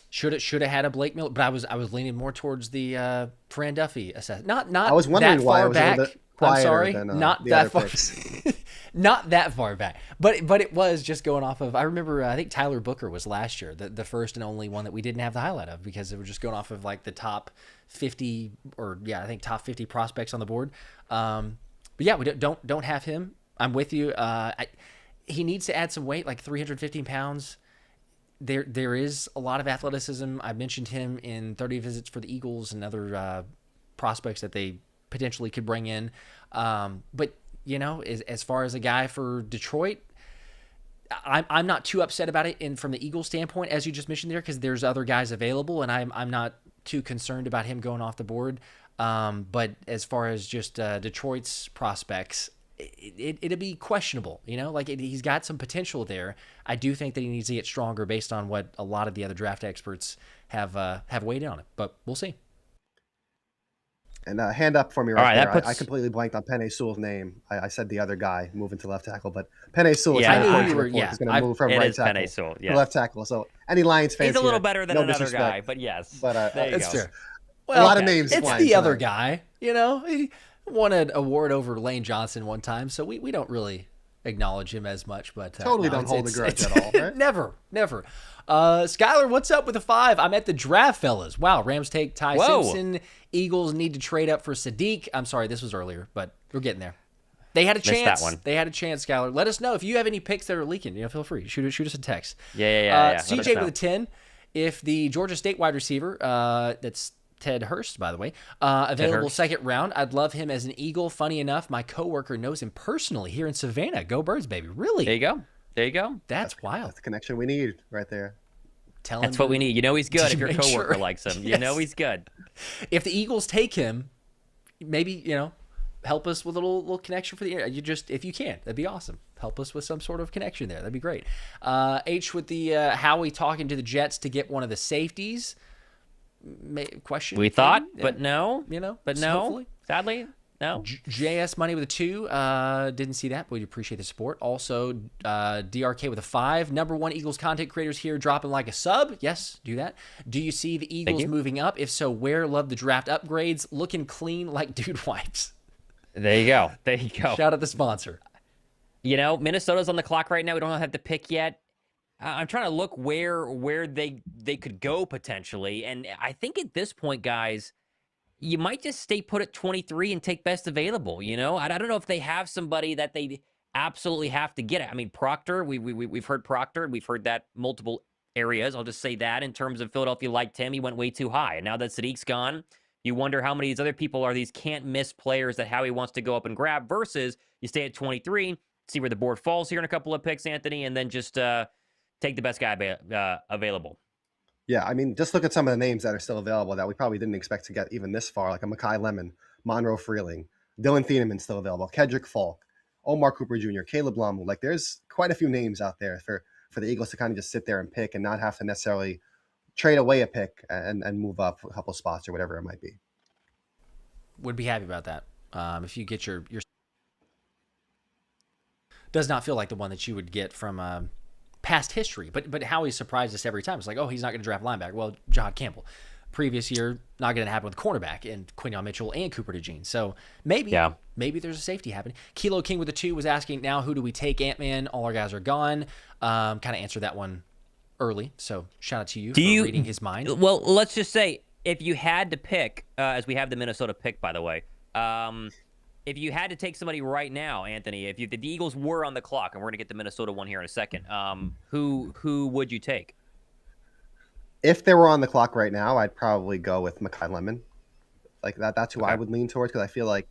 Should have had a Blake Miller, but I was leaning more towards the Fran Duffy assessment. Not I was wondering that far why it was back. A little bit I'm sorry, than, not that far. Not that far back, but it was just going off of. I remember I think Tyler Booker was last year, the first and only one that we didn't have the highlight of, because it was just going off of like the top 50 I think top 50 prospects on the board. But yeah, we don't have him. I'm with you. He needs to add some weight, like 315 pounds. There is a lot of athleticism. I mentioned him in 30 visits for the Eagles and other prospects that they potentially could bring in. But as far as a guy for Detroit, I'm not too upset about it from the Eagles standpoint, as you just mentioned there, because there's other guys available, and I'm not too concerned about him going off the board. But as far as just Detroit's prospects, it'd be questionable, he's got some potential there. I do think that he needs to get stronger based on what a lot of the other draft experts have weighed in on it, but we'll see. And hand up for me right there. I completely blanked on Penei Sewell's name. I said the other guy moving to left tackle, but Penei Sewell is going to move from right tackle to left tackle. So any Lions fans, he's a little better than another guy, but yes. But it's true. Well, a lot of names. It's the other guy, He won an award over Lane Johnson one time, so we don't really acknowledge him as much. But totally don't hold a grudge at all, right? Never. Skylar, what's up with a 5? I'm at the draft, fellas. Wow, Rams take Ty Simpson. Eagles need to trade up for Sadiq. I'm sorry, this was earlier, but we're getting there. They had a chance. They had a chance, Skylar. Let us know if you have any picks that are leaking. Feel free. Shoot us a text. Yeah. CJ with a 10. If the Georgia State wide receiver, that's Ted Hurst, by the way, available second round, I'd love him as an Eagle. Funny enough, my coworker knows him personally here in Savannah. Go Birds, baby. Really? There you go. That's wild. That's the connection we need right there. That's what we need. He's good if your coworker likes him. Yes. He's good. If the Eagles take him, maybe, help us with a little connection for the area. If you can, that'd be awesome. Help us with some sort of connection there. That'd be great. H with the Howie talking to the Jets to get one of the safeties. Question. We thought, but no. But no. Sadly. No? JS Money with a 2. Didn't see that, but we appreciate the support. Also, DRK with a 5. Number 1 Eagles content creators here dropping like a sub. Yes, do that. Do you see the Eagles moving up? If so, where? Love the draft upgrades. Looking clean like dude wipes. There you go. There you go. Shout out the sponsor. Minnesota's on the clock right now. We don't have the pick yet. I'm trying to look where they could go potentially. And I think at this point, guys, you might just stay put at 23 and take best available. I don't know if they have somebody that they absolutely have to get. I mean, Proctor, we've heard Proctor. We've heard that multiple areas. I'll just say that in terms of Philadelphia liked him. He went way too high. And now that Sadiq's gone, you wonder how many of these other people are these can't-miss players that Howie wants to go up and grab versus you stay at 23, see where the board falls here in a couple of picks, Anthony, and then just take the best guy available. Yeah, I mean, just look at some of the names that are still available that we probably didn't expect to get even this far, like a Makai Lemon, Monroe Freeling, Dylan Theamman still available, Kellrick Faulk, Omar Cooper Jr., Caleb Lamu. Like, there's quite a few names out there for the Eagles to kind of just sit there and pick and not have to necessarily trade away a pick and move up a couple spots or whatever it might be. Would be happy about that. If you get your does not feel like the one that you would get from past history, but Howie surprised us every time. It's like, oh, he's not going to draft linebacker. Well, Jahad Campbell. Previous year, not going to happen with cornerback and Quinyon Mitchell and Cooper DeJean. So maybe there's a safety happening. Kilo King with a 2 was asking, now who do we take? Ant-Man. All our guys are gone. Kind of answered that one early. So shout out to you for reading his mind. Well, let's just say if you had to pick, as we have the Minnesota pick, by the way, if you had to take somebody right now, Anthony, if the Eagles were on the clock, and we're going to get the Minnesota one here in a second, who would you take? If they were on the clock right now, I'd probably go with Makai Lemon. Like that's who I would lean towards, because I feel like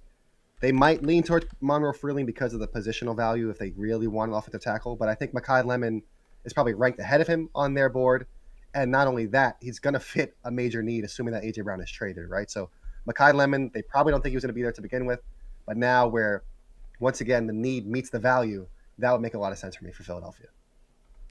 they might lean towards Monroe Freeling because of the positional value if they really want an offensive tackle. But I think Makai Lemon is probably ranked ahead of him on their board. And not only that, he's going to fit a major need, assuming that A.J. Brown is traded, right? So Makai Lemon, they probably don't think he was going to be there to begin with. But now where, once again, the need meets the value, that would make a lot of sense for me for Philadelphia.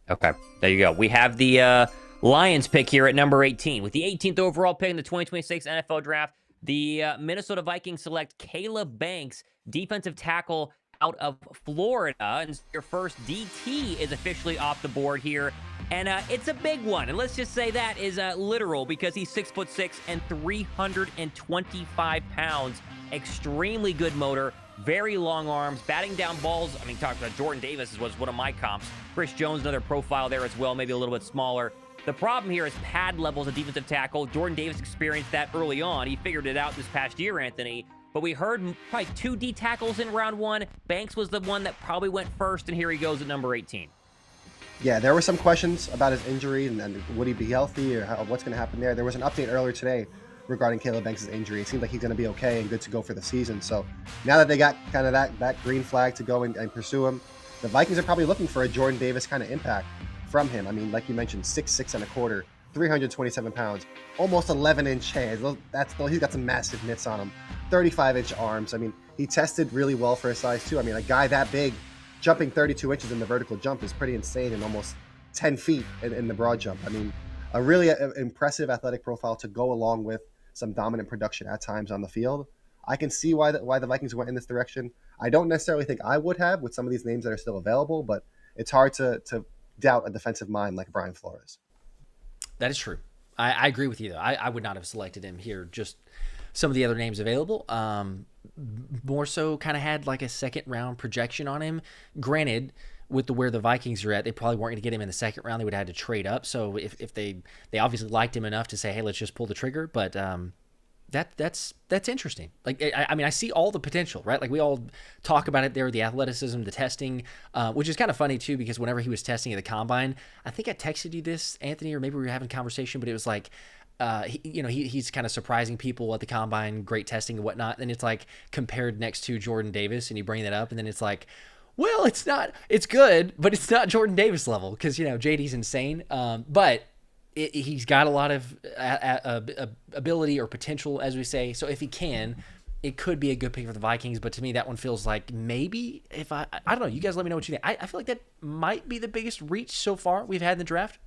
Okay, there you go. We have the Lions pick here at number 18. With the 18th overall pick in the 2026 NFL Draft, the Minnesota Vikings select Caleb Banks, defensive tackle out of Florida. And your first DT is officially off the board here. And it's a big one. And let's just say that is literal, because he's 6'6" and 325 pounds. Extremely good motor, very long arms, batting down balls. I mean, talk about Jordan Davis was one of my comps. Chris Jones, another profile there as well, maybe a little bit smaller. The problem here is pad levels of defensive tackle. Jordan Davis experienced that early on. He figured it out this past year, Anthony. But we heard probably 2 D tackles in round 1. Banks was the one that probably went first, and here he goes at number 18. Yeah, there were some questions about his injury and would he be healthy or what's going to happen there. There was an update earlier today regarding Caleb Banks' injury. It seems like he's going to be okay and good to go for the season. So now that they got kind of that green flag to go and pursue him, the Vikings are probably looking for a Jordan Davis kind of impact from him. I mean, like you mentioned, 6'6" and a quarter, 327 pounds, almost 11-inch hands. He's got some massive mitts on him, 35-inch arms. I mean, he tested really well for his size too. I mean, a guy that big jumping 32 inches in the vertical jump is pretty insane, and almost 10 feet in the broad jump. I mean, a really impressive athletic profile to go along with some dominant production at times on the field. I can see why the Vikings went in this direction. I don't necessarily think I would have with some of these names that are still available, but it's hard to doubt a defensive mind like Brian Flores. That is true. I agree with you, though. I would not have selected him here. Just some of the other names available. More so kind of had like a second-round projection on him. Granted, with where the Vikings are at, they probably weren't going to get him in the second round. They would have had to trade up. So if they obviously liked him enough to say, hey, let's just pull the trigger. But that's interesting. Like, I mean, I see all the potential, right? Like, we all talk about it there, the athleticism, the testing, which is kind of funny too, because whenever he was testing at the combine, I think I texted you this, Anthony, or maybe we were having a conversation, but it was like, he's kind of surprising people at the combine, great testing and whatnot. And it's like compared next to Jordan Davis, and you bring that up, and then it's like, well, it's good, but it's not Jordan Davis level, because, JD's insane. But he's got a lot of ability or potential, as we say. So if he can, it could be a good pick for the Vikings. But to me, that one feels like maybe if I don't know. You guys let me know what you think. I feel like that might be the biggest reach so far we've had in the draft.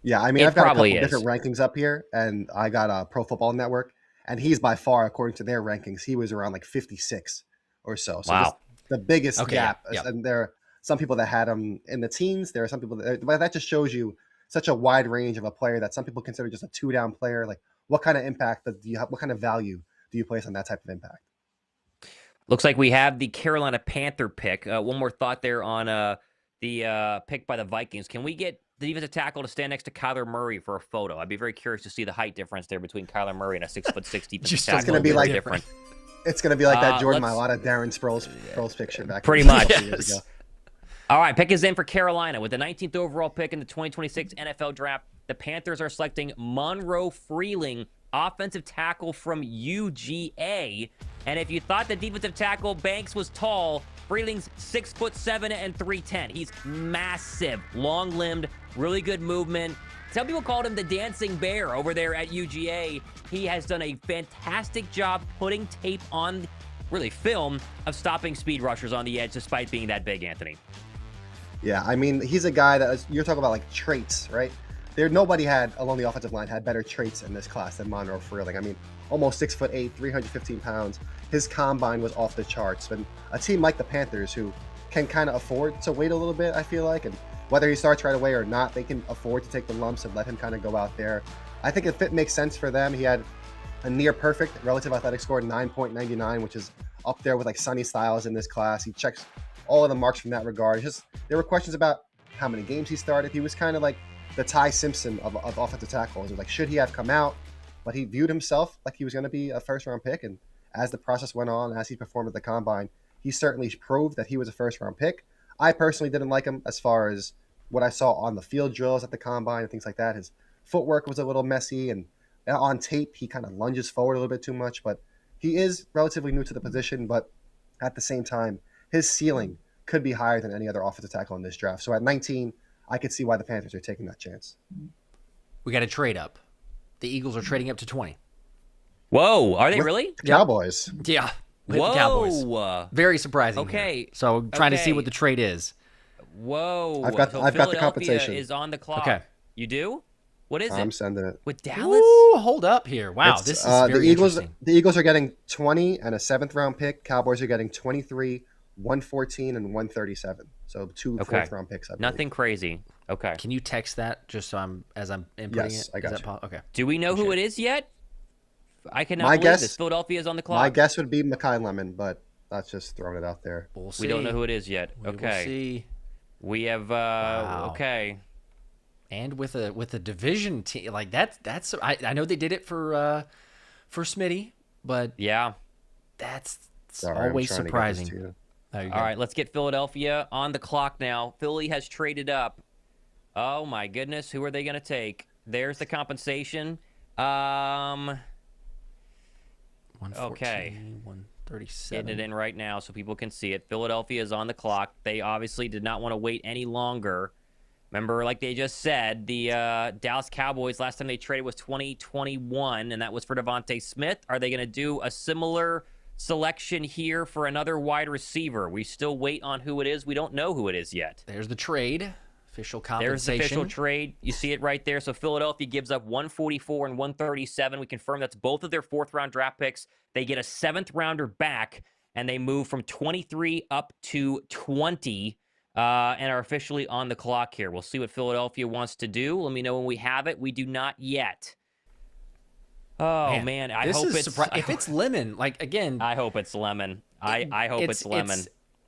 Yeah, I mean, I've got a couple different rankings up here, and I got a Pro Football Network, and he's by far, according to their rankings, he was around like 56 or so. So wow. the biggest gap. Yeah. And there are some people that had him in the teens. There are some people but that just shows you such a wide range of a player that some people consider just a 2-down player. Like, what kind of impact do you have? What kind of value do you place on that type of impact? Looks like we have the Carolina Panther pick. One more thought there on the pick by the Vikings. Can we get the defensive tackle to stand next to Kyler Murray for a photo? I'd be very curious to see the height difference there between Kyler Murray and a 6'6" defensive tackle. It's going to be like different. It's going to be like that Jordan Mailata, Darren Sproles picture back pretty much. Years ago. All right, pick is in for Carolina. With the 19th overall pick in the 2026 NFL Draft, the Panthers are selecting Monroe Freeling, offensive tackle from UGA. And if you thought the defensive tackle Banks was tall, Freeling's 6'7" and 310. He's massive, long-limbed, really good movement. Some people called him the dancing bear over there at UGA. He has done a fantastic job putting tape on, really film, of stopping speed rushers on the edge despite being that big, Anthony. Yeah, I mean, he's a guy that you're talking about like traits, right? Nobody had along the offensive line had better traits in this class than Monroe Freeling. I mean, almost 6'8", 315 pounds. His combine was off the charts. But a team like the Panthers, who can kind of afford to wait a little bit, I feel like, and whether he starts right away or not, they can afford to take the lumps and let him kind of go out there. I think if it makes sense for them, he had a near perfect relative athletic score, 9.99, which is up there with like Sonny Styles in this class. He checks all of the marks from that regard. There were questions about how many games he started. He was kind of like the Ty Simpson of offensive tackles. Like, should he have come out? But he viewed himself like he was going to be a first-round pick. And as the process went on, as he performed at the Combine, he certainly proved that he was a first-round pick. I personally didn't like him as far as what I saw on the field drills at the Combine and things like that. His footwork was a little messy, and on tape, he kind of lunges forward a little bit too much. But he is relatively new to the position, but at the same time, his ceiling could be higher than any other offensive tackle in this draft. So at 19, I could see why the Panthers are taking that chance. We got to trade up. The Eagles are trading up to 20. Whoa, are they really? The Cowboys. Yeah. With Whoa. the Cowboys. Very surprising. Okay. Here. So I'm trying to see what the trade is. Whoa. I've got the compensation. Is on the clock. Okay. You do? What is it? I'm sending it. With Dallas? Ooh, hold up here. Wow, this is very interesting. The Eagles are getting 20 and a 7th-round pick. Cowboys are getting 23, 114, and 137. So 2 4th-round picks. I believe. Nothing crazy. Okay. Can you text that just so I'm inputting it? Yes, I got you. Okay. Do we know who it is yet? I cannot My believe guess, this. Philadelphia is on the clock. My guess would be Makai Lemon, but that's just throwing it out there. We'll see. We don't know who it is yet. Okay. We'll see. We have Wow. okay. And with a division team like that's I know they did it for Smitty, but Yeah. that's Sorry, always surprising. All right, let's get Philadelphia on the clock now. Philly has traded up. Oh my goodness, who are they going to take? There's the compensation. 114, okay. 137. Getting it in right now so people can see it. Philadelphia is on the clock. They obviously did not want to wait any longer. Remember, like they just said, the Dallas Cowboys, last time they traded was 2021, and that was for Devontae Smith. Are they going to do a similar selection here for another wide receiver? We still wait on who it is. We don't know who it is yet. There's the trade. Official compensation. There's the official trade. You see it right there. So Philadelphia gives up 144 and 137. We confirm that's both of their 4th-round draft picks. They get a 7th-rounder back, and they move from 23 up to 20 and are officially on the clock here. We'll see what Philadelphia wants to do. Let me know when we have it. We do not yet. Oh, man. I hope it's... if it's Lemon, like, again... I hope it's Lemon. I hope it's Lemon.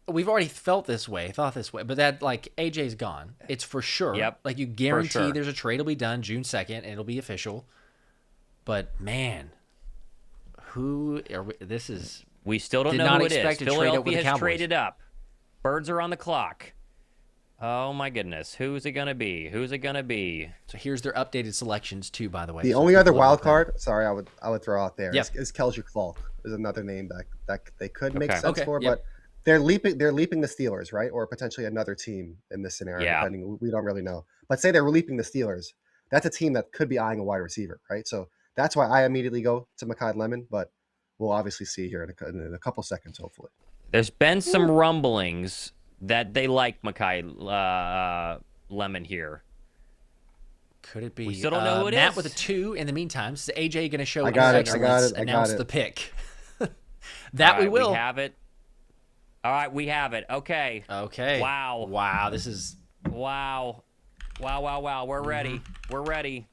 We've already thought this way, but that, like, AJ's gone. It's for sure. Yep. Like, you guarantee there's a trade will be done June 2nd, and it'll be official. But, man, this is... We still don't know who it is. Philadelphia has traded up. Birds are on the clock. Oh, my goodness. Who's it going to be? Who's it going to be? So here's their updated selections, too, by the way. The only other wild card, I would throw out there, yep. is Kellrick Faulk. Is another name that they could make sense for, yep. but they're leaping the Steelers, right? Or potentially another team in this scenario, depending. We don't really know. But say they're leaping the Steelers. That's a team that could be eyeing a wide receiver, right? So that's why I immediately go to Makai Lemon, but we'll obviously see here in a couple seconds, hopefully. There's been some rumblings that they like Makai Lemon here. Could it be? We still don't know who it Matt is. with a 2 in the meantime. Is AJ going to show I got his it, I got excellence, it, I announce got it. the pick? That we will. We have it. All right, we have it. Okay. Wow. Wow, this is... Wow. We're ready. We're ready.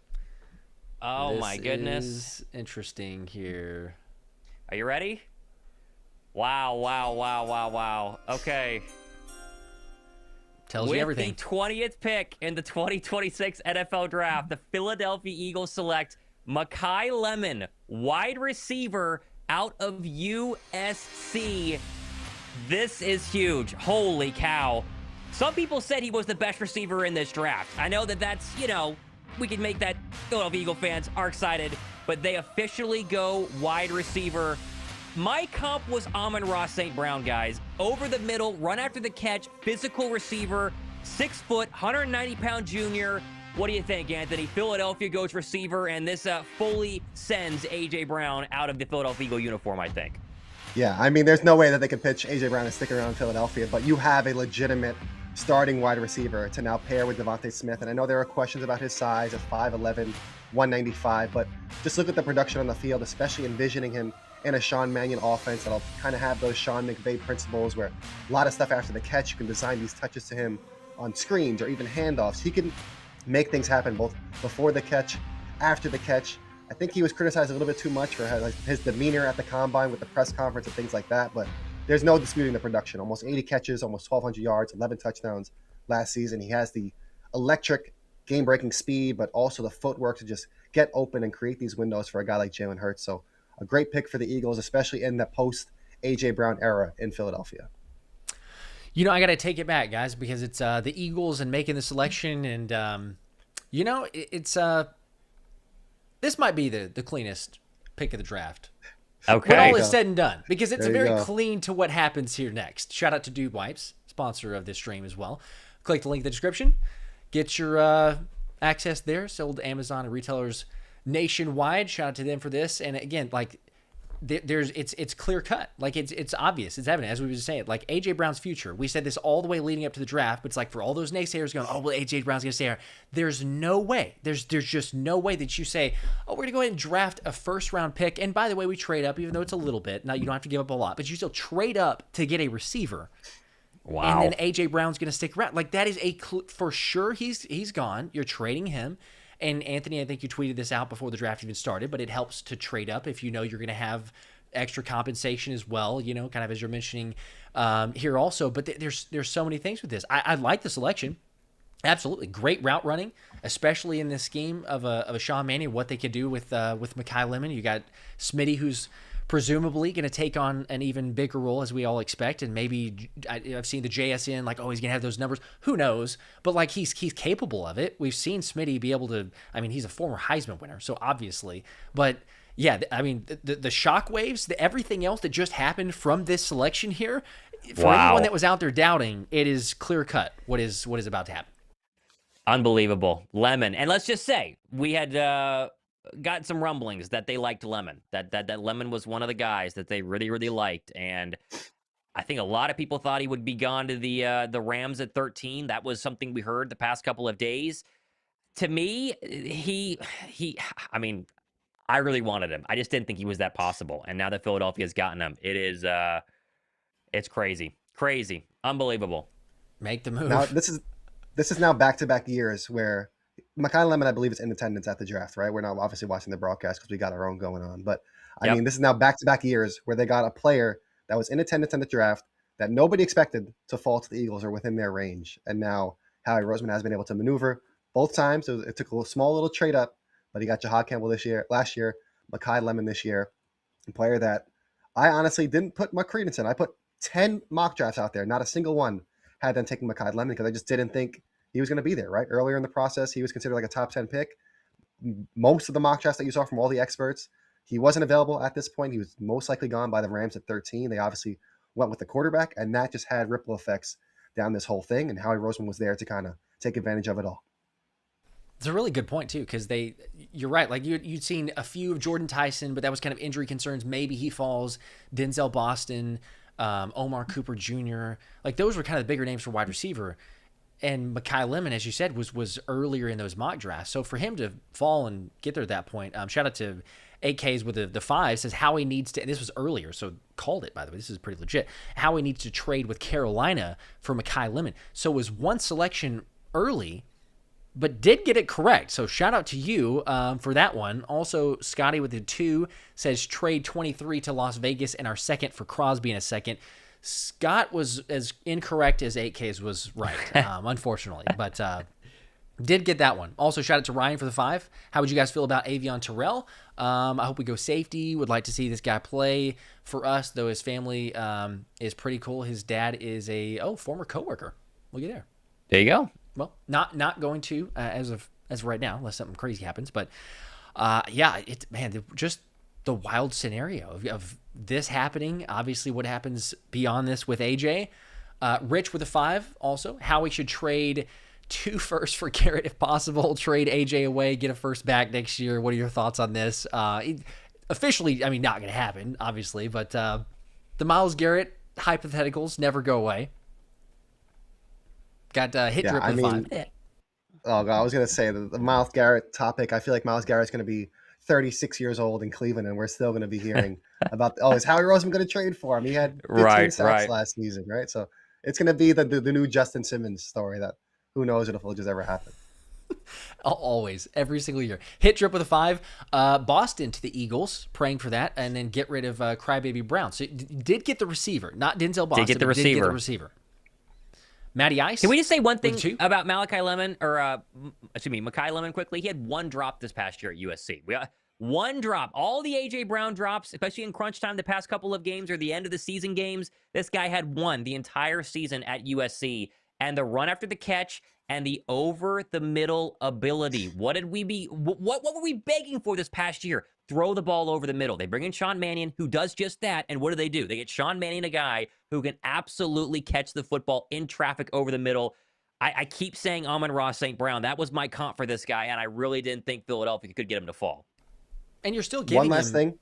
Oh, my goodness. This is interesting here. Are you ready? Wow. Okay. Tells you everything. With the 20th pick in the 2026 NFL Draft, the Philadelphia Eagles select Makai Lemon, wide receiver out of USC. This is huge. Holy cow. Some people said he was the best receiver in this draft. I know that's, we can make that Philadelphia Eagle fans are excited, but they officially go wide receiver. My comp was Amon-Ra St. Brown, guys. Over the middle, run after the catch, physical receiver, 6 foot, 190-pound junior. What do you think, Anthony? Philadelphia goes receiver, and this fully sends A.J. Brown out of the Philadelphia Eagle uniform, I think. Yeah, I mean, there's no way that they could pitch A.J. Brown and stick around in Philadelphia, but you have a legitimate starting wide receiver to now pair with Devontae Smith. And I know there are questions about his size at 5'11", 195, but just look at the production on the field, especially envisioning him in a Sean Mannion offense that'll kind of have those Sean McVay principles where a lot of stuff after the catch, you can design these touches to him on screens or even handoffs. He can make things happen both before the catch, after the catch. I think he was criticized a little bit too much for his demeanor at the combine with the press conference and things like that, but there's no disputing the production. Almost 80 catches, almost 1,200 yards, 11 touchdowns last season. He has the electric game-breaking speed, but also the footwork to just get open and create these windows for a guy like Jalen Hurts. So a great pick for the Eagles, especially in the post-A.J. Brown era in Philadelphia. I got to take it back, guys, because it's the Eagles and making the selection. And, it's this might be the cleanest pick of the draft. Okay. When all is said and done, because it's There you very go. clean to what happens here next. Shout out to Dude Wipes, sponsor of this stream as well. Click the link in the description. Get your access there. Sold to Amazon and retailers nationwide. Shout out to them for this. And again, it's clear cut. It's obvious. It's evident, as we were just saying. Like A.J. Brown's future. We said this all the way leading up to the draft, but it's like for all those naysayers going, oh, well, A.J. Brown's going to stay here. There's no way. There's just no way that you say, oh, we're going to go ahead and draft a first-round pick. And by the way, we trade up, even though it's a little bit. Now, you don't have to give up a lot, but you still trade up to get a receiver. Wow. And then A.J. Brown's going to stick around. That is for sure he's gone. You're trading him. And Anthony, I think you tweeted this out before the draft even started, but it helps to trade up if you know you're going to have extra compensation as well, kind of as you're mentioning here also. But there's so many things with this. I like the selection. Absolutely. Great route running, especially in this scheme of a Sean Mannion, what they could do with Makai Lemon. You got Smitty, who's presumably going to take on an even bigger role as we all expect. And maybe I've seen the JSN he's going to have those numbers. Who knows? But he's capable of it. We've seen Smitty be able to, he's a former Heisman winner. So obviously, but yeah, the shockwaves, everything else that just happened from this selection here, for anyone that was out there doubting, it is clear cut what is about to happen. Unbelievable. Lemon. And let's just say we had got some rumblings that they liked Lemon, that Lemon was one of the guys that they really, really liked. And I think a lot of people thought he would be gone to the Rams at 13. That was something we heard the past couple of days. To me, I really wanted him. I just didn't think he was that possible. And now that Philadelphia's gotten him, it's crazy. Crazy. Unbelievable. Make the move. Now, this is now back-to-back years where Makai Lemon, I believe, is in attendance at the draft, right? We're not obviously watching the broadcast because we got our own going on. But, I mean, this is now back-to-back years where they got a player that was in attendance in the draft that nobody expected to fall to the Eagles or within their range. And now Howie Roseman has been able to maneuver both times. It took a small little trade up, but he got Jahad Campbell last year, Makai Lemon this year, a player that I honestly didn't put my credence in. I put 10 mock drafts out there. Not a single one had them taking Makai Lemon because I just didn't think he was going to be there, right? Earlier in the process, he was considered like a top 10 pick. Most of the mock drafts that you saw from all the experts, he wasn't available at this point. He was most likely gone by the Rams at 13. They obviously went with the quarterback, and that just had ripple effects down this whole thing, and Howie Roseman was there to kind of take advantage of it all. It's a really good point too, because you're right. You'd seen a few of Jordan Tyson, but that was kind of injury concerns. Maybe he falls. Denzel Boston, Omar Cooper Jr. Those were kind of the bigger names for wide receiver. And Makai Lemon, as you said, was earlier in those mock drafts. So for him to fall and get there at that point, shout out to 8Ks with the 5, says how he needs to, and this was earlier, so called it, by the way, this is pretty legit, how he needs to trade with Carolina for Makai Lemon. So it was one selection early, but did get it correct. So shout out to you for that one. Also, Scotty with the 2 says trade 23 to Las Vegas and our second for Crosby in a second. Scott was as incorrect as 8Ks was right, unfortunately, but did get that one. Also, shout out to Ryan for the 5. How would you guys feel about Avion Terrell? I hope we go safety. Would like to see this guy play for us, though his family is pretty cool. His dad is a former coworker. Look at there. There you go. Well, not going to as of right now, unless something crazy happens. But just the wild scenario of this happening. Obviously, what happens beyond this with AJ. Rich with a 5 also. How we should trade 2 firsts for Garrett if possible. Trade AJ away, get a first back next year. What are your thoughts on this? Officially, I mean, not going to happen, obviously, but the Myles Garrett hypotheticals never go away. Got hit drip with 5. Oh, God, I was going to say the Myles Garrett topic. I feel like Myles Garrett's going to be 36 years old in Cleveland, and we're still going to be hearing about, is Howie Roseman going to trade for him? He had 15 sacks last season, right? So it's going to be the new Justin Simmons story that who knows if it'll just ever happen. Always, every single year. Hit drip with a 5. Boston to the Eagles, praying for that, and then get rid of Crybaby Brown. So did get the receiver, not Denzel Boston. Did get the receiver. Matty Ice. Can we just say one thing about Malachi Lemon, Makai Lemon quickly? He had 1 drop this past year at USC. One drop. All the A.J. Brown drops, especially in crunch time the past couple of games or the end of the season games, this guy had 1 the entire season at USC. And the run after the catch and the over-the-middle ability. What were we begging for this past year? Throw the ball over the middle. They bring in Sean Mannion, who does just that, and what do? They get Sean Mannion, a guy who can absolutely catch the football in traffic over the middle. I keep saying Amon-Ra St. Brown. That was my comp for this guy, and I really didn't think Philadelphia could get him to fall. And you're still getting one last thing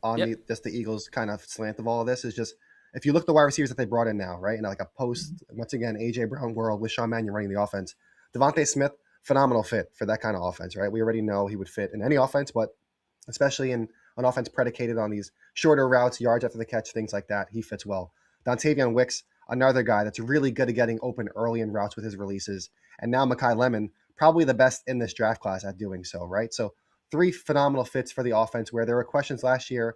on the Eagles kind of slant of all of this is just, if you look at the wide receivers that they brought in now, right, and like a post, once again, A.J. Brown world with Sean Mannion running the offense, Devontae Smith, phenomenal fit for that kind of offense, right? We already know he would fit in any offense, but especially in an offense predicated on these shorter routes, yards after the catch, things like that, he fits well. Dontavian Wicks, another guy that's really good at getting open early in routes with his releases. And now Makai Lemon, probably the best in this draft class at doing so, right? So 3 phenomenal fits for the offense where there were questions last year.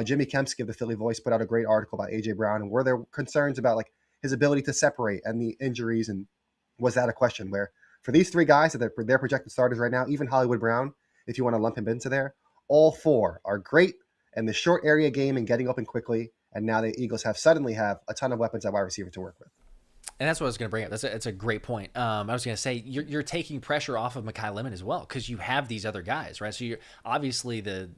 Jimmy Kempski of the Philly Voice put out a great article about A.J. Brown, and were there concerns about like his ability to separate and the injuries, and was that a question where for these 3 guys that they're projected starters right now, even Hollywood Brown, if you want to lump him into there, all 4 are great in the short area game and getting open quickly, and now the Eagles suddenly have a ton of weapons at wide receiver to work with. And that's what I was going to bring up. That's a great point. I was going to say you're taking pressure off of Makai Lemon as well because you have these other guys, right? So you're obviously the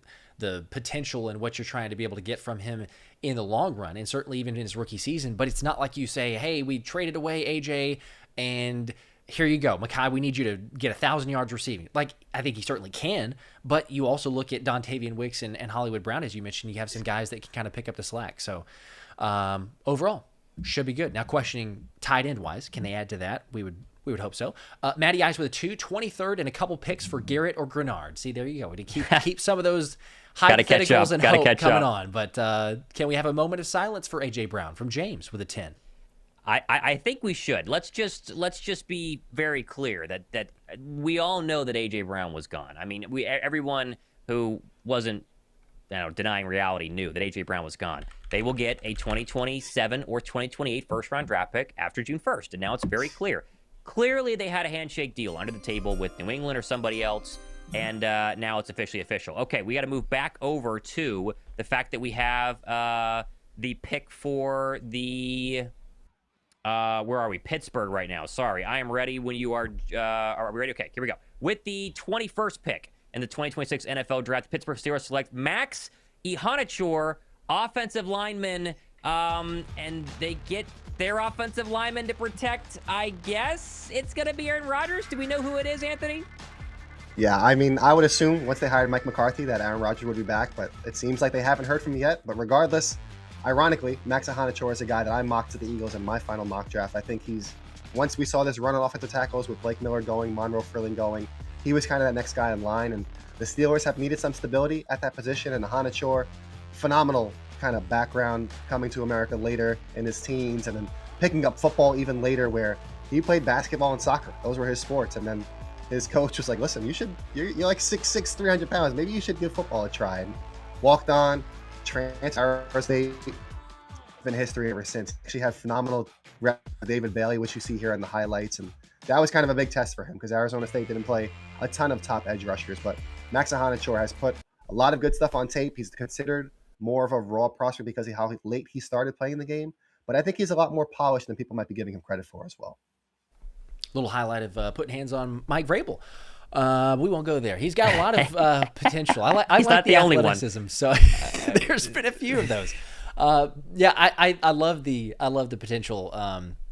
potential and what you're trying to be able to get from him in the long run, and certainly even in his rookie season. But it's not like you say, hey, we traded away AJ and here you go, Makai, we need you to get 1,000 yards receiving. Like, I think he certainly can, but you also look at Dontavian Wicks and Hollywood Brown, as you mentioned, you have some guys that can kind of pick up the slack. So overall, should be good. Now, questioning tight end wise, can they add to that? We would hope so. Matty Ice with a 2, 23rd, and a couple picks for Garrett or Grenard. See, there you go. To keep some of those hypotheticals and hope coming on. But can we have a moment of silence for A.J. Brown from James with a 10? I think we should. Let's just be very clear that we all know that A.J. Brown was gone. I mean, everyone who wasn't denying reality knew that A.J. Brown was gone. They will get a 2027 or 2028 first-round draft pick after June 1st, and now it's very clear. Clearly, they had a handshake deal under the table with New England or somebody else, and now it's officially official. Okay, we got to move back over to the fact that we have the pick for the where are we? Pittsburgh right now. Sorry, I am ready when you are. Are we ready? Okay, here we go. With the 21st pick in the 2026 NFL Draft, the Pittsburgh Steelers select Max Ehanachure, offensive lineman, and they get their offensive lineman to protect, I guess it's going to be Aaron Rodgers. Do we know who it is, Anthony? Yeah, I mean, I would assume once they hired Mike McCarthy that Aaron Rodgers would be back, but it seems like they haven't heard from him yet. But regardless, ironically, Max Ehanachure is a guy that I mocked to the Eagles in my final mock draft. I think he's once we saw this run on offensive tackles with Blake Miller going, Monroe Freeling going, he was kind of that next guy in line. And the Steelers have needed some stability at that position. And Ehanachure, phenomenal kind of background coming to America later in his teens and then picking up football even later, where he played basketball and soccer. Those were his sports. And then his coach was like, listen, you're like 6'6", 300 pounds. Maybe you should give football a try. And walked on, transferred State. Been history ever since. Actually had phenomenal rep with David Bailey, which you see here in the highlights. And that was kind of a big test for him because Arizona State didn't play a ton of top edge rushers. But Max Ehanachure has put a lot of good stuff on tape. He's considered more of a raw prospect because of how late he started playing the game. But I think he's a lot more polished than people might be giving him credit for as well. Little highlight of putting hands on Mike Vrabel. We won't go there. He's got a lot of potential. I like the athleticism, so there's been a few of those. I love the potential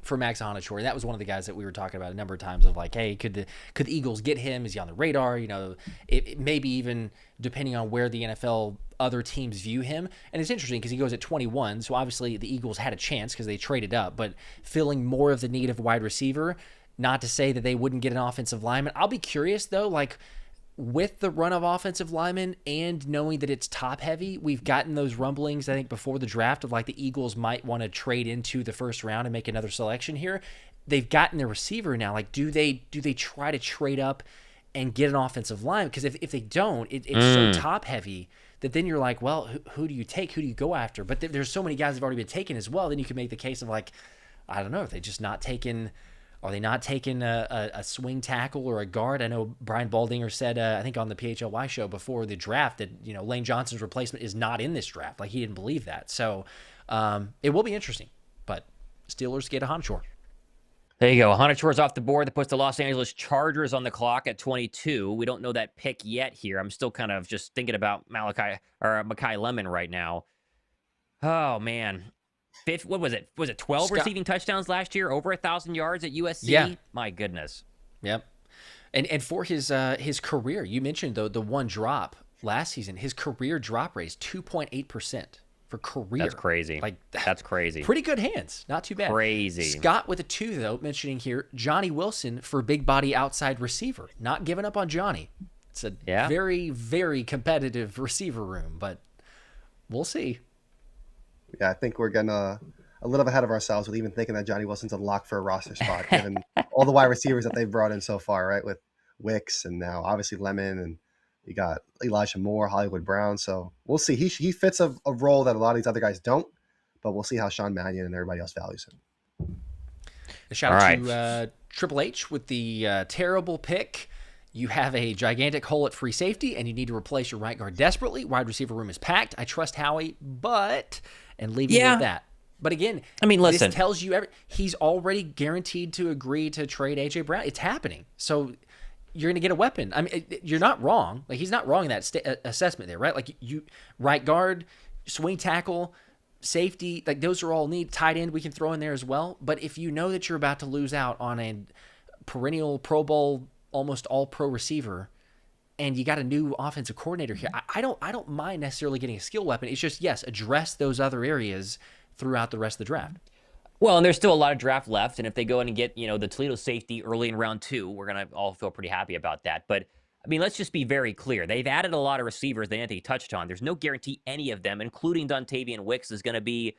for Max Ehanachure. And that was one of the guys that we were talking about a number of times of like, hey, could the Eagles get him? Is he on the radar? You know, it maybe even depending on where the NFL other teams view him. And it's interesting because he goes at 21, so obviously the Eagles had a chance because they traded up, but filling more of the need of wide receiver. Not to say that they wouldn't get an offensive lineman. I'll be curious though, like with the run of offensive linemen and knowing that it's top heavy, we've gotten those rumblings, I think, before the draft of like the Eagles might want to trade into the first round and make another selection here. They've gotten their receiver now. Like, do they try to trade up and get an offensive line? Because if they don't, it's so top heavy that then you're like, well, who do you take? Who do you go after? But there's so many guys that have already been taken as well. Then you can make the case of like, I don't know, if they just not taken. Are they not taking a swing tackle or a guard? I know Brian Baldinger said, I think on the PHLY show before the draft that, you know, Lane Johnson's replacement is not in this draft. Like, he didn't believe that. So it will be interesting. But Steelers get Ehanachure. There you go. Ehanachoure's off the board. That puts the Los Angeles Chargers on the clock at 22. We don't know that pick yet here. I'm still kind of just thinking about Makai Lemon right now. Oh, man. What was it? Was it 12 receiving touchdowns last year? Over 1,000 yards at USC? Yeah. My goodness. Yep. And for his career, you mentioned the one drop last season. His career drop rate is 2.8% for career. That's crazy. Like, that's crazy. Pretty good hands. Not too bad. Crazy. Scott with a 2, though, mentioning here Johnny Wilson for big body outside receiver. Not giving up on Johnny. It's a very, very competitive receiver room, but we'll see. Yeah, I think we're getting a little ahead of ourselves with even thinking that Johnny Wilson's a lock for a roster spot, given all the wide receivers that they've brought in so far, right? With Wicks and now obviously Lemon, and you got Elijah Moore, Hollywood Brown. So we'll see. He fits a role that a lot of these other guys don't, but we'll see how Sean Mannion and everybody else values him. A shout out to Triple H with the terrible pick. You have a gigantic hole at free safety, and you need to replace your right guard desperately. Wide receiver room is packed. I trust Howie, and leave it with that. But again, I mean, listen, this tells you he's already guaranteed to agree to trade A.J. Brown. It's happening. So you're going to get a weapon. I mean, you're not wrong. Like, he's not wrong in that assessment there, right? Like, you right guard, swing tackle, safety, like those are all need. Tight end we can throw in there as well. But if you know that you're about to lose out on a perennial Pro Bowl, almost all pro receiver, and you got a new offensive coordinator here, I don't mind necessarily getting a skill weapon. It's just, yes, address those other areas throughout the rest of the draft. Well, and there's still a lot of draft left, and if they go in and get, the Toledo safety early in round 2, we're going to all feel pretty happy about that. But, I mean, let's just be very clear. They've added a lot of receivers that Anthony touched on. There's no guarantee any of them, including Dontavian Wicks, is going to be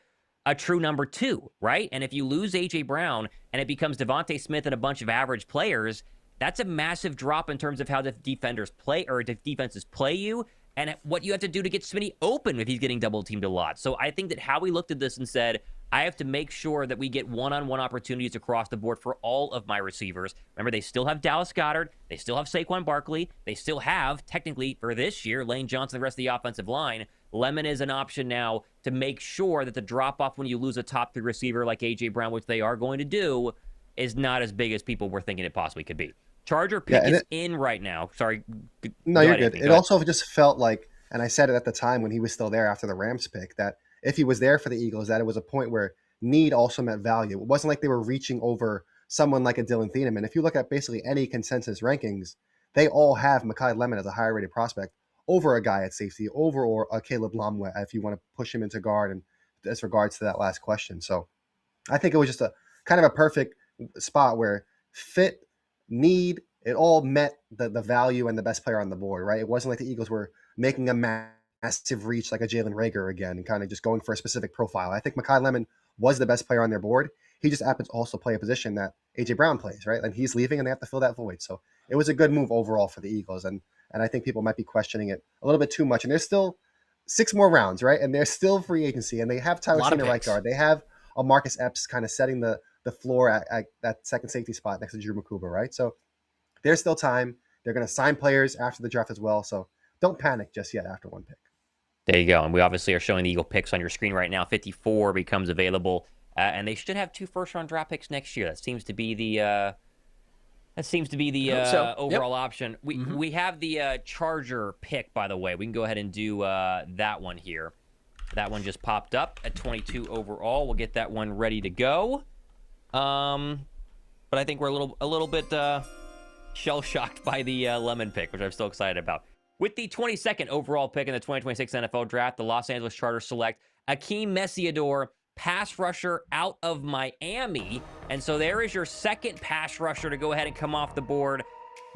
a true number 2, right? And if you lose A.J. Brown and it becomes Devontae Smith and a bunch of average players, that's a massive drop in terms of how the defenders play or the defenses play you and what you have to do to get Smitty open if he's getting double teamed a lot. So I think that Howie looked at this and said, I have to make sure that we get one-on-one opportunities across the board for all of my receivers. Remember, they still have Dallas Goedert. They still have Saquon Barkley. They still have, technically, for this year, Lane Johnson, the rest of the offensive line. Lemon is an option now to make sure that the drop-off when you lose a top 3 receiver like A.J. Brown, which they are going to do, is not as big as people were thinking it possibly could be. Charger pick is in right now. Sorry. No, you're good. It also just felt like, and I said it at the time when he was still there after the Rams pick, that if he was there for the Eagles, that it was a point where need also met value. It wasn't like they were reaching over someone like a Dylan Theamman. If you look at basically any consensus rankings, they all have Makai Lemon as a higher rated prospect over a guy at safety, or a Caleb Lamu if you want to push him into guard, and as regards to that last question. So I think it was just a kind of a perfect spot where fit, need, it all met the value and the best player on the board, right? It wasn't like the Eagles were making a massive reach like a Jalen Reagor again and kind of just going for a specific profile. I think Makai Lemon was the best player on their board. He just happens to also play a position that A.J. Brown plays, right? And he's leaving and they have to fill that void. So it was a good move overall for the Eagles. And I think people might be questioning it a little bit too much. And there's still 6 more rounds, right? And there's still free agency. And they have Tyler Seen at right guard. They have a Marcus Epps kind of setting the floor at that second safety spot next to Drew Makuba, right? So there's still time. They're going to sign players after the draft as well. So don't panic just yet after one pick. There you go. And we obviously are showing the Eagle picks on your screen right now. 54 becomes available. And they should have 2 first-round draft picks next year. That seems to be the overall option. We have the Charger pick, by the way. We can go ahead and do that one here. That one just popped up at 22 overall. We'll get that one ready to go. But I think we're a little bit shell-shocked by the Lemon pick, which I'm still excited about. With the 22nd overall pick in the 2026 NFL Draft, the Los Angeles Chargers select Hakee Messiador, pass rusher out of Miami. And so there is your second pass rusher to go ahead and come off the board.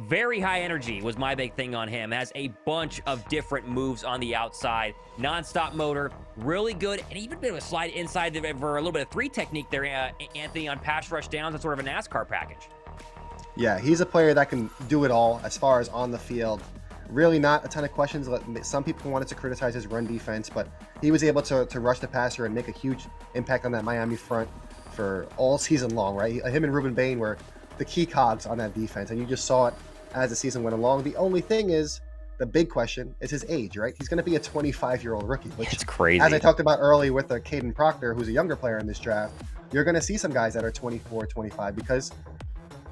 Very high energy was my big thing on him. Has a bunch of different moves on the outside. Non-stop motor, really good, and even a bit of a slide inside for a little bit of 3 technique there, Anthony, on pass rush downs and sort of a NASCAR package. Yeah, he's a player that can do it all as far as on the field. Really not a ton of questions. Some people wanted to criticize his run defense, but he was able to rush the passer and make a huge impact on that Miami front for all season long, right? Him and Ruben Bane were the key cogs on that defense, and you just saw it as the season went along. The only thing is, the big question is his age, right? He's going to be a 25-year-old rookie, which it's crazy. As I talked about early with Kaden Proctor, who's a younger player in this draft, you're going to see some guys that are 24, 25 because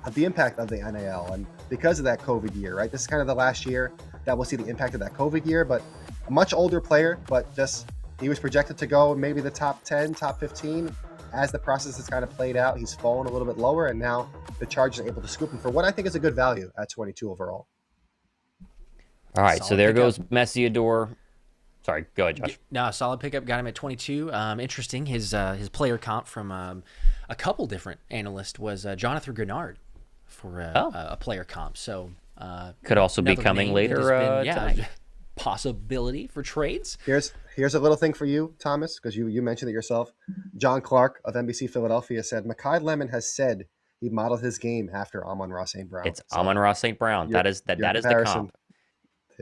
of the impact of the NAL and because of that COVID year, right? This is kind of the last year that we'll see the impact of that COVID year, but a much older player, but just he was projected to go maybe the top 10, top 15. As the process has kind of played out, he's fallen a little bit lower, and now the Chargers are able to scoop him for what I think is a good value at 22 overall. All right, solid so there goes Messiador. Sorry, go ahead, Josh. No, solid pickup. Got him at 22. Interesting. His player comp from a couple different analysts was Jonathan Grenard for a player comp. So could also be coming later tonight. Possibility for trades. Here's a little thing for you, Thomas, because you mentioned it yourself. John Clark of NBC Philadelphia said Makai Lemon has said he modeled his game after Amon-Ra St. Brown. It's so Amon-Ra St. Brown. That is the comp.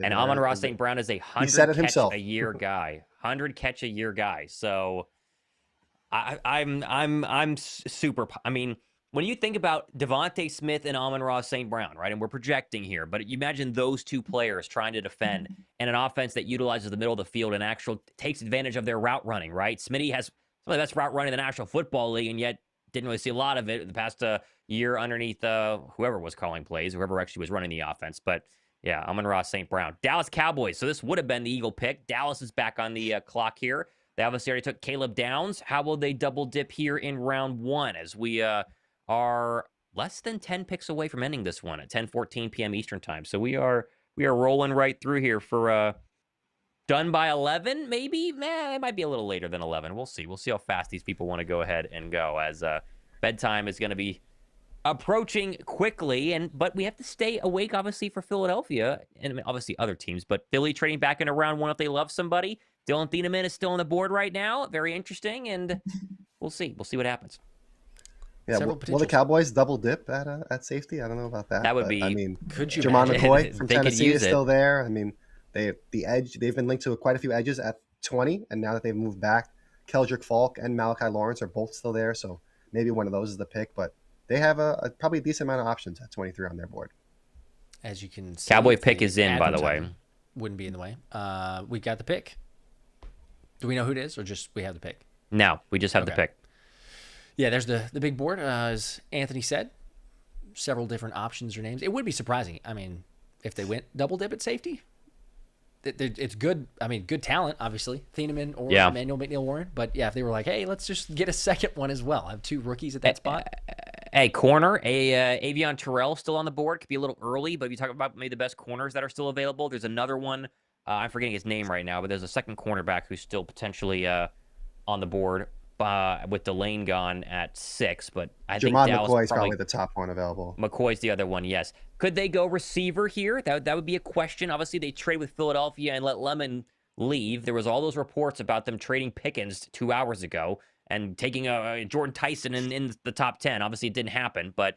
And Amon-Ra St. Brown is a 100 catch a year guy. 100 catch a year guy. So I'm super. I mean, when you think about Devontae Smith and Amon-Ra St. Brown, right, and we're projecting here, but you imagine those 2 players trying to defend and an offense that utilizes the middle of the field and takes advantage of their route running, right? Smitty has some of the best route running in the National Football League, and yet didn't really see a lot of it the past year underneath whoever was calling plays, whoever actually was running the offense. But yeah, Amon-Ra St. Brown. Dallas Cowboys. So this would have been the Eagle pick. Dallas is back on the clock here. They obviously already took Caleb Downs. How will they double dip here in round 1 as we are less than 10 picks away from ending this one at 10:14 p.m. Eastern time. So we are rolling right through here for done by 11, maybe? It might be a little later than 11. We'll see. We'll see how fast these people want to go ahead and go as bedtime is going to be approaching quickly. But we have to stay awake, obviously, for Philadelphia and obviously other teams. But Philly trading back into round 1 if they love somebody. Dylan Theamman is still on the board right now. Very interesting, and we'll see. We'll see what happens. Yeah, will the Cowboys double dip at safety? I don't know about that. That would be. I mean, could you Jermon McCoy from Tennessee is still there. I mean, the edge. They've been linked to quite a few edges at 20, and now that they've moved back, Kellrick Faulk and Malachi Lawrence are both still there. So maybe one of those is the pick, but they have a probably a decent amount of options at 23 on their board. As you can see, Cowboy pick is in, by the way. Wouldn't be in the way. We got the pick. Do we know who it is, or just we have the pick? No, we just have the pick. Yeah, there's the big board. As Anthony said, several different options or names. It would be surprising. I mean, if they went double dip at safety, it's good. I mean, good talent, obviously. Thieneman or Emmanuel McNeil-Warren. But yeah, if they were like, hey, let's just get a second one as well. I have 2 rookies at that spot. Hey, corner, Avion Terrell still on the board. Could be a little early, but if you talk about maybe the best corners that are still available, there's another one. I'm forgetting his name right now, but there's a second cornerback who's still potentially on the board. with Delane gone at 6, but I think Jamon Dallas McCoy's probably the top one available. McCoy's the other one, yes. Could they go receiver here? That would be a question. Obviously, they trade with Philadelphia and let Lemon leave. There was all those reports about them trading Pickens 2 hours ago and taking Jordan Tyson in the top 10. Obviously, it didn't happen, but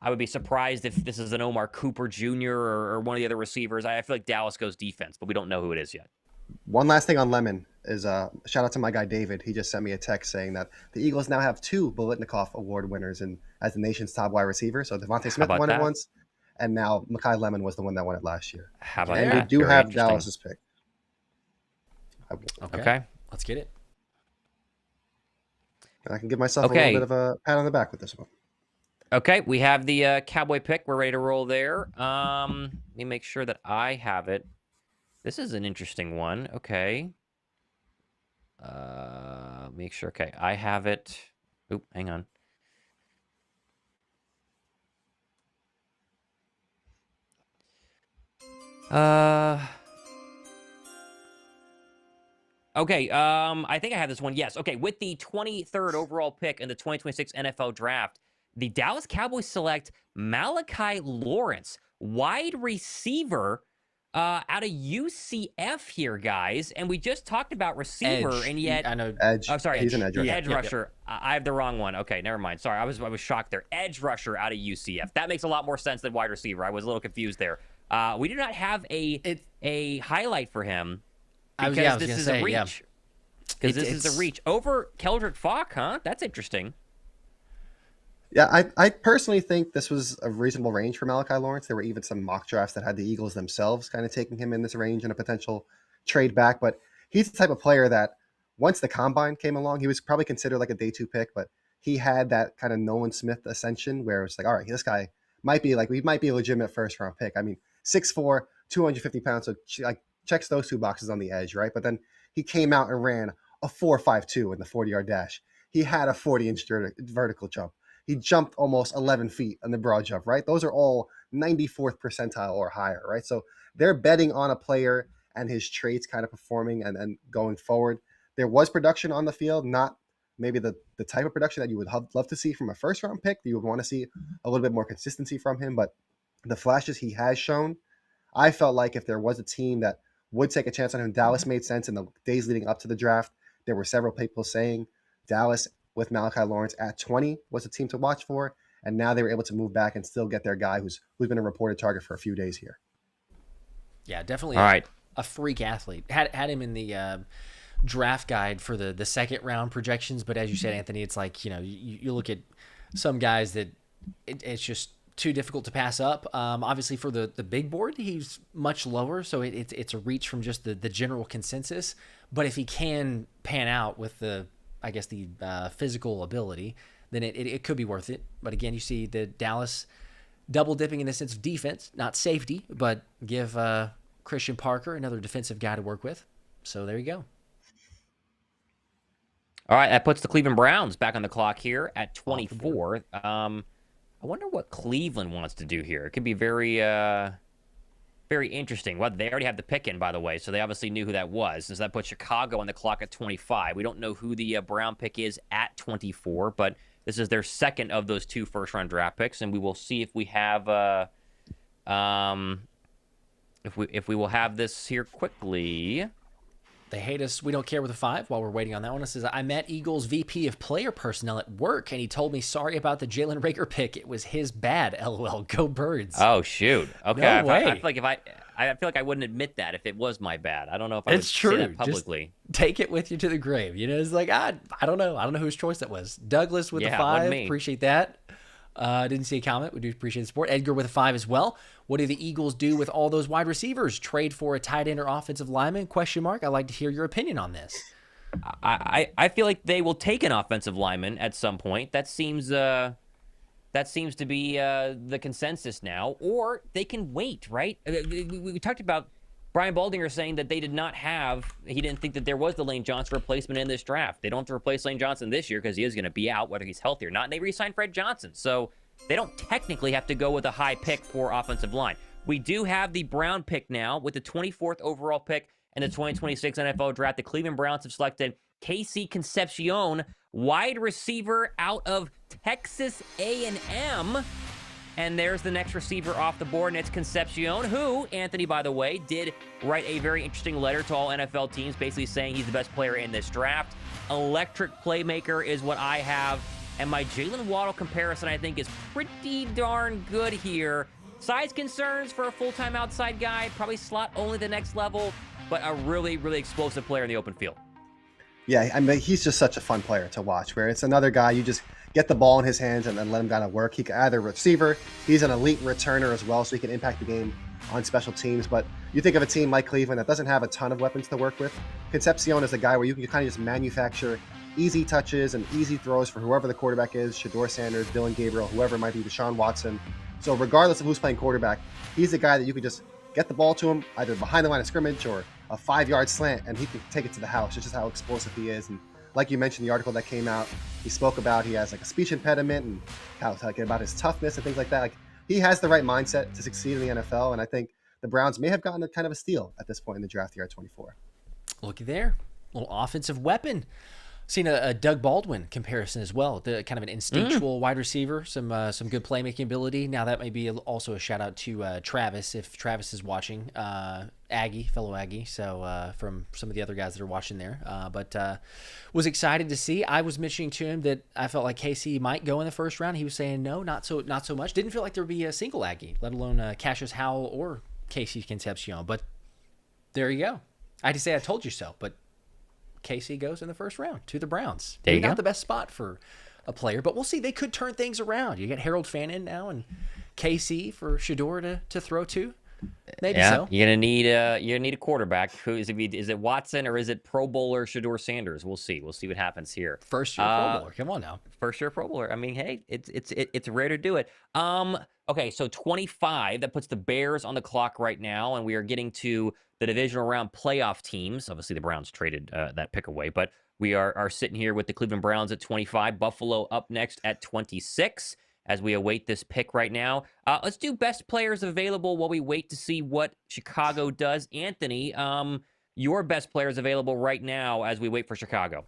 I would be surprised if this is an Omar Cooper Jr. or one of the other receivers. I feel like Dallas goes defense, but we don't know who it is yet. One last thing on Lemon is shout out to my guy David. He just sent me a text saying that the Eagles now have 2 Biletnikoff Award winners as the nation's top wide receiver. So Devontae Smith won it once, and now Makai Lemon was the one that won it last year. How about and that? we do have Dallas's pick. Okay. Let's get it. And I can give myself a little bit of a pat on the back with this one. Okay, we have the Cowboy pick. We're ready to roll there. Let me make sure that I have it. This is an interesting one. Okay. Make sure. Okay, I have it. Oop, hang on. Okay, I think I have this one. Yes. Okay, with the 23rd overall pick in the 2026 NFL Draft, the Dallas Cowboys select Malachi Lawrence, wide receiver, out of UCF here, guys. And we just talked about receiver, and yet I know edge. Oh, sorry, He's an edge rusher. Edge rusher. I have the wrong one. Okay, never mind. Sorry, I was shocked there. Edge rusher out of UCF. That makes a lot more sense than wide receiver. I was a little confused there. We do not have a highlight for him because this is a reach. Because this is a reach over Kellrick Faulk, huh? That's interesting. Yeah, I personally think this was a reasonable range for Malachi Lawrence. There were even some mock drafts that had the Eagles themselves kind of taking him in this range and a potential trade back. But he's the type of player that once the combine came along, he was probably considered like a day 2 pick, but he had that kind of Nolan Smith ascension where it's like, all right, this guy might be a legitimate first round pick. I mean, 6'4", 250 pounds, so like checks those 2 boxes on the edge, right? But then he came out and ran a 4.52 in the 40-yard dash. He had a 40-inch vertical jump. He jumped almost 11 feet on the broad jump, right? Those are all 94th percentile or higher, right? So they're betting on a player and his traits kind of performing and going forward. There was production on the field, not maybe the type of production that you would love to see from a first-round pick. You would want to see a little bit more consistency from him, but the flashes he has shown, I felt like if there was a team that would take a chance on him, Dallas made sense in the days leading up to the draft. There were several people saying Dallas with Malachi Lawrence at 20 was a team to watch for, and now they were able to move back and still get their guy who's been a reported target for a few days here. Yeah, definitely. All right. A freak athlete. Had him in the draft guide for the second round projections, but as you said, Anthony, it's like, you look at some guys that it's just too difficult to pass up. Obviously, for the big board, he's much lower, so it's a reach from just the general consensus. But if he can pan out with the physical ability, then it could be worth it. But again, you see the Dallas double dipping in the sense of defense, not safety, but give Christian Parker another defensive guy to work with. So there you go. All right, that puts the Cleveland Browns back on the clock here at 24. I wonder what Cleveland wants to do here. It could be very interesting. Well, they already have the pick in, by the way, so they obviously knew who that was. So that puts Chicago on the clock at 25. We don't know who the Brown pick is at 24, but this is their second of those 2 first-round draft picks, and we will see if we have if we will have this here quickly. They hate us. We don't care with a 5 while we're waiting on that one. It says, I met Eagles VP of player personnel at work, and he told me sorry about the Jalen Reagor pick. It was his bad. LOL. Go Birds. Oh, shoot. Okay. No way. I feel like I wouldn't admit that if it was my bad. I don't know if I would say that publicly. Just take it with you to the grave. It's like, I don't know. I don't know whose choice that was. Douglas with the 5. Appreciate that. Didn't see a comment. We do appreciate the support. Edgar with a 5 as well. What do the Eagles do with all those wide receivers? Trade for a tight end or offensive lineman? Question mark. I'd like to hear your opinion on this. I feel like they will take an offensive lineman at some point. That seems to be the consensus now. Or they can wait, right? We talked about Brian Baldinger saying that he didn't think that there was the Lane Johnson replacement in this draft. They don't have to replace Lane Johnson this year because he is going to be out, whether he's healthy or not. And they re-signed Fred Johnson. So they don't technically have to go with a high pick for offensive line. We do have the Brown pick now with the 24th overall pick in the 2026 NFL Draft. The Cleveland Browns have selected Casey Concepcion, wide receiver out of Texas A&M. And there's the next receiver off the board, and it's Concepcion, who, Anthony, by the way, did write a very interesting letter to all NFL teams, basically saying he's the best player in this draft. Electric playmaker is what I have. And my Jalen Waddle comparison, I think, is pretty darn good here. Size concerns for a full-time outside guy, probably slot only the next level, but a really, really explosive player in the open field. Yeah, I mean, he's just such a fun player to watch, where it's another guy, you just get the ball in his hands and then let him kind of work. He can either receiver, he's an elite returner as well, so he can impact the game on special teams. But you think of a team like Cleveland that doesn't have a ton of weapons to work with. Concepcion is a guy where you can kind of just manufacture easy touches and easy throws for whoever the quarterback is, Shedeur Sanders, Dylan Gabriel, whoever it might be, Deshaun Watson. So regardless of who's playing quarterback, he's a guy that you could just get the ball to him either behind the line of scrimmage or a 5-yard slant, and he can take it to the house. It's just how explosive he is. And like you mentioned, the article that came out, he spoke about he has like a speech impediment and how like about his toughness and things like that. Like he has the right mindset to succeed in the NFL, and I think the Browns may have gotten a kind of a steal at this point in the draft here at 24. Looky there, little offensive weapon. Seen a Doug Baldwin comparison as well. The kind of an instinctual wide receiver, some good playmaking ability. Now that may be also a shout out to Travis if Travis is watching, fellow Aggie. So from some of the other guys that are watching there, but was excited to see. I was mentioning to him that I felt like KC might go in the first round. He was saying no, not so much. Didn't feel like there would be a single Aggie, let alone Cassius Howell or KC Concepcion. But there you go. I had to say I told you so, but KC goes in the first round to the Browns. There you go. Not the best spot for a player, but we'll see. They could turn things around. You got Harold Fannin now and KC for Shedeur to throw to. Maybe so. You're gonna need a quarterback. Who is it? Watson or is it Pro Bowler Shedeur Sanders? We'll see. We'll see what happens here. First year Pro Bowler. Come on now. First year Pro Bowler. I mean, hey, it's rare to do it. Okay, so 25. That puts the Bears on the clock right now, and we are getting to the divisional round playoff teams. Obviously, the Browns traded that pick away, but we are sitting here with the Cleveland Browns at 25. Buffalo up next at 26. As we await this pick right now. Let's do best players available while we wait to see what Chicago does. Anthony, your best players available right now as we wait for Chicago.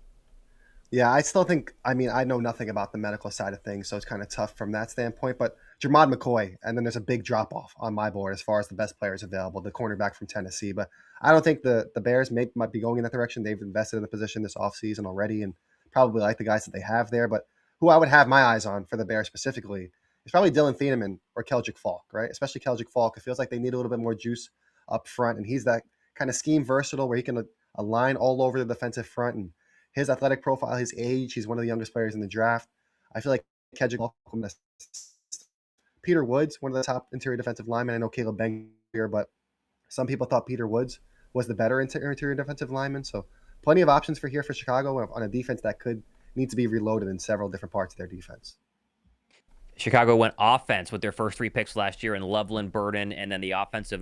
Yeah, I still think, I mean, I know nothing about the medical side of things, so it's kind of tough from that standpoint, but Jermod McCoy, and then there's a big drop-off on my board as far as the best players available, the cornerback from Tennessee, but I don't think the Bears might be going in that direction. They've invested in the position this offseason already and probably like the guys that they have there, but who I would have my eyes on for the Bears specifically is probably Dylan Theamman or Kellrick Faulk, right? Especially Kellrick Faulk. It feels like they need a little bit more juice up front, and he's that kind of scheme versatile where he can align all over the defensive front, and his athletic profile, his age, he's one of the youngest players in the draft. I feel like Kellrick Faulk, Peter Woods, one of the top interior defensive linemen. I know Caleb Bang here, but some people thought Peter Woods was the better interior defensive lineman. So plenty of options for Chicago on a defense that could need to be reloaded in several different parts of their defense. Chicago went offense with their first 3 picks last year in Loveland, Burden, and then the offensive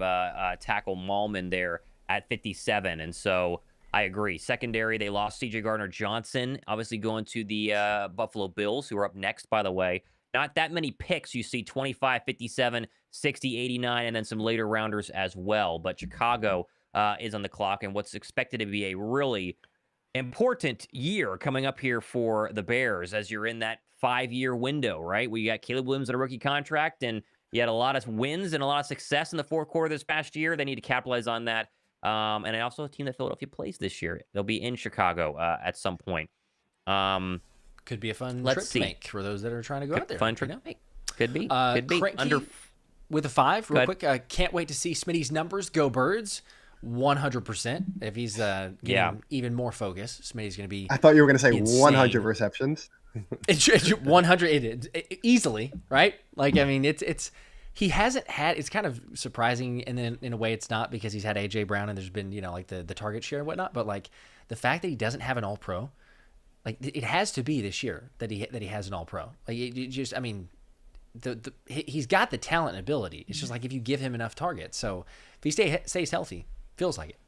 tackle Malman there at 57. And so I agree. Secondary, they lost C.J. Gardner-Johnson, obviously going to the Buffalo Bills, who are up next, by the way. Not that many picks. You see 25, 57, 60, 89, and then some later rounders as well. But Chicago is on the clock, and what's expected to be a really important year coming up here for the Bears as you're in that 5-year window, right? Where you got Caleb Williams on a rookie contract, and you had a lot of wins and a lot of success in the fourth quarter this past year. They need to capitalize on that. And also a team that Philadelphia plays this year. They'll be in Chicago at some point. Could be a fun trip to make for those that are trying to go out there. Fun trip to make. Could be. Could be. With a 5, real quick. Can't wait to see Smitty's numbers. Go Birds. 100%. If he's getting even more focus, Smitty's going to be. I thought you were going to say insane. 100 receptions. It's 100 easily, right? Like, I mean, he hasn't had. It's kind of surprising, and then in a way, it's not because he's had AJ Brown and there's been like the target share and whatnot. But like the fact that he doesn't have an All Pro, like it has to be this year that he has an All Pro. Like it just, I mean, he's got the talent and ability. It's just like if you give him enough targets. So if he stays healthy. Feels like it.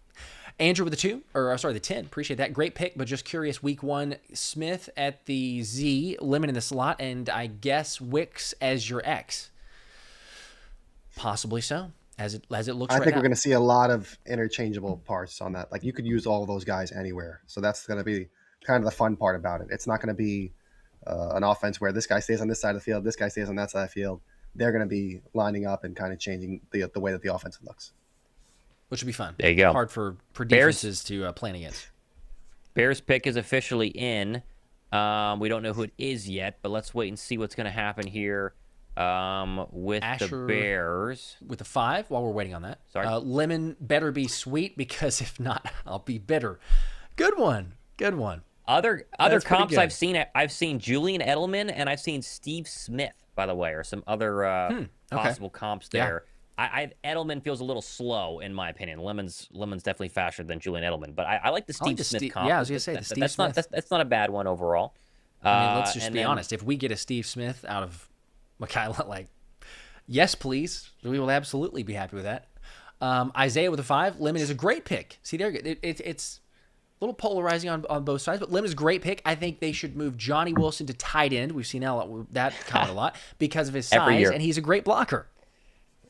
Andrew with the 10. Appreciate that. Great pick, but just curious. Week 1, Smith at the Z, Lemon in the slot, and I guess Wicks as your X. Possibly so, as it looks right now. I think we're going to see a lot of interchangeable parts on that. Like you could use all of those guys anywhere. So that's going to be kind of the fun part about it. It's not going to be an offense where this guy stays on this side of the field, this guy stays on that side of the field. They're going to be lining up and kind of changing the way that the offense looks. Which would be fun. There you go. Hard for defenses to plan against. Bears pick is officially in. We don't know who it is yet, but let's wait and see what's going to happen here with the Bears. With the 5, while we're waiting on that. Sorry. Lemon better be sweet, because if not, I'll be bitter. Good one. Other comps I've seen Julian Edelman, and I've seen Steve Smith, by the way, or some other possible comps there. Yeah. Edelman feels a little slow, in my opinion. Lemon's definitely faster than Julian Edelman, but I like the Steve Smith comp. Yeah, I was gonna say Steve Smith. That's not a bad one overall. I mean, let's just be honest. If we get a Steve Smith out of Makai, like, yes, please, we will absolutely be happy with that. Isaiah with a 5. Lemon is a great pick. See, there, it's a little polarizing on both sides, but Lemon is a great pick. I think they should move Johnny Wilson to tight end. We've seen that comment a lot because of his size, and he's a great blocker.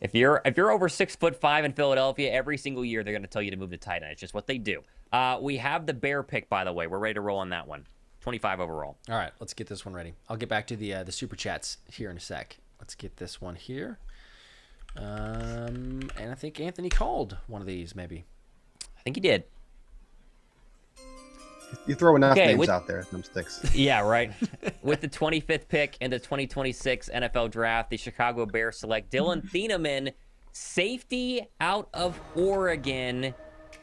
If you're over 6'5" in Philadelphia, every single year they're going to tell you to move to tight end. It's just what they do. We have the Bear pick, by the way. We're ready to roll on that one. 25 overall. All right, let's get this one ready. I'll get back to the super chats here in a sec. Let's get this one here. And I think Anthony called one of these, maybe. I think he did. You throw enough names out there, some sticks. Yeah, right. With the 25th pick in the 2026 NFL Draft, the Chicago Bears select Dylan Theamman, safety out of Oregon.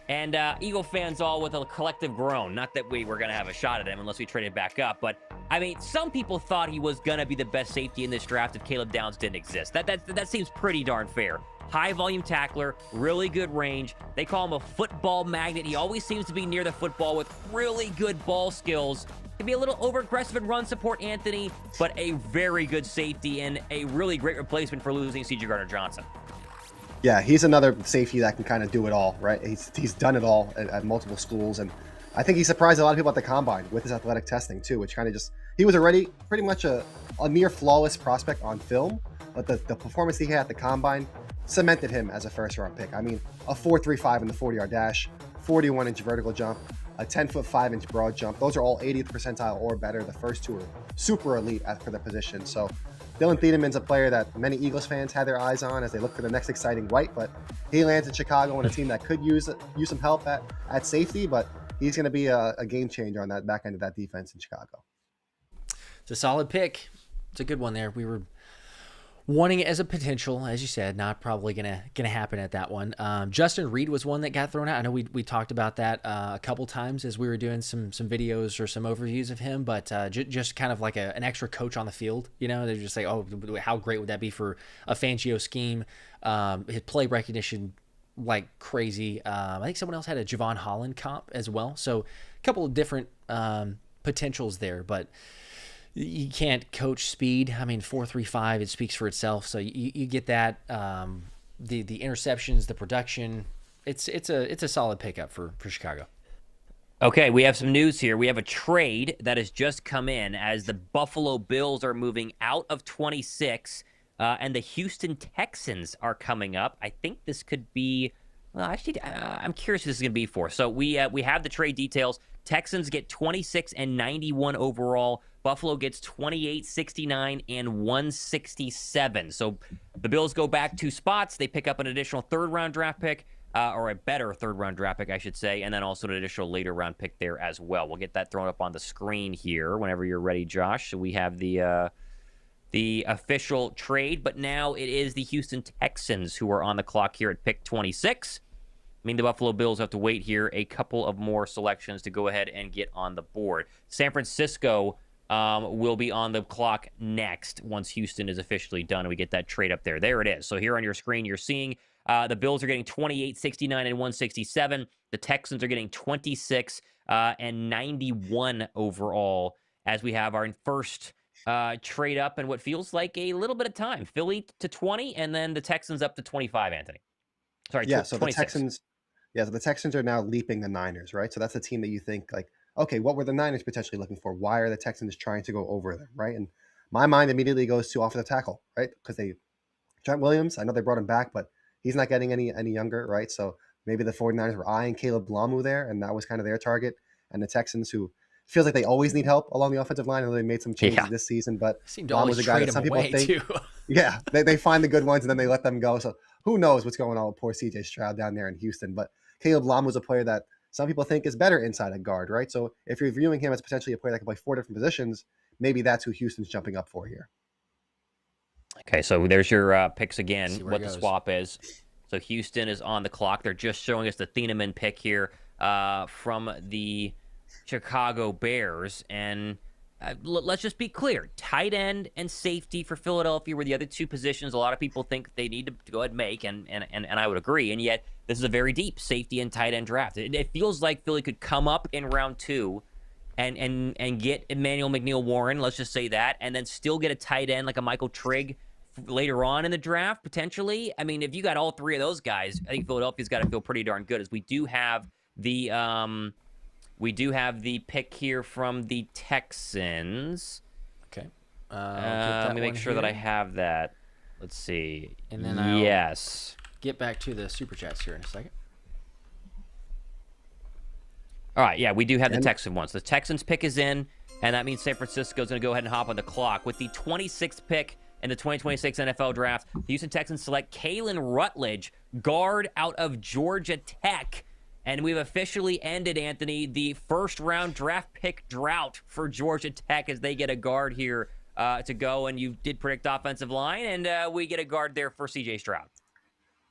And Eagle fans all with a collective groan. Not that we were going to have a shot at him unless we traded back up. But, I mean, some people thought he was going to be the best safety in this draft if Caleb Downs didn't exist. That seems pretty darn fair. High-volume tackler, really good range. They call him a football magnet. He always seems to be near the football with really good ball skills. Can be a little over-aggressive in run support, Anthony, but a very good safety and a really great replacement for losing C.J. Gardner-Johnson. Yeah, he's another safety that can kind of do it all, right? He's done it all at multiple schools, and I think he surprised a lot of people at the Combine with his athletic testing, too, which kind of just... He was already pretty much a near flawless prospect on film, but the performance he had at the Combine cemented him as a first-round pick. I mean, a 4.35 in the 40-yard dash, 41-inch vertical jump, a 10-foot 5-inch broad jump. Those are all 80th percentile or better. The first two are super elite for the position. So Dylan Theamman's a player that many Eagles fans had their eyes on as they look for the next exciting white, but he lands in Chicago on a team that could use some help at safety, but he's going to be a game changer on that back end of that defense in Chicago. It's a solid pick. It's a good one there. We were wanting it as a potential, as you said, not probably gonna happen at that one. Justin Reed was one that got thrown out. I know we talked about that a couple times as we were doing some videos or some overviews of him, but just kind of like an extra coach on the field. You know, they're just like, oh, how great would that be for a Fangio scheme? His play recognition like crazy. I think someone else had a Javon Holland comp as well. So a couple of different potentials there, but you can't coach speed. I mean, 4.35, it speaks for itself. So you get that, the interceptions, the production. It's a solid pickup for Chicago. Okay, we have some news here. We have a trade that has just come in as the Buffalo Bills are moving out of 26, and the Houston Texans are coming up. I think this could be. Well, actually, I'm curious who this is going to be for. So we have the trade details. Texans get 26 and 91 overall. Buffalo gets 28, 69, and 167. So the Bills go back 2 spots. They pick up an additional third-round draft pick, or a better third-round draft pick, I should say, and then also an additional later-round pick there as well. We'll get that thrown up on the screen here whenever you're ready, Josh. So we have the official trade, but now it is the Houston Texans who are on the clock here at pick 26. I mean, the Buffalo Bills have to wait here a couple of more selections to go ahead and get on the board. San Francisco will be on the clock next once Houston is officially done and we get that trade up there. There it is. So here on your screen, you're seeing the Bills are getting 28, 69, and 167. The Texans are getting 26 and 91 overall as we have our first trade up in what feels like a little bit of time. Philly to 20 and then the Texans up to 25, Anthony. Sorry, yeah, so 26. The Texans are now leaping the Niners, right? So that's a team that you think like, okay, what were the Niners potentially looking for? Why are the Texans trying to go over them, right? And my mind immediately goes to offensive tackle, right? Because Trent Williams, I know they brought him back, but he's not getting any younger, right? So maybe the 49ers were eyeing Caleb Lamu there, and that was kind of their target. And the Texans, who feels like they always need help along the offensive line. I know they made some changes this season, but seem to always was a guy trade that some him people away think, too. yeah, they find the good ones and then they let them go. So who knows what's going on with poor CJ Stroud down there in Houston. But Caleb Lamu was a player that some people think is better inside at guard, right? So if you're viewing him as potentially a player that can play 4 different positions, maybe that's who Houston's jumping up for here. Okay, so there's your picks again, what the goes. swap is. So Houston is on the clock. They're just showing us the Theamman pick here from the Chicago Bears. And let's just be clear. Tight end and safety for Philadelphia were the other two positions a lot of people think they need to go ahead and make, and I would agree. And yet, this is a very deep safety and tight end draft. It feels like Philly could come up in round 2 and get Emmanuel McNeil-Warren, let's just say that, and then still get a tight end like a Michael Trigg later on in the draft, potentially. I mean, if you got all three of those guys, I think Philadelphia's got to feel pretty darn good, as we do have the pick here from the Texans. Okay. Let me make sure that I have that. Let's see. And then I'll yes. get back to the Super Chats here in a second. All right, yeah, we do have the Texan ones. The Texans pick is in, and that means San Francisco is going to go ahead and hop on the clock. With the 26th pick in the 2026 NFL Draft, the Houston Texans select Kalen Rutledge, guard out of Georgia Tech. And we've officially ended, Anthony, the first-round draft pick drought for Georgia Tech as they get a guard here to go. And you did predict offensive line, and we get a guard there for C.J. Stroud.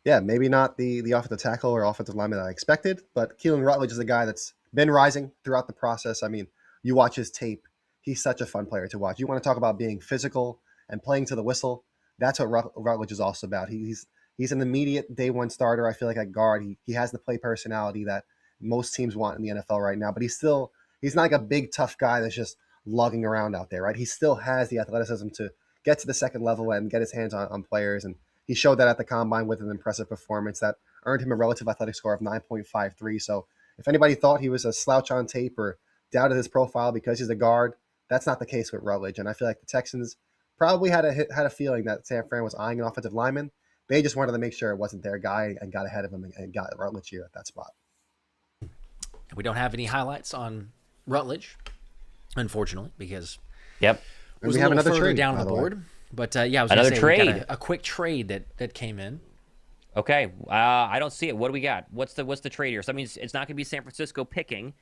Yeah, maybe not the offensive tackle or offensive lineman that I expected, but Kalen Rutledge is a guy that's been rising throughout the process. I mean, you watch his tape. He's such a fun player to watch. You want to talk about being physical and playing to the whistle. That's what Rutledge is also about. He's an immediate day one starter. I feel like at guard, he has the play personality that most teams want in the NFL right now, but he's not like a big, tough guy that's just lugging around out there, right? He still has the athleticism to get to the second level and get his hands on players. And he showed that at the combine with an impressive performance that earned him a relative athletic score of 9.53. So if anybody thought he was a slouch on tape or doubted his profile because he's a guard, that's not the case with Rutledge. And I feel like the Texans probably had a feeling that San Fran was eyeing an offensive lineman. They just wanted to make sure it wasn't their guy and got ahead of him and got Rutledge here at that spot. We don't have any highlights on Rutledge, unfortunately, because and we have another trade down on the board. But I was another say, trade. We got a quick trade that came in. Okay, I don't see it. What do we got? What's the trade here? So that means it's not going to be San Francisco picking.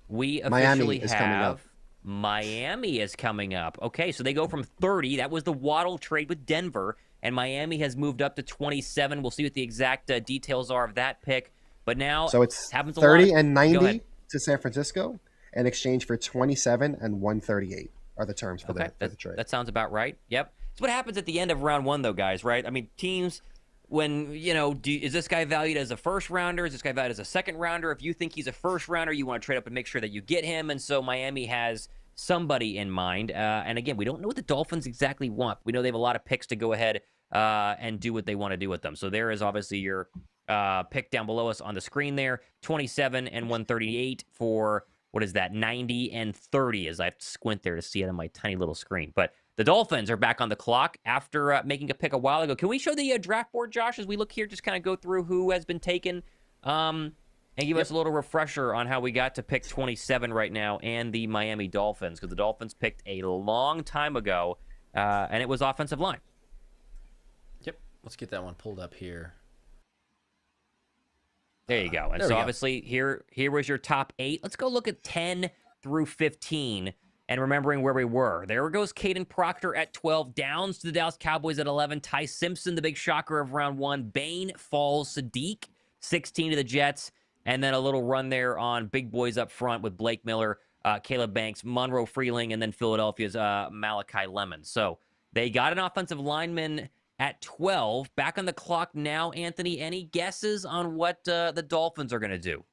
We officially have Miami is coming up. Okay, so they go from 30. That was the Waddle trade with Denver, and Miami has moved up to 27. We'll see what the exact details are of that pick. But now, so it's happens 30 and 90 to San Francisco in exchange for 27 and 138 are the terms for the trade. That sounds about right. Yep. It's what happens at the end of round 1, though, guys, right? I mean, teams, when, is this guy valued as a first rounder? Is this guy valued as a second rounder? If you think he's a first rounder, you want to trade up and make sure that you get him. And so Miami has somebody in mind. And again, we don't know what the Dolphins exactly want. We know they have a lot of picks to go ahead and do what they want to do with them. So there is obviously your pick down below us on the screen there. 27 and 138 for, what is that, 90 and 30, as I have to squint there to see it on my tiny little screen. But the Dolphins are back on the clock after making a pick a while ago. Can we show the draft board, Josh, as we look here, just kind of go through who has been taken and give us a little refresher on how we got to pick 27 right now and the Miami Dolphins, because the Dolphins picked a long time ago, and it was offensive line. Yep. Let's get that one pulled up here. There you go. And so obviously here was your top 8. Let's go look at 10 through 15 and remembering where we were. There goes Kaden Proctor at 12, downs to the Dallas Cowboys at 11. Ty Simpson, the big shocker of round 1. Bane falls. Sadiq, 16 to the Jets. And then a little run there on big boys up front with Blake Miller, Caleb Banks, Monroe Freeling, and then Philadelphia's Malachi Lemon. So they got an offensive lineman at 12. Back on the clock now, Anthony. Any guesses on what the Dolphins are going to do?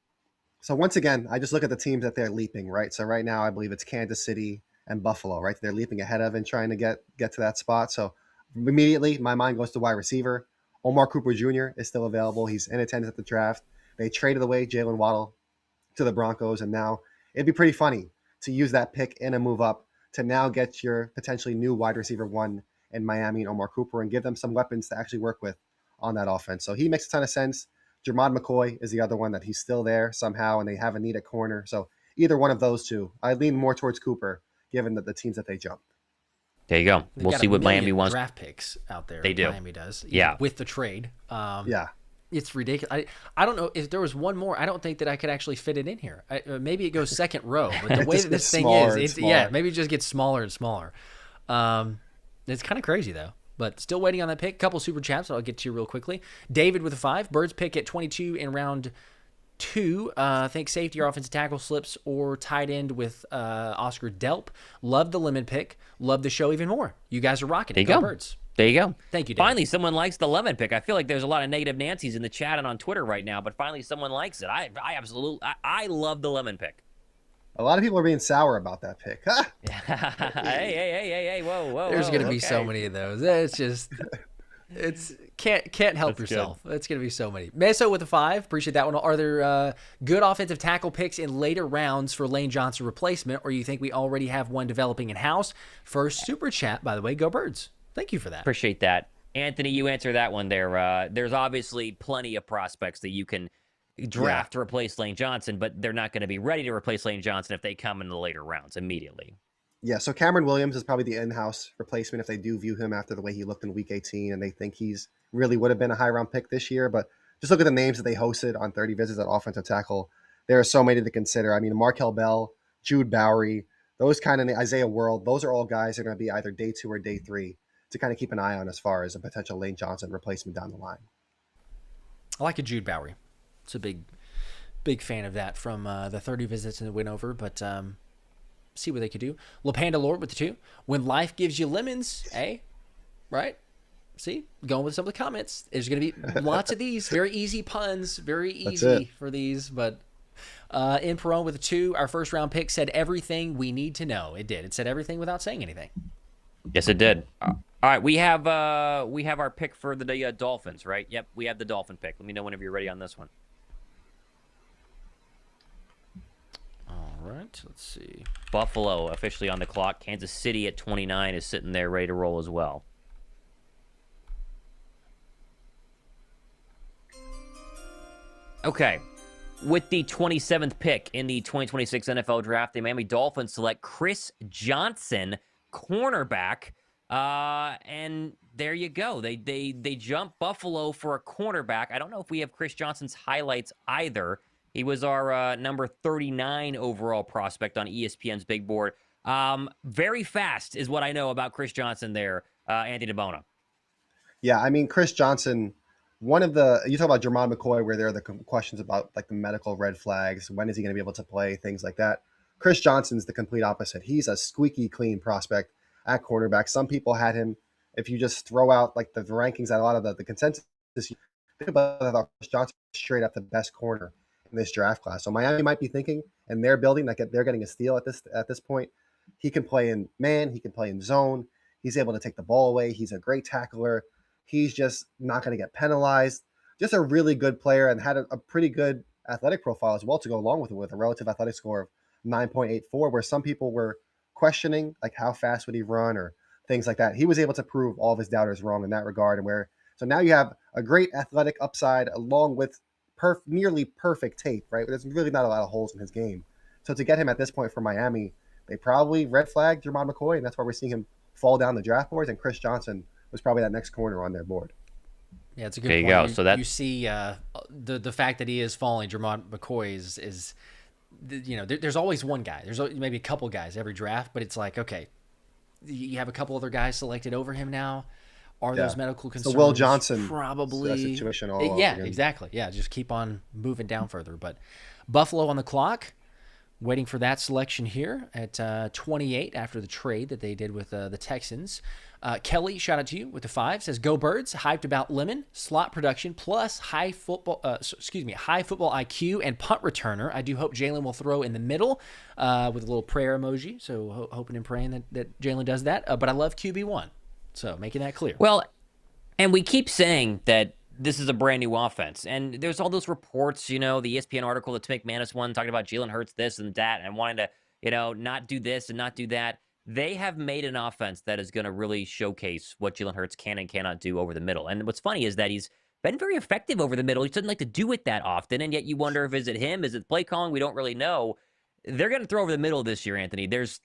So once again, I just look at the teams that they're leaping, right? So right now, I believe it's Kansas City and Buffalo, right? They're leaping ahead of and trying to get to that spot. So immediately, my mind goes to wide receiver. Omar Cooper Jr. is still available. He's in attendance at the draft. They traded away Jalen Waddle to the Broncos, and now it'd be pretty funny to use that pick in a move up to now get your potentially new wide receiver 1 in Miami and Omar Cooper and give them some weapons to actually work with on that offense. So he makes a ton of sense. Jermod McCoy is the other one that he's still there somehow, and they have a need at corner. So either one of those two. I lean more towards Cooper, given that the teams that they jumped. There you go. They've we'll got see a what million Miami wants. draft picks out there. They do. Miami does. Yeah. With the trade. Yeah. It's ridiculous. I don't know if there was one more. I don't think that I could actually fit it in here. Maybe it goes second row, but the way that this thing is, maybe it just gets smaller and smaller. It's kind of crazy though. But still waiting on that pick. Couple super chats that I'll get to you real quickly. David with a 5. Birds pick at 22 in round 2. Think safety or offensive tackle slips or tight end with Oscar Delp. Love the Lemon pick. Love the show even more. You guys are rocking it. Go Birds. There you go. Thank you, David. Finally, someone likes the Lemon pick. I feel like there's a lot of negative Nancys in the chat and on Twitter right now, but finally someone likes it. I absolutely love the Lemon pick. A lot of people are being sour about that pick. Hey, whoa. There's going to be so many of those. It's just, can't help yourself. It's going to be so many. Meso with a 5. Appreciate that one. Are there good offensive tackle picks in later rounds for Lane Johnson replacement, or you think we already have one developing in-house? First super chat, by the way, go Birds. Thank you for that. Appreciate that. Anthony, you answer that one there. There's obviously plenty of prospects that you can draft to replace Lane Johnson, but they're not going to be ready to replace Lane Johnson if they come in the later rounds immediately. Yeah, so Cameron Williams is probably the in-house replacement if they do view him after the way he looked in Week 18 and they think he's really would have been a high-round pick this year. But just look at the names that they hosted on 30 visits at offensive tackle. There are so many to consider. I mean, Markel Bell, Jude Bowery, those kind of Isaiah World, those are all guys that are going to be either day 2 or day 3 to kind of keep an eye on as far as a potential Lane Johnson replacement down the line. I like a Jude Bowery. It's a big fan of that from the 30 visits and the win over, but see what they could do. LaPanda Lord with the 2. When life gives you lemons, right? See, going with some of the comments. There's going to be lots of these. Very easy puns. Very easy for these, but in Perone with a 2. Our first round pick said everything we need to know. It did. It said everything without saying anything. Yes, it did. All right, we have our pick for the Dolphins, right? Yep, we have the Dolphin pick. Let me know whenever you're ready on this one. All right, let's see. Buffalo officially on the clock. Kansas City at 29 is sitting there ready to roll as well. Okay. With the 27th pick in the 2026 NFL Draft, the Miami Dolphins select Chris Johnson, cornerback. And there you go. They jump Buffalo for a cornerback. I don't know if we have Chris Johnson's highlights either. He was our number 39 overall prospect on ESPN's big board. Very fast is what I know about Chris Johnson there, Anthony DeBona. Yeah, I mean, Chris Johnson, you talk about Jermon McCoy, where there are the questions about like the medical red flags. When is he going to be able to play? Things like that. Chris Johnson's the complete opposite. He's a squeaky clean prospect at cornerback. Some people had him, if you just throw out like the rankings at a lot of the consensus, think about that, Chris Johnson straight up the best corner in this draft class. So Miami might be thinking, and they're building like they're getting a steal at this point. He can play in man, he can play in zone. He's able to take the ball away. He's a great tackler. He's just not going to get penalized. Just a really good player and had a pretty good athletic profile as well to go along with it, with a relative athletic score of 9.84, where some people were questioning like how fast would he run or things like that. He was able to prove all of his doubters wrong in that regard. So now you have a great athletic upside along with nearly perfect tape, right? There's really not a lot of holes in his game. So to get him at this point for Miami, they probably red flagged Jermon McCoy, and that's why we're seeing him fall down the draft boards. And Chris Johnson was probably that next corner on their board. Yeah, it's a good point. There you go. So that you see the fact that he is falling, Jermon McCoy is there's always one guy. There's maybe a couple guys every draft, but it's like, okay, you have a couple other guys selected over him now. Are those medical concerns? So Will Johnson probably situation all over again. Exactly. Yeah, just keep on moving down further. But Buffalo on the clock, waiting for that selection here at 28 after the trade that they did with the Texans. Kelly, shout out to you with the 5, says go Birds, hyped about Lemon, slot production, plus high football IQ and punt returner. I do hope Jalen will throw in the middle with a little prayer emoji. So hoping and praying that Jalen does that. But I love QB1. So making that clear. Well, and we keep saying that this is a brand new offense. And there's all those reports, the ESPN article that Tim McManus won talking about Jalen Hurts this and that and wanting to, not do this and not do that. They have made an offense that is going to really showcase what Jalen Hurts can and cannot do over the middle. And what's funny is that he's been very effective over the middle. He doesn't like to do it that often, and yet you wonder if is it him, is it play calling? We don't really know. they're going to throw over the middle this year, Anthony. There's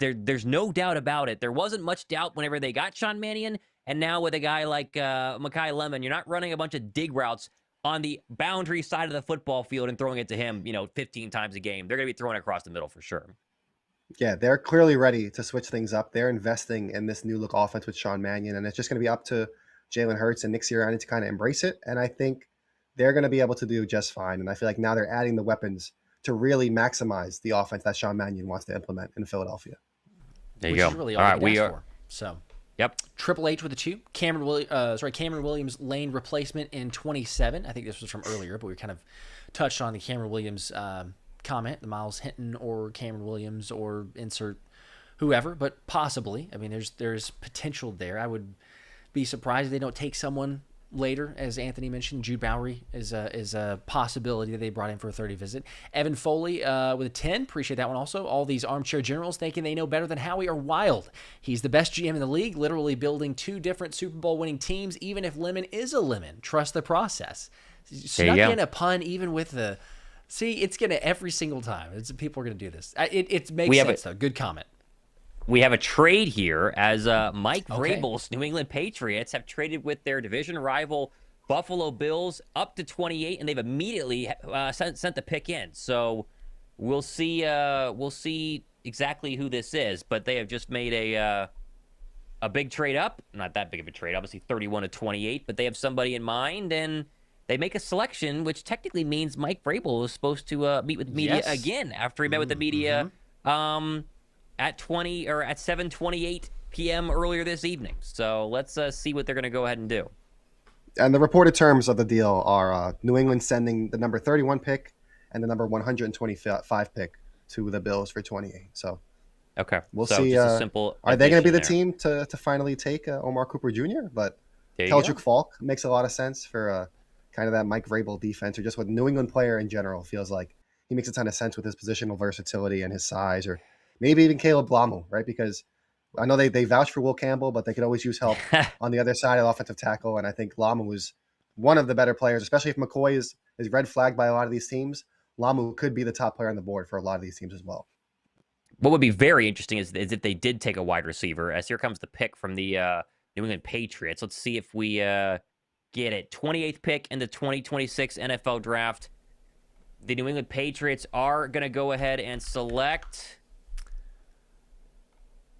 no doubt about it. There wasn't much doubt whenever they got Sean Mannion, and now with a guy like Makai Lemon, you're not running a bunch of dig routes on the boundary side of the football field and throwing it to him, 15 times a game. They're going to be throwing it across the middle for sure. Yeah, they're clearly ready to switch things up. They're investing in this new look offense with Sean Mannion, and it's just going to be up to Jalen Hurts and Nick Sirianni to kind of embrace it. And I think they're going to be able to do just fine. And I feel like now they're adding the weapons to really maximize the offense that Sean Mannion wants to implement in Philadelphia. There you go. Really all right, we are. For. So, yep. Triple H with a 2. Cameron Williams lane replacement in 27. I think this was from earlier, but we kind of touched on the Cameron Williams comment, the Miles Hinton or Cameron Williams or insert whoever, but possibly. I mean, there's potential there. I would be surprised if they don't take someone later, as Anthony mentioned. Jude Bowery is a possibility that they brought in for a 30 visit. Evan Foley with a 10. Appreciate that one also. All these armchair generals thinking they know better than Howie are wild. He's the best GM in the league, literally building 2 different Super Bowl winning teams, even if Lemon is a lemon. Trust the process. Snuck in a pun even with the... See, it's going to every single time. People are going to do this. It makes sense, though. Good comment. We have a trade here as Mike Vrabel's New England Patriots have traded with their division rival Buffalo Bills up to 28, and they've immediately sent the pick in. So we'll see exactly who this is, but they have just made a big trade up. Not that big of a trade, obviously 31 to 28, but they have somebody in mind, and they make a selection, which technically means Mike Vrabel is supposed to meet with the media again after he met with the media at 7:28 p.m. earlier this evening. So let's see what they're going to go ahead and do. And the reported terms of the deal are New England sending the number 31 pick and the number 125 pick to the Bills for 28. So we'll see. Just a simple are they going to be the team to finally take Omar Cooper Jr.? But Kellrick Faulk makes a lot of sense for kind of that Mike Vrabel defense, or just what New England player in general feels like. He makes a ton of sense with his positional versatility and his size, or maybe even Caleb Lamu, right? Because I know they vouch for Will Campbell, but they could always use help on the other side of the offensive tackle. And I think Lamu was one of the better players, especially if McCoy is red flagged by a lot of these teams. Lamu could be the top player on the board for a lot of these teams as well. What would be very interesting is if they did take a wide receiver, as here comes the pick from the New England Patriots. Let's see if we get it. 28th pick in the 2026 NFL Draft. The New England Patriots are going to go ahead and select...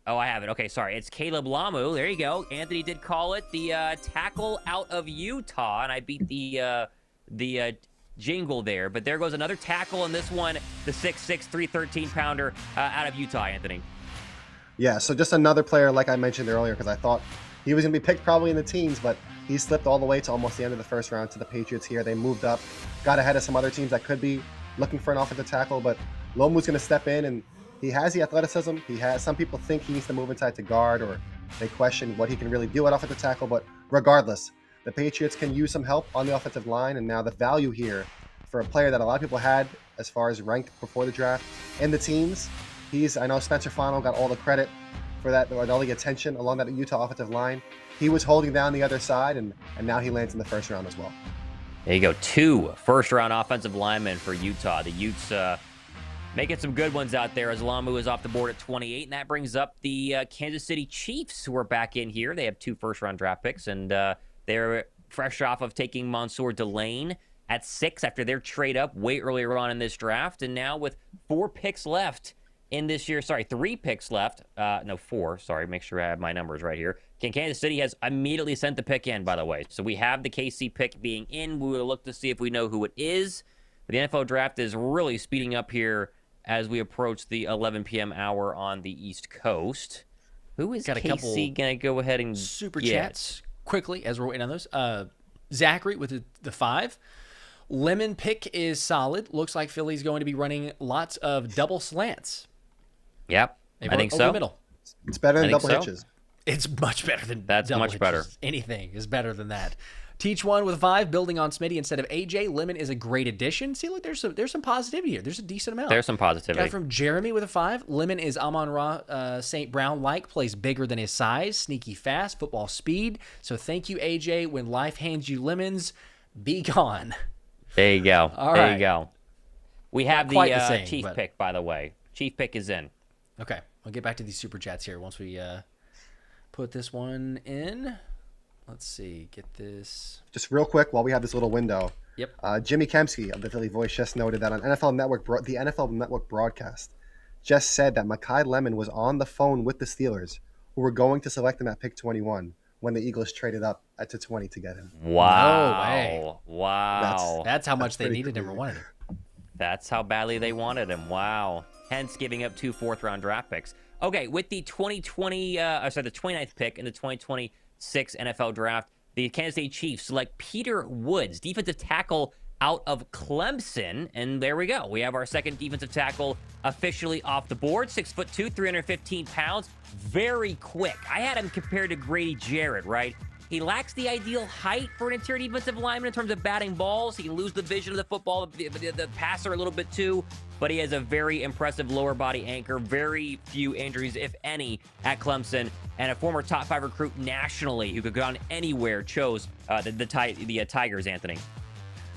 Oh, I have it. Okay, sorry. It's Caleb Lamu. There you go. Anthony did call it the tackle out of Utah, and I beat the jingle there. But there goes another tackle, and this one, the 6'6", 313-pounder out of Utah, Anthony. Yeah, so just another player, like I mentioned earlier, because I thought he was going to be picked probably in the teens, but he slipped all the way to almost the end of the first round to the Patriots here. They moved up, got ahead of some other teams that could be looking for an offensive tackle, but Lamu's going to step in, and he has the athleticism. Some people think he needs to move inside to guard, or they question what he can really do at offensive tackle. But regardless, the Patriots can use some help on the offensive line. And now the value here for a player that a lot of people had as far as ranked before the draft in the teams, I know Spencer Fono got all the credit for that, or all the attention along that Utah offensive line. He was holding down the other side, and now he lands in the first round as well. There you go. 2 first-round offensive linemen for Utah. The Utes making some good ones out there as Lamu is off the board at 28. And that brings up the Kansas City Chiefs, who are back in here. They have 2 first-round draft picks, and they're fresh off of taking Mansour Delane at 6 after their trade up way earlier on in this draft. And now with 4 picks left in this year, 3 picks left. 4. Sorry, make sure I have my numbers right here. Kansas City has immediately sent the pick in, by the way. So we have the KC pick being in. We will look to see if we know who it is. But the NFL draft is really speeding up here as we approach the 11 p.m. hour on the East Coast. Who is KC going to go ahead and super chats quickly as we're waiting on those? Zachary with the 5. Lemon pick is solid. Looks like Philly's going to be running lots of double slants. Yep, I think so. Middle. It's better than double hitches. It's much better than that's double much hitches. Better. Anything is better than that. Teach one with 5, building on Smitty instead of AJ. Lemon is a great addition. See, look, there's some positivity here. There's a decent amount. There's some positivity. Guy from Jeremy with a 5. Lemon is Amon-Ra St. Brown-like, plays bigger than his size, sneaky fast, football speed. So thank you, AJ. When life hands you lemons, be gone. There you go. All there right. you go. We have the Chief pick, by the way. Chief pick is in. Okay, I'll get back to these super chats here once we put this one in. Let's see, get this. Just real quick while we have this little window. Yep. Jimmy Kempsky of the Philly Voice just noted that on NFL Network, the NFL Network broadcast just said that Makai Lemon was on the phone with the Steelers, who were going to select him at pick 21 when the Eagles traded up to 20 to get him. Wow. No way. Wow. That's how much they needed him or wanted him. That's how badly they wanted him. Wow. Hence giving up 2 fourth-round draft picks. Okay, with the 29th pick in the 2026 NFL Draft, the Kansas City Chiefs select Peter Woods, defensive tackle out of Clemson. And there we go. We have our second defensive tackle officially off the board. 6'2", 315 pounds. Very quick. I had him compared to Grady Jarrett, right? He lacks the ideal height for an interior defensive lineman in terms of batting balls. He can lose the vision of the football, the passer a little bit too, but he has a very impressive lower body anchor, very few injuries, if any, at Clemson, and a former top 5 recruit nationally who could go on anywhere chose the Tigers, Anthony.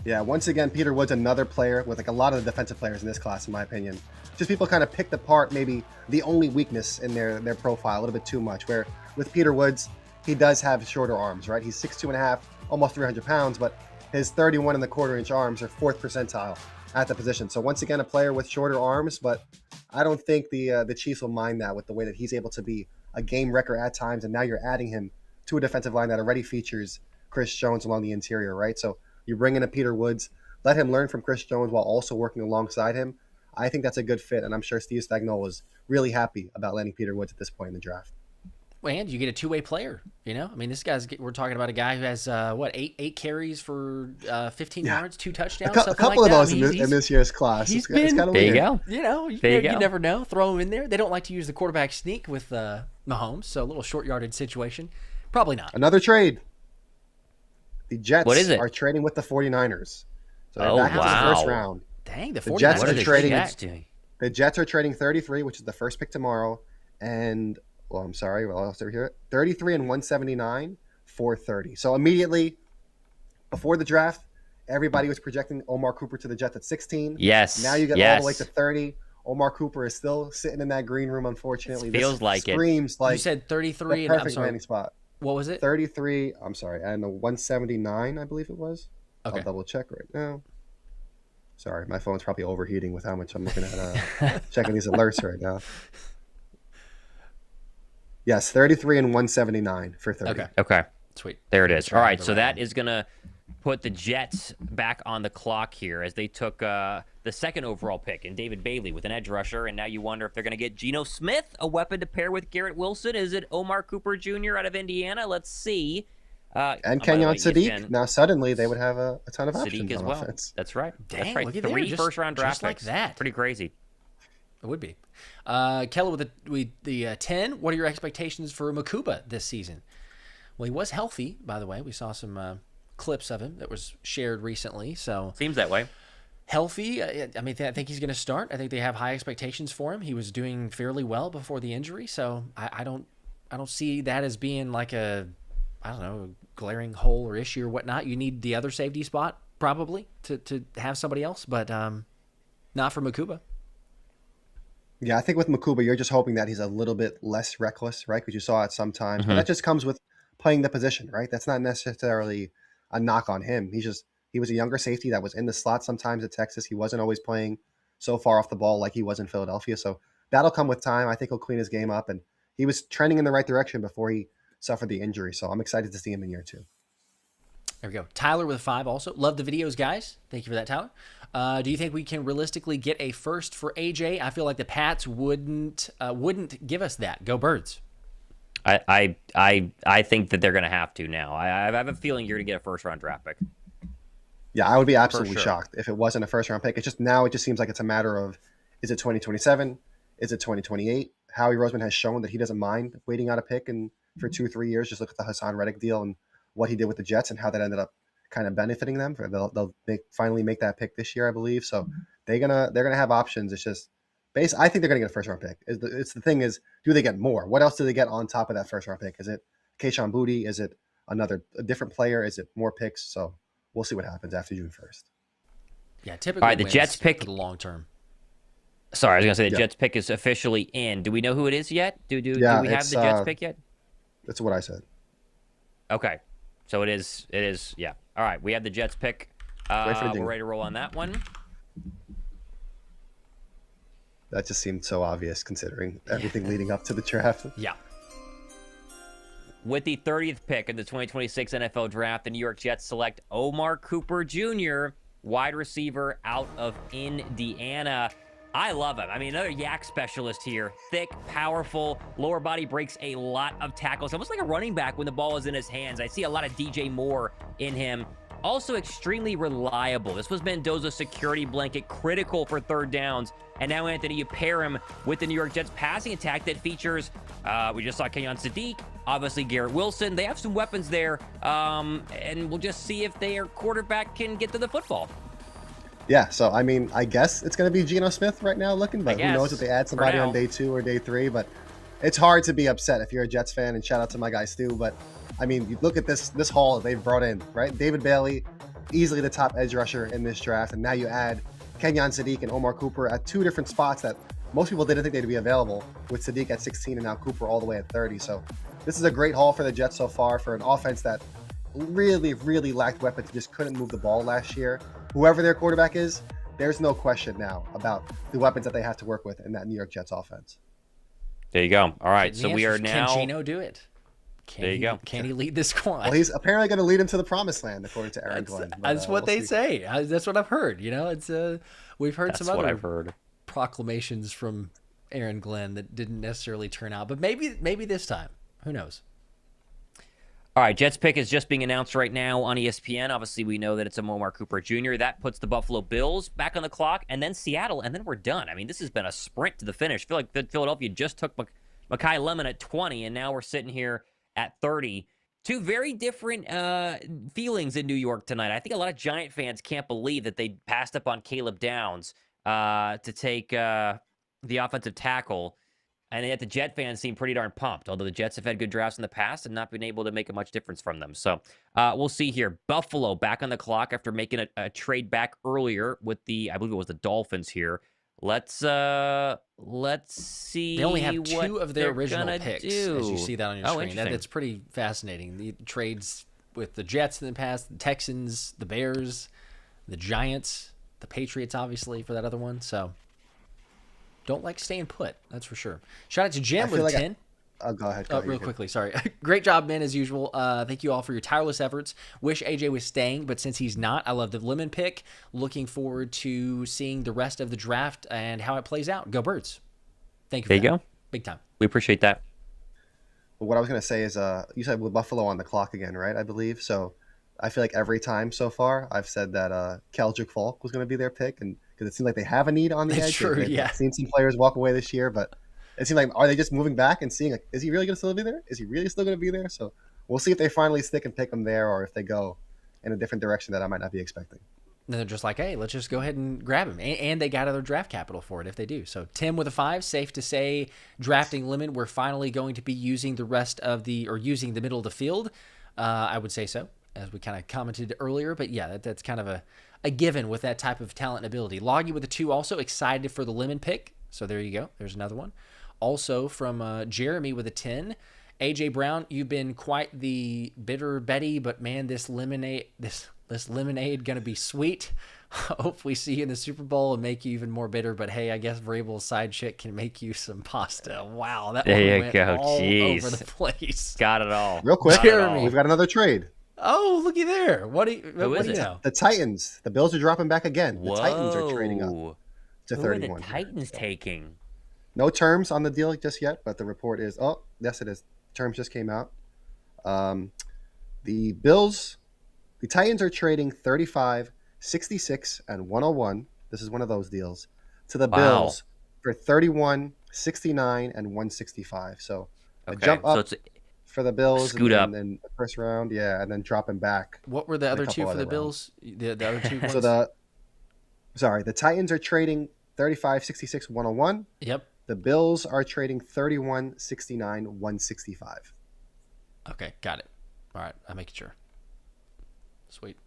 Yeah, once again, Peter Woods, another player with like a lot of the defensive players in this class, in my opinion. Just people kind of picked apart maybe the only weakness in their profile a little bit too much, where with Peter Woods, he does have shorter arms, right? He's 6'2.5", almost 300 pounds, but his 31.25-inch arms are 4th percentile at the position. So once again, a player with shorter arms, but I don't think the Chiefs will mind that with the way that he's able to be a game wrecker at times, and now you're adding him to a defensive line that already features Chris Jones along the interior, right? So you bring in a Peter Woods, let him learn from Chris Jones while also working alongside him. I think that's a good fit, and I'm sure Steve Spagnuolo is really happy about landing Peter Woods at this point in the draft. And you get a two-way player, you know? I mean, we're talking about a guy who has, eight carries for 15 yards, 2 touchdowns, a couple of those in this year's class. He's been, kind of there you weird. go. You know, you never know. Throw him in there. They don't like to use the quarterback sneak with Mahomes, so a little short-yarded situation. Probably not. Another trade. The Jets What is it? are trading with the 49ers. So Oh, back to the wow. first round. Dang, the 49ers Jets What are are the trading- Jets doing? The Jets are trading 33, which is the first pick tomorrow, and well, I'm sorry, well, I'll start here. 33 and 179 for 30. So immediately before the draft, everybody was projecting Omar Cooper to the Jets at 16. Yes. Now you get all the way to 30. Omar Cooper is still sitting in that green room, unfortunately. Feels like it. Screams like you said 33 the and I'm perfect sorry. landing spot. What was it? 33, I'm sorry, and the 179, I believe it was. Okay. I'll double check right now. Sorry, my phone's probably overheating with how much I'm looking at checking these alerts right now. Yes, 33 and 179 for 30. Okay. Sweet. There it is. Sure, All right, the so right that one. is going to put the Jets back on the clock here as they took the second overall pick in David Bailey with an edge rusher, and now you wonder if they're going to get Geno Smith, a weapon to pair with Garrett Wilson. Is it Omar Cooper Jr. out of Indiana? Let's see. And Kenyon Sadiq. Now suddenly they would have a ton of options Sadiq as on well. offense. That's right. Dang, That's right. look at there, 3 just- first-round draft just like picks. that. Pretty crazy. It would be. Keller with the 10. What are your expectations for Makuba this season? Well, he was healthy, by the way. We saw some clips of him that was shared recently. So Seems that way. healthy. I mean, I think he's going to start. I think they have high expectations for him. He was doing fairly well before the injury, so I don't see that as being like a glaring hole or issue or whatnot. You need the other safety spot probably to have somebody else, but not for Makuba. Yeah, I think with Makuba, you're just hoping that he's a little bit less reckless, right? Because you saw it sometimes. But that just comes with playing the position, right? That's not necessarily a knock on him. He was a younger safety that was in the slot sometimes at Texas. He wasn't always playing so far off the ball like he was in Philadelphia. So that'll come with time. I think he'll clean his game up. And he was trending in the right direction before he suffered the injury. So I'm excited to see him in year 2. There we go. Tyler with 5 also. Love the videos, guys. Thank you for that, Tyler. Do you think we can realistically get a first for AJ? I feel like the Pats wouldn't give us that. Go Birds. I think that they're going to have to now. I have a feeling you're going to get a first-round draft pick. Yeah, I would be absolutely sure. shocked if it wasn't a first-round pick. It just seems like it's a matter of, is it 2027? Is it 2028? Howie Roseman has shown that he doesn't mind waiting out a pick and for 2-3 years. Just look at the Hassan Reddick deal and what he did with the Jets and how that ended up kind of benefiting them. They'll finally make that pick this year, I believe. So they're gonna have options. It's just I think they're gonna get a first-round pick. It's the thing is, do they get more? What else do they get on top of that first-round pick? Is it Keyshawn Boutte? Is it a different player? Is it more picks? So we'll see what happens after June 1st. Yeah, typically. All right, the Jets pick for the long term. Sorry, I was gonna say the Yeah. Jets pick is officially in. Do we know who it is yet? Do Yeah, we have the Jets pick yet? That's what I said. Okay, so it is. It is. Yeah. All right, we have the Jets pick. We're ready to roll on that one. That just seemed so obvious considering everything leading up to the draft. Yeah. With the 30th pick in the 2026 NFL Draft, the New York Jets select Omar Cooper Jr., wide receiver out of Indiana. I love him. I mean, another yak specialist here. Thick, powerful, lower body breaks a lot of tackles. Almost like a running back when the ball is in his hands. I see a lot of DJ Moore in him. Also extremely reliable. This was Mendoza's security blanket, critical for third downs. And now, Anthony, you pair him with the New York Jets passing attack that features, we just saw Kenyon Sadiq, obviously Garrett Wilson. They have some weapons there, and we'll just see if their quarterback can get to the football. Yeah, so, I mean, I guess it's going to be Geno Smith right now looking, but who knows if they add somebody on day 2 or day 3. But it's hard to be upset if you're a Jets fan, and shout out to my guy Stu. But, I mean, you look at this haul they've brought in, right? David Bailey, easily the top edge rusher in this draft, and now you add Kenyon Sadiq and Omar Cooper at 2 different spots that most people didn't think they'd be available, with Sadiq at 16 and now Cooper all the way at 30. So this is a great haul for the Jets so far for an offense that really, really lacked weapons, just couldn't move the ball last year. Whoever their quarterback is, there's no question now about the weapons that they have to work with in that New York Jets offense. There you go. All right, so we are now... Can Geno do it? There you go. Can he lead this squad? Well, he's apparently going to lead him to the promised land, according to Aaron Glenn. That's what they say. That's what I've heard. You know, it's we've heard some other proclamations from Aaron Glenn that didn't necessarily turn out, but maybe this time. Who knows? All right, Jets pick is just being announced right now on ESPN. Obviously, we know that it's a Omar Cooper Jr. That puts the Buffalo Bills back on the clock, and then Seattle, and then we're done. I mean, this has been a sprint to the finish. I feel like Philadelphia just took Makai Lemon at 20, and now we're sitting here at 30. 2 very different feelings in New York tonight. I think a lot of Giant fans can't believe that they passed up on Caleb Downs to take the offensive tackle. And yet the Jet fans seem pretty darn pumped, although the Jets have had good drafts in the past and not been able to make a much difference from them. So we'll see here. Buffalo back on the clock after making a trade back earlier with I believe it was the Dolphins here. Let's see. They only have 2 of their original picks, as you see that on your screen. Interesting. That's pretty fascinating. The trades with the Jets in the past, the Texans, the Bears, the Giants, the Patriots, obviously, for that other one. So don't like staying put, that's for sure. Shout out to Jim with 10. Go ahead. Real quickly, sorry. Great job, man, as usual. Thank you all for your tireless efforts. Wish AJ was staying, but since he's not, I love the Lemon pick. Looking forward to seeing the rest of the draft and how it plays out. Go Birds. Thank you for that. There you go. Big time. We appreciate that. Well, what I was going to say is, you said with Buffalo on the clock again, right? I believe. So I feel like every time so far, I've said that Kellrick Faulk was going to be their pick, and because it seems like they have a need on the edge. True, yeah. I've seen some players walk away this year, but it seems like, are they just moving back and seeing, like, is he really going to still be there? Is he really still going to be there? So we'll see if they finally stick and pick him there, or if they go in a different direction that I might not be expecting. And they're just like, hey, let's just go ahead and grab him. And they got other draft capital for it if they do. So Tim with a 5, safe to say, drafting Lemon, we're finally going to be using using the middle of the field. I would say so, as we kind of commented earlier. But yeah, that's kind of a given with that type of talent and ability. Loggy with a 2, also excited for the Lemon pick. So there you go. There's another one. Also from Jeremy with a 10. AJ Brown, you've been quite the bitter Betty, but man, this lemonade gonna be sweet. Hopefully see you in the Super Bowl and make you even more bitter. But hey, I guess Vrabel's side chick can make you some pasta. Wow, that there one went all over the place. Got it all. Real quick, Jeremy, we've got another trade. Oh, looky there. What do you it? know? The Titans. The Bills are dropping back again. The Titans are trading up to 31. Who are the Titans taking? No terms on the deal just yet, but the report is, yes, it is. Terms just came out. The Titans are trading 35, 66, and 101. This is one of those deals to the Bills for 31, 69, and 165. So a jump up for the Bills, scoot up in the first round, and then dropping back. What were the other 2 for the Bills? The other 2 ones? So the Titans are trading 35, 66, 101. Yep. The Bills are trading 31, 69, 165. Okay, got it. All right, I'm making sure. Sweet.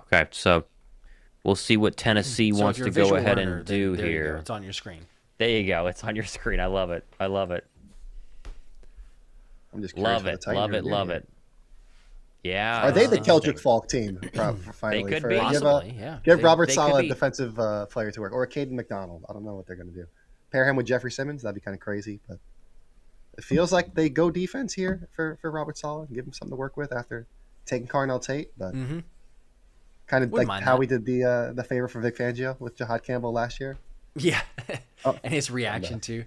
Okay, so We'll see what Tennessee wants to go ahead and do there here. You go. It's on your screen. There you go. It's on your screen. I love it. I love it. I'm just curious. Love it. Yeah. Are they the Kellrick Faulk team? Finally, they could be. Possibly, yeah. Give Robert Saleh a defensive player to work, or a Caden McDonald. I don't know what they're going to do. Pair him with Jeffrey Simmons. That'd be kind of crazy, but it feels like they go defense here for Robert Saleh and give him something to work with after taking Carnell Tate. But kind of like how we did the favor for Vic Fangio with Jahad Campbell last year. Yeah, and his reaction to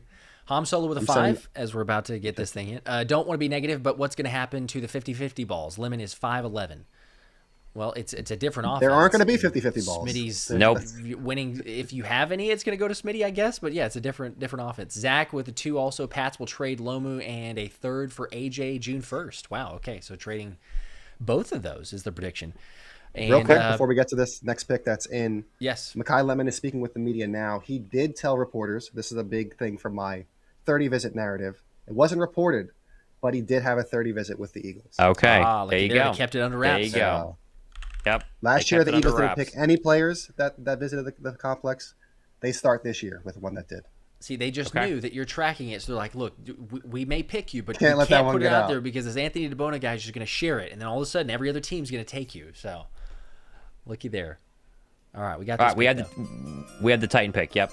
Ham Solo with a 5 as we're about to get this thing in. Don't want to be negative, but what's going to happen to the 50-50 balls? Lemon is 5'11". Well, it's a different offense. There aren't going to be 50-50 balls. Smitty's winning. If you have any, it's going to go to Smitty, I guess. But yeah, it's a different offense. Zach with a 2 also. Pats will trade Lamu and a 3rd for AJ June 1st. Wow, okay. So trading both of those is the prediction. And, real quick, before we get to this next pick that's in. Yes. Makai Lemon is speaking with the media now. He did tell reporters, this is a big thing from my 30-visit narrative. It wasn't reported, but he did have a 30 visit with the Eagles. Okay, there you go. They kept it under wraps. There you go. Yep. Last year, the Eagles didn't pick any players that visited the complex. They start this year with one that did. See, they just knew that you're tracking it. So they're like, look, we may pick you, but can't we can't put it out there because this Anthony DeBona guy is just going to share it. And then all of a sudden, every other team's going to take you. So, looky there. All right, we got this. All right, we had the Titan pick, yep.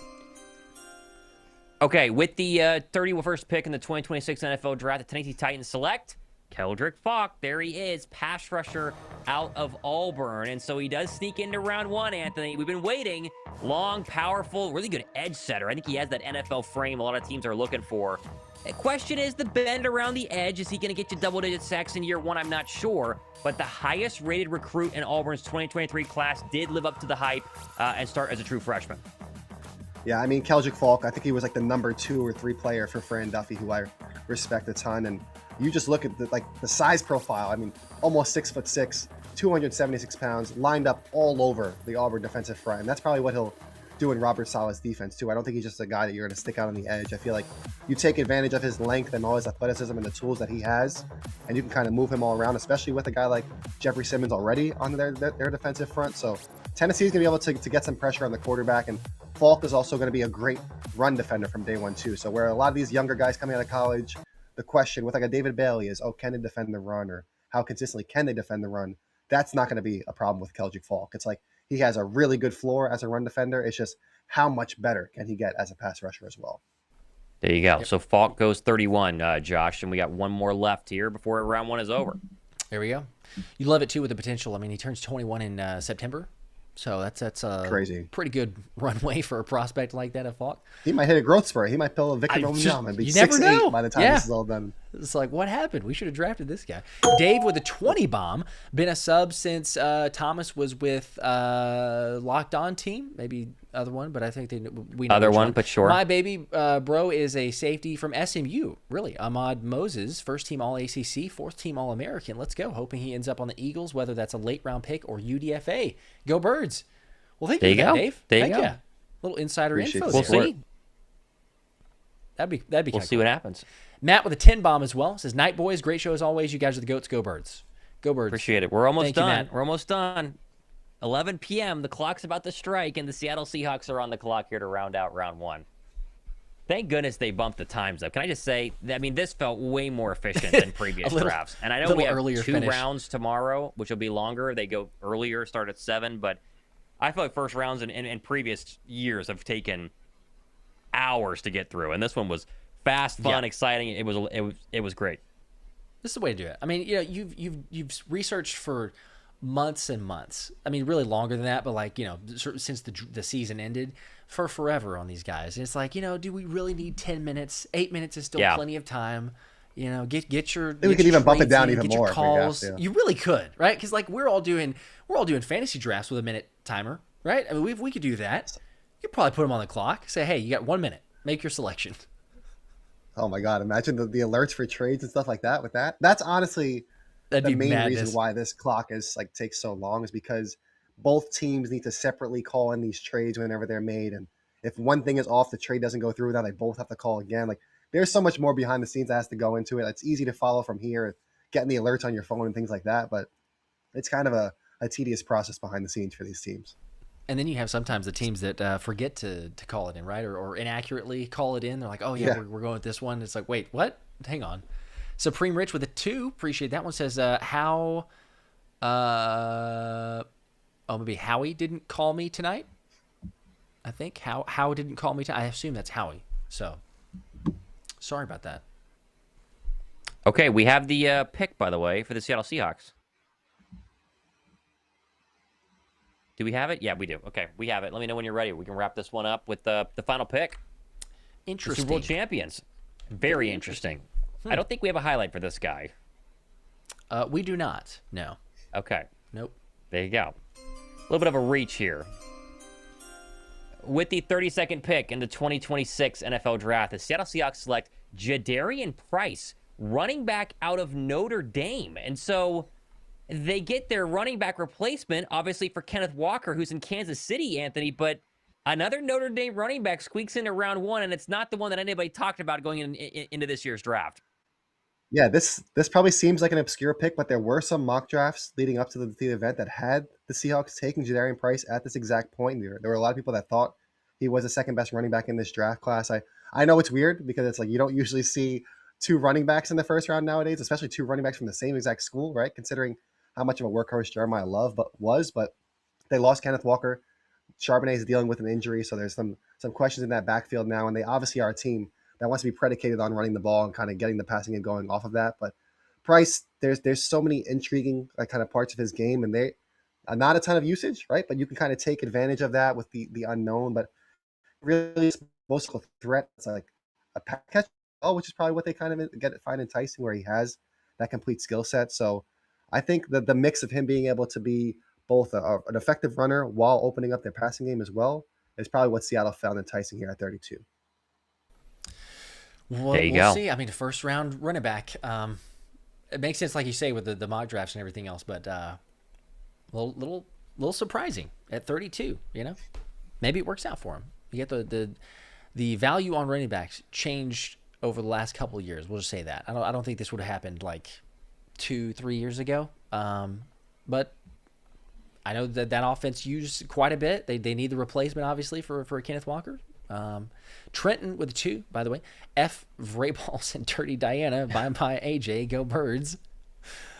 Okay, with the 31st pick in the 2026 NFL Draft, the Tennessee Titans select Kellrick Faulk. There he is, pass rusher out of Auburn. And so he does sneak into round 1, Anthony. We've been waiting. Long, powerful, really good edge setter. I think he has that NFL frame a lot of teams are looking for. The question is the bend around the edge. Is he going to get you double-digit sacks in year 1? I'm not sure. But the highest-rated recruit in Auburn's 2023 class did live up to the hype and start as a true freshman. Yeah, I mean, Kellrick Faulk, I think he was like the number 2 or 3 player for Fran Duffy, who I respect a ton. And you just look at the size profile. I mean, almost 6'6", 276 pounds, lined up all over the Auburn defensive front. And that's probably what he'll do in Robert Saleh's defense, too. I don't think he's just a guy that you're going to stick out on the edge. I feel like you take advantage of his length and all his athleticism and the tools that he has, and you can kind of move him all around, especially with a guy like Jeffrey Simmons already on their defensive front. So Tennessee's going to be able to get some pressure on the quarterback, and Faulk is also going to be a great run defender from day 1, too. So where a lot of these younger guys coming out of college, the question with like a David Bailey is, can they defend the run, or how consistently can they defend the run? That's not going to be a problem with Kellrick Faulk. It's like he has a really good floor as a run defender. It's just how much better can he get as a pass rusher as well? There you go. Yep. So Faulk goes 31, Josh, and we got one more left here before round 1 is over. There we go. You love it, too, with the potential. I mean, he turns 21 in September. So that's a crazy, pretty good runway for a prospect like that at Faulk. He might hit a growth spurt. He might pull a Victor Wembanyama and be 6'8" by the time this is all done. It's like, what happened? We should have drafted this guy. Dave with a 20 bomb. Been a sub since Thomas was with Locked On team. Maybe other one, but I think we know other one, but sure. My baby bro is a safety from SMU. Really, Ahmad Moses, first team All ACC, 4th team All American. Let's go. Hoping he ends up on the Eagles, whether that's a late round pick or UDFA. Go Birds. Well, thank you for that, Dave. There you go. Yeah. Little insider info. We'll see. That'd be. We'll see what happens. Matt with a 10 bomb as well says, "Night boys, great show as always. You guys are the goats. Go Birds. Go Birds." Appreciate it. We're almost done. You, we're almost done. 11 p.m. The clock's about to strike, and the Seattle Seahawks are on the clock here to round out round 1. Thank goodness they bumped the times up. Can I just say, I mean, this felt way more efficient than previous drafts. And I know we have 2 rounds tomorrow, which will be longer. They go earlier, start at 7. But I feel like first rounds in previous years have taken hours to get through. And this one was fast, fun, exciting. It was great. This is the way to do it. I mean, you know, you've researched for months and months. I mean, really longer than that, but like, you know, since the season ended, for forever on these guys. And it's like, you know, do we really need 10 minutes? 8 minutes is still plenty of time. You know, get your. We could even bump it down even more. Calls. You really could, right? Because like we're all doing fantasy drafts with a minute timer, right? I mean, we could do that. You could probably put them on the clock. Say, hey, you got 1 minute. Make your selection. Oh my God! Imagine the alerts for trades and stuff like that. With that, that's honestly the main reason why this clock is like takes so long, is because both teams need to separately call in these trades whenever they're made, and if one thing is off, the trade doesn't go through. Now they both have to call again. Like there's so much more behind the scenes that has to go into it. It's easy to follow from here, getting the alerts on your phone and things like that, but it's kind of a tedious process behind the scenes for these teams. And then you have sometimes the teams that forget to call it in, right? Or inaccurately call it in. They're like, oh, yeah, we're going with this one. It's like, wait, what? Hang on. Supreme Rich with a 2. Appreciate that one. Says, maybe Howie didn't call me tonight. I think How didn't call me tonight. I assume that's Howie. So, sorry about that. Okay, we have the pick, by the way, for the Seattle Seahawks. Do we have it? Yeah, we do. Okay, we have it. Let me know when you're ready. We can wrap this one up with the final pick. Interesting. The Super Bowl champions. Very interesting. I don't think we have a highlight for this guy. We do not. No. Okay. Nope. There you go. A little bit of a reach here. With the 32nd pick in the 2026 NFL Draft, the Seattle Seahawks select Jadarian Price, running back out of Notre Dame. And so they get their running back replacement, obviously, for Kenneth Walker, who's in Kansas City, Anthony, but another Notre Dame running back squeaks into round 1, and it's not the one that anybody talked about going into this year's draft. Yeah, this probably seems like an obscure pick, but there were some mock drafts leading up to the event that had the Seahawks taking Jadarian Price at this exact point. There were a lot of people that thought he was the second best running back in this draft class. I know it's weird because it's like you don't usually see 2 running backs in the first round nowadays, especially 2 running backs from the same exact school, right? Considering how much of a workhorse Jeremiah Love was, but they lost Kenneth Walker. Charbonnet is dealing with an injury, so there's some questions in that backfield now, and they obviously are a team that wants to be predicated on running the ball and kind of getting the passing and going off of that. But Price, there's so many intriguing kind of parts of his game, and they not a ton of usage, right? But you can kind of take advantage of that with the unknown. But really, it's most of a threat. It's like a pass catch, which is probably what they kind of find enticing, where he has that complete skill set. So I think that the mix of him being able to be both an effective runner while opening up their passing game as well is probably what Seattle found enticing here at 32. Well, we'll see. I mean, the first round running back. It makes sense, like you say, with the mock drafts and everything else, but little surprising at 32. You know, maybe it works out for him. You get the value on running backs changed over the last couple of years. We'll just say that. I don't think this would have happened like 2-3 years ago. But I know that offense used quite a bit. They need the replacement, obviously, for Kenneth Walker. Trenton with a 2, by the way. F. Vrabels and Dirty Diana by AJ. Go Birds.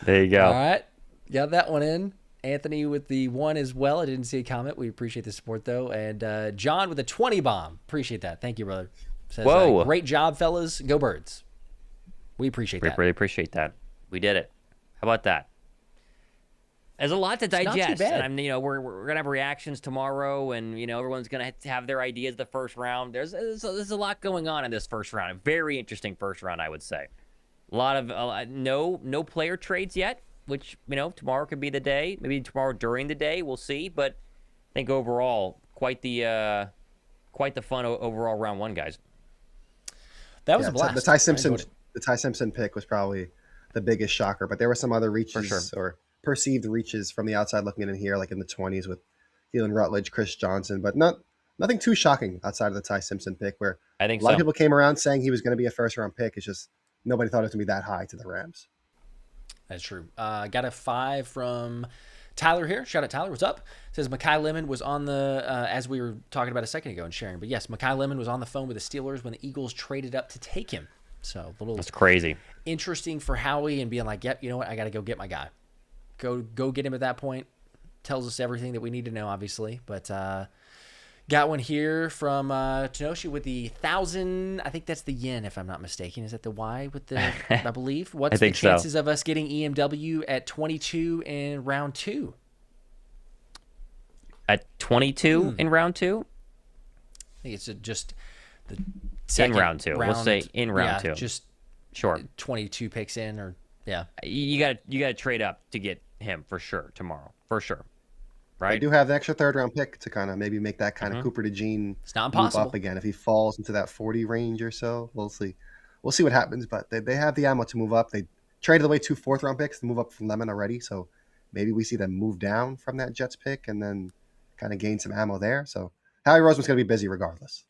There you go. All right. Got that one in. Anthony with the 1 as well. I didn't see a comment. We appreciate the support, though. And John with a 20 bomb. Appreciate that. Thank you, brother. Says, whoa. Great job, fellas. Go Birds. We appreciate that. Really appreciate that. We did it. How about that? There's a lot to digest. Not too bad. And we're gonna have reactions tomorrow, and everyone's gonna have their ideas the first round. There's a lot going on in this first round. A very interesting first round, I would say. A lot of no player trades yet, which tomorrow could be the day. Maybe tomorrow during the day, we'll see. But I think overall, quite the fun overall round 1, guys. That was a blast. The Ty Simpson pick was probably the biggest shocker, but there were some other reaches or perceived reaches from the outside looking in here, like in the 20s with Keelan Rutledge, Chris Johnson, but nothing too shocking outside of the Ty Simpson pick, where I think a lot of people came around saying he was going to be a first round pick. It's just nobody thought it was going to be that high to the Rams. That's true. Got a 5 from Tyler here. Shout out Tyler. What's up? Says Makai Lemon was on the, as we were talking about a second ago and sharing, but yes, Makai Lemon was on the phone with the Steelers when the Eagles traded up to take him. So that's crazy. Interesting for Howie and being like, yep, you know what? I got to go get my guy. Go get him at that point. Tells us everything that we need to know, obviously. But got one here from Tenoshi with the 1,000. I think that's the yen, if I'm not mistaken. Is that the Y with the, I believe? What's the chances of us getting EMW at 22 in round 2? At 22 in round 2? I think it's just the second in round 2. We'll say in round 2. Just sure. 22 picks in, or yeah. You got to trade up to get him for sure tomorrow, for sure. Right. I do have the extra 3rd round pick to kind of maybe make that kind of Cooper DeJean it's not move impossible up again. If he falls into that 40 range or so, we'll see what happens. But they have the ammo to move up. They traded away 2 4th round picks to move up from Lemon already, so maybe we see them move down from that Jets pick and then kind of gain some ammo there. So Howie Roseman's going to be busy regardless.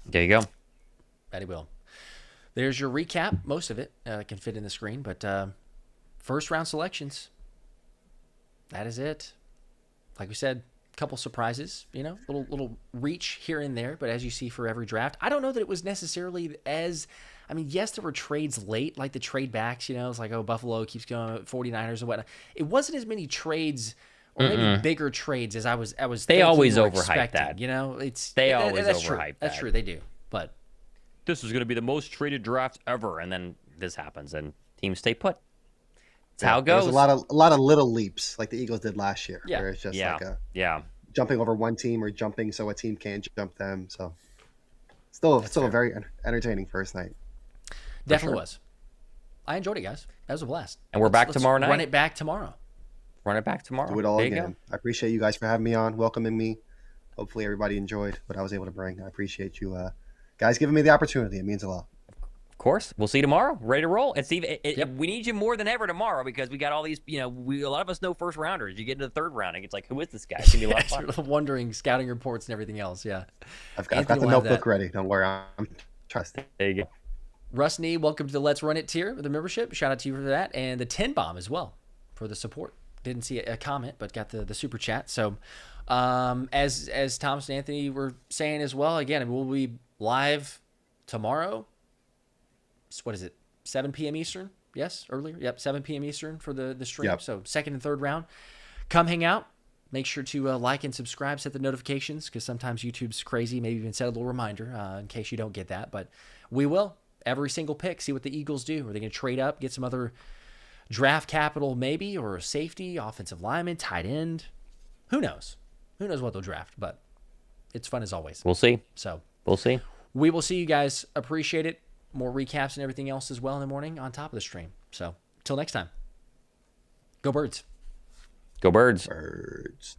There you go. Bet he will. There's your recap. Most of it can fit in the screen, but first round selections. That is it. Like we said, couple surprises, little reach here and there, but as you see for every draft, I don't know that it was necessarily yes, there were trades late, like the trade backs, it's like, Buffalo keeps going, 49ers and whatnot. It wasn't as many trades or maybe bigger trades as I was they always overhype that. They always overhype that. That's true, they do. But this is going to be the most traded draft ever, and then this happens, and teams stay put. That's how it goes. There's a lot of little leaps, like the Eagles did last year, where it's just jumping over one team or jumping so a team can't jump them. So still a very entertaining first night. Definitely was. I enjoyed it, guys. That was a blast. And we're back tomorrow night. Run it back tomorrow. Do it all again. I appreciate you guys for having me on, welcoming me. Hopefully everybody enjoyed what I was able to bring. I appreciate you guys giving me the opportunity. It means a lot. Of course. We'll see you tomorrow. Ready to roll. And Steve, we need you more than ever tomorrow because we got all these, a lot of us know first rounders. You get into the third round and it's like, who is this guy? It's going to be a lot of fun. Wondering, scouting reports and everything else. Yeah. I've got the notebook ready. Don't worry. I'm trusting. There you go. Russ Nee, welcome to the Let's Run It tier with the membership. Shout out to you for that. And the 10 Bomb as well for the support. Didn't see a comment, but got the super chat. So as Thomas and Anthony were saying as well, again, we'll be live tomorrow. What is it? 7 p.m. Eastern? Yes, earlier? Yep, 7 p.m. Eastern for the stream. Yep. So second and third round. Come hang out. Make sure to like and subscribe, set the notifications, because sometimes YouTube's crazy. Maybe even set a little reminder in case you don't get that. But we will. Every single pick, see what the Eagles do. Are they going to trade up, get some other draft capital maybe, or a safety, offensive lineman, tight end? Who knows? Who knows what they'll draft, but it's fun as always. We'll see. So we'll see. We will see you guys. Appreciate it. More recaps and everything else as well in the morning on top of the stream. So, till next time. Go Birds. Go Birds. Birds.